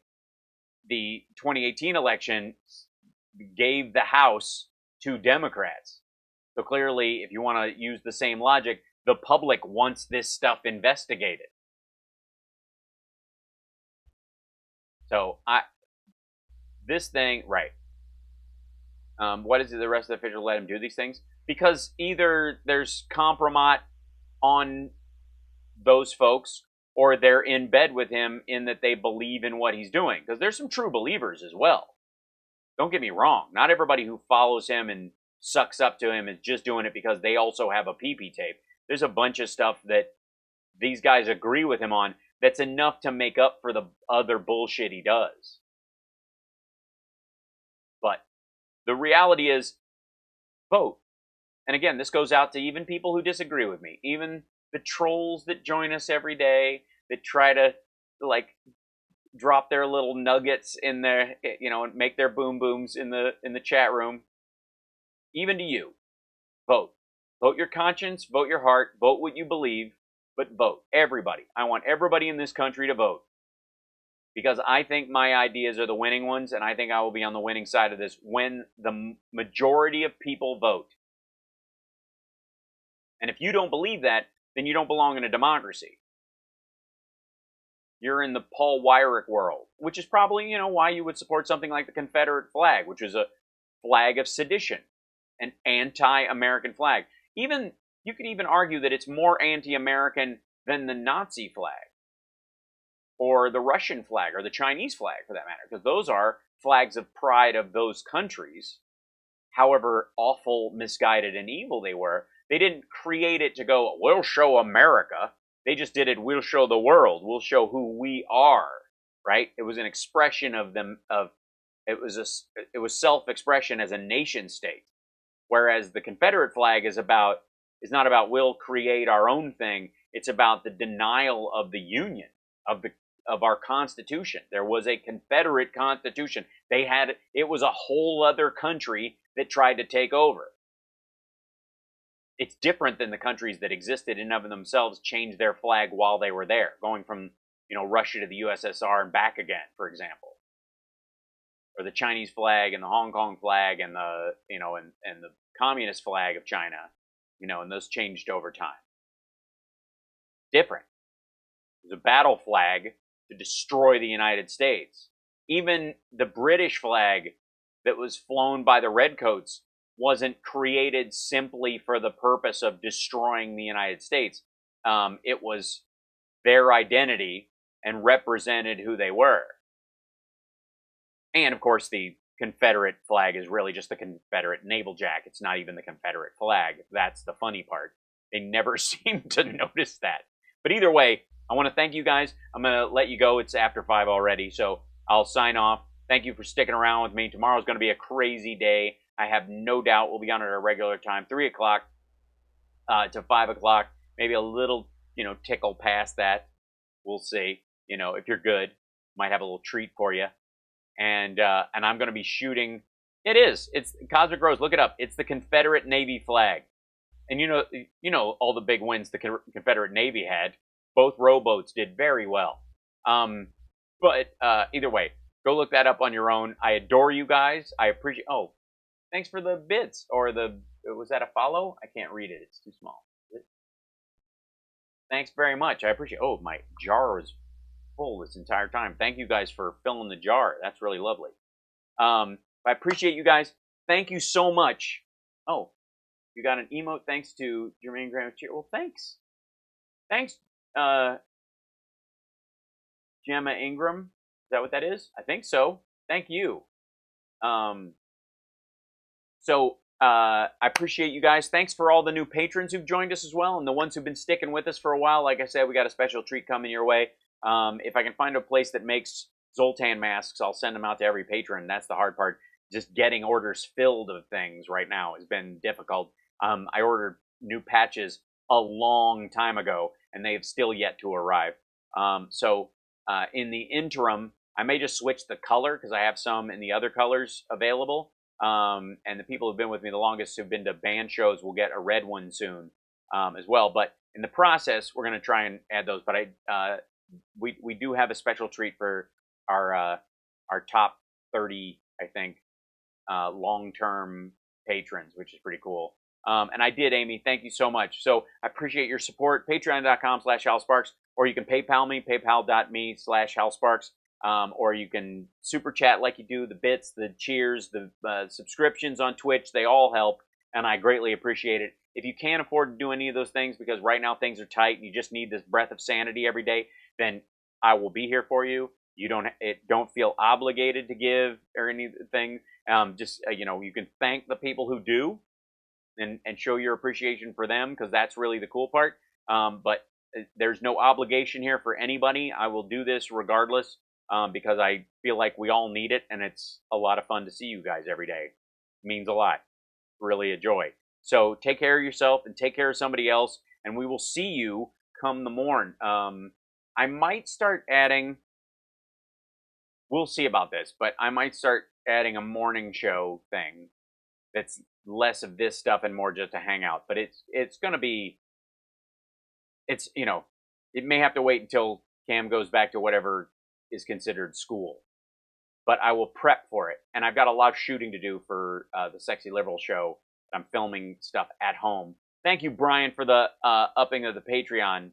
the 2018 election gave the House to Democrats. So clearly, if you want to use the same logic, the public wants this stuff investigated. So this thing, right. What is it the rest of the officials let him do these things? Because either there's compromise on those folks, or they're in bed with him in that they believe in what he's doing. Because there's some true believers as well. Don't get me wrong. Not everybody who follows him and sucks up to him is just doing it because they also have a PP tape. There's a bunch of stuff that these guys agree with him on that's enough to make up for the other bullshit he does. But the reality is, vote. And again, this goes out to even people who disagree with me, even the trolls that join us every day, that try to, like, drop their little nuggets in there, you know, and make their boom booms in the chat room. Even to you, vote. Vote your conscience, vote your heart, vote what you believe, but vote. Everybody. I want everybody in this country to vote. Because I think my ideas are the winning ones, and I think I will be on the winning side of this when the majority of people vote. And if you don't believe that, then you don't belong in a democracy. You're in the Paul Weyrich world, which is probably, you know, why you would support something like the Confederate flag, which is a flag of sedition, an anti-American flag. Even you could even argue that it's more anti-American than the Nazi flag, or the Russian flag, or the Chinese flag, for that matter, because those are flags of pride of those countries. However awful, misguided, and evil they were, they didn't create it to go, we'll show America. They just did it, we'll show the world. We'll show who we are, right? It was an expression of them, it was self-expression as a nation state. Whereas the Confederate flag is not about we'll create our own thing. It's about the denial of the Union, of our Constitution. There was a Confederate Constitution. It was a whole other country that tried to take over. It's different than the countries that existed in and of themselves changed their flag while they were there, going from, you know, Russia to the USSR and back again, for example. Or the Chinese flag and the Hong Kong flag and the, you know, and the communist flag of China, you know, and those changed over time. Different. It was a battle flag to destroy the United States. Even the British flag that was flown by the Redcoats wasn't created simply for the purpose of destroying the United States. It was their identity and represented who they were. And, of course, the Confederate flag is really just the Confederate naval jack. It's not even the Confederate flag. That's the funny part. They never seem to notice that. But either way, I want to thank you guys. I'm going to let you go. It's after 5 already, so I'll sign off. Thank you for sticking around with me. Tomorrow's going to be a crazy day. I have no doubt we'll be on at our regular time, 3 o'clock to 5 o'clock. Maybe a little, tickle past that. We'll see. If you're good, might have a little treat for you. And I'm going to be shooting. It's Cosmic Rose. Look it up. It's the Confederate Navy flag. And all the big wins the Confederate Navy had. Both rowboats did very well. But either way, go look that up on your own. I adore you guys. I appreciate. Oh, thanks for the bits or was that a follow? I can't read it. It's too small. Thanks very much. I appreciate. Oh, my jar was full this entire time. Thank you guys for filling the jar. That's really lovely. I appreciate you guys. Thank you so much. Oh, you got an emote thanks to Jermaine Graham. Well, thanks. Thanks, Gemma Ingram. Is that what that is? I think so. Thank you. I appreciate you guys. Thanks for all the new patrons who've joined us as well, and the ones who've been sticking with us for a while. Like I said, we got a special treat coming your way. If I can find a place that makes Zoltan masks, I'll send them out to every patron. That's the hard part. Just getting orders filled of things right now has been difficult. I ordered new patches a long time ago, and they have still yet to arrive. In the interim, I may just switch the color because I have some in the other colors available. And the people who've been with me the longest who've been to band shows will get a red one soon as well. But in the process, we're going to try and add those. But we do have a special treat for our top 30, I think, long-term patrons, which is pretty cool. And I did, Amy. Thank you so much. So I appreciate your support. Patreon.com/HalSparks, or you can PayPal me, paypal.me/HalSparks. Or you can super chat like you do, the bits, the cheers, the subscriptions on Twitch. They all help, and I greatly appreciate it. If you can't afford to do any of those things because right now things are tight and you just need this breath of sanity every day, then I will be here for you. You don't feel obligated to give or anything. You can thank the people who do and show your appreciation for them, because that's really the cool part. But there's no obligation here for anybody. I will do this regardless. Because I feel like we all need it, and it's a lot of fun to see you guys every day. It means a lot. Really a joy. So take care of yourself and take care of somebody else, and we will see you come the morn. I might start adding, we'll see about this, but I might start adding a morning show thing that's less of this stuff and more just a hangout. But it's going to be, it may have to wait until Cam goes back to whatever is considered school, but I will prep for it. And I've got a lot of shooting to do for the Sexy Liberal show. I'm filming stuff at home. Thank you, Brian, for the upping of the Patreon.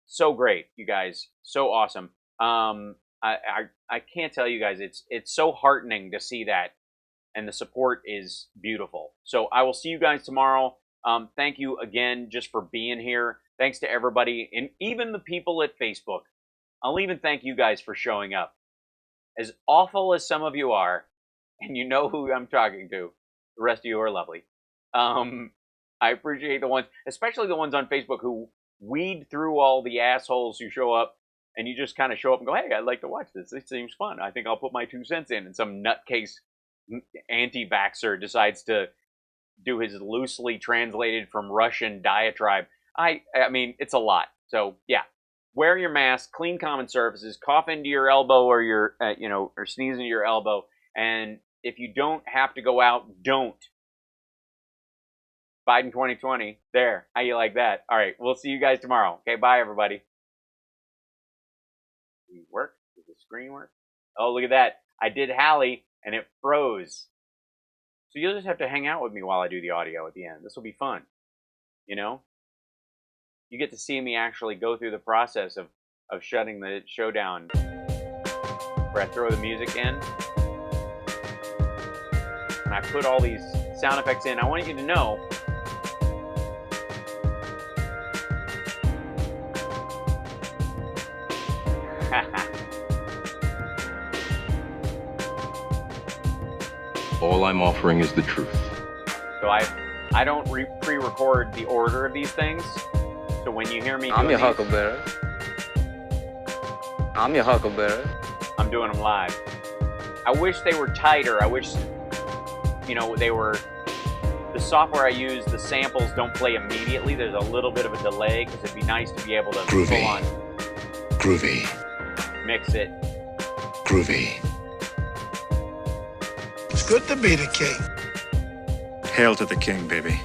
So great, you guys. So awesome. I can't tell you guys, it's so heartening to see that, and the support is beautiful. So I will see you guys tomorrow. Thank you again just for being here. Thanks to everybody, and even the people at Facebook. I'll even thank you guys for showing up. As awful as some of you are, and you know who I'm talking to, the rest of you are lovely. I appreciate the ones, especially the ones on Facebook who weed through all the assholes who show up, and you just kind of show up and go, hey, I'd like to watch this. This seems fun. I think I'll put my 2 cents in. And some nutcase anti-vaxxer decides to do his loosely translated from Russian diatribe. I mean, it's a lot. So, yeah. Wear your mask, clean common surfaces, cough into your elbow or your, or sneeze into your elbow. And if you don't have to go out, don't. Biden 2020. There. How you like that? All right. We'll see you guys tomorrow. Okay. Bye, everybody. Does it work? Does the screen work? Oh, look at that. I did Hallie and it froze. So you'll just have to hang out with me while I do the audio at the end. This will be fun. You get to see me actually go through the process of shutting the show down. Where I throw the music in. And I put all these sound effects in. I want you to know All I'm offering is the truth. So I don't pre-record the order of these things. So when you hear me I'm doing your these, huckleberry. I'm your huckleberry. I'm doing them live. I wish they were tighter. I wish, you know, they were, the software I use, the samples don't play immediately. There's a little bit of a delay because it'd be nice to be able to full on Groovy. mix it. Groovy. It's good to be the king. Hail to the king, baby.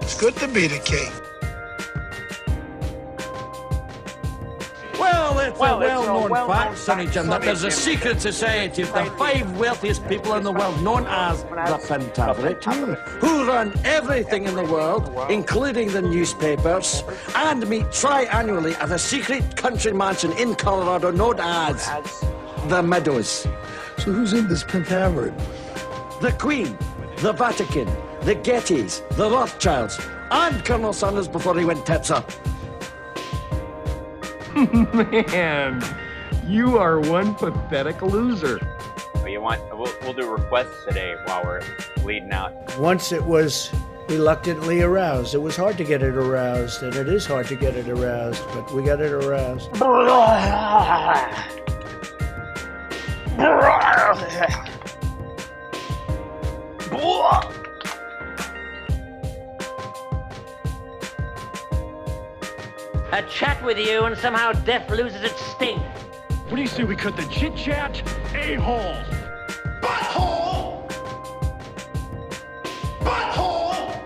It's good to be the king. Well, it's a well-known fact, Sonny Jim, that there's a secret society of the 5 wealthiest people in the world, known as the Pentaverate, who run everything in the world, including the newspapers, and meet tri-annually at a secret country mansion in Colorado known as the Meadows. So who's in this Pentaverate? The Queen, the Vatican, the Gettys, the Rothschilds, and Colonel Sanders before he went tits up. Man, you are one pathetic loser. But you want, we'll do requests today while we're leading out. Once it was reluctantly aroused. It was hard to get it aroused, and it is hard to get it aroused, but we got it aroused. A chat with you and somehow death loses its sting. What do you say we cut the chit-chat? A-hole! Butthole! Butthole!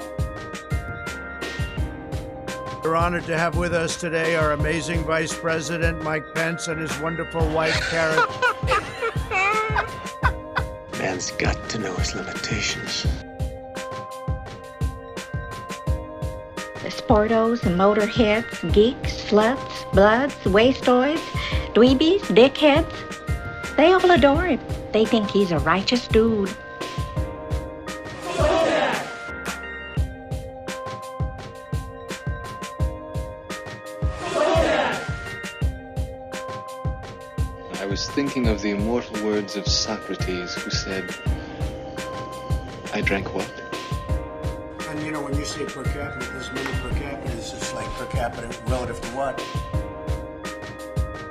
We're honored to have with us today our amazing Vice President, Mike Pence, and his wonderful wife, Karen. Man's got to know his limitations. The sportos, the motorheads, geeks, sluts, bloods, wastoids, dweebies, dickheads. They all adore him. They think he's a righteous dude. I was thinking of the immortal words of Socrates, who said, I drank what? And you know, when you say per capita, there's many per capitas. It's like per capita relative to what?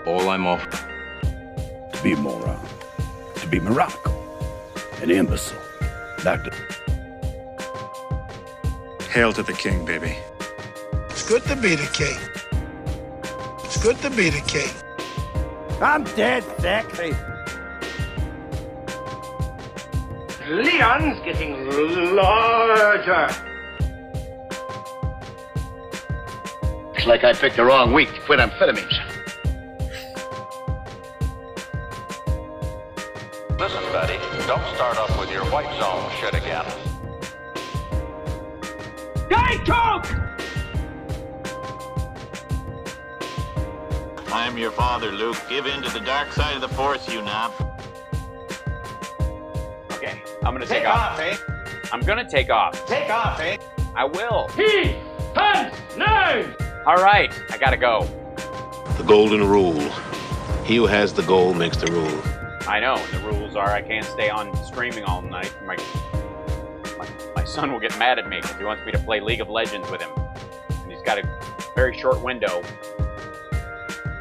All I'm offering. To be a moron. To be moronical. An imbecile. Dr. Hail to the king, baby. It's good to be the king. It's good to be the king. I'm dead sexy. Leon's getting larger. Looks like I picked the wrong week to quit amphetamines. Listen, Betty, don't start up with your white zone shit again. Diet Coke! I'm your father, Luke. Give in to the dark side of the force, you knob. Okay, I'm gonna take off. I'm gonna take off. Take off, eh? I will. He hunts no! All right, I gotta go. The golden rule. He who has the goal makes the rule. I know, and the rules are I can't stay on streaming all night. My son will get mad at me because he wants me to play League of Legends with him. And he's got a very short window.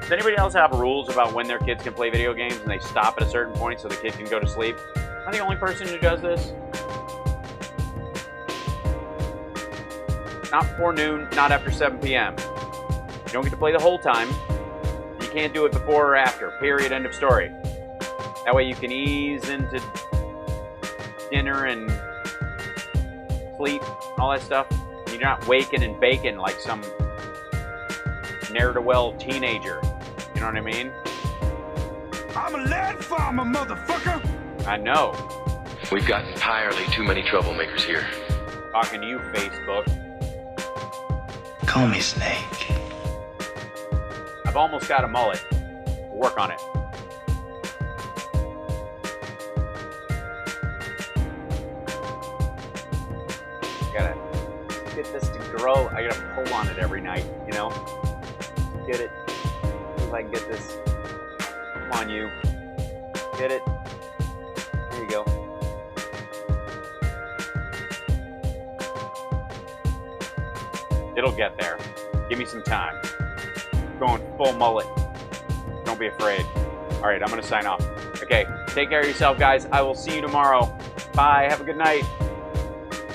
Does anybody else have rules about when their kids can play video games and they stop at a certain point so the kid can go to sleep? Am I the only person who does this? Not before noon, not after 7 p.m. You don't get to play the whole time. You can't do it before or after. Period. End of story. That way you can ease into dinner and sleep, all that stuff. You're not waking and baking like some ne'er-do-well teenager. You know what I mean? I'm a land farmer, motherfucker! I know. We've got entirely too many troublemakers here. Talking to you, Facebook. Call me Snake. I've almost got a mullet. We'll work on it. Gotta get this to grow. I gotta pull on it every night, you know? Get it. See if I can get this Come on, you. Get it? There you go. It'll get there. Give me some time. Going full mullet. Don't be afraid. All right, I'm going to sign off. Okay, take care of yourself, guys. I will see you tomorrow. Bye. Have a good night.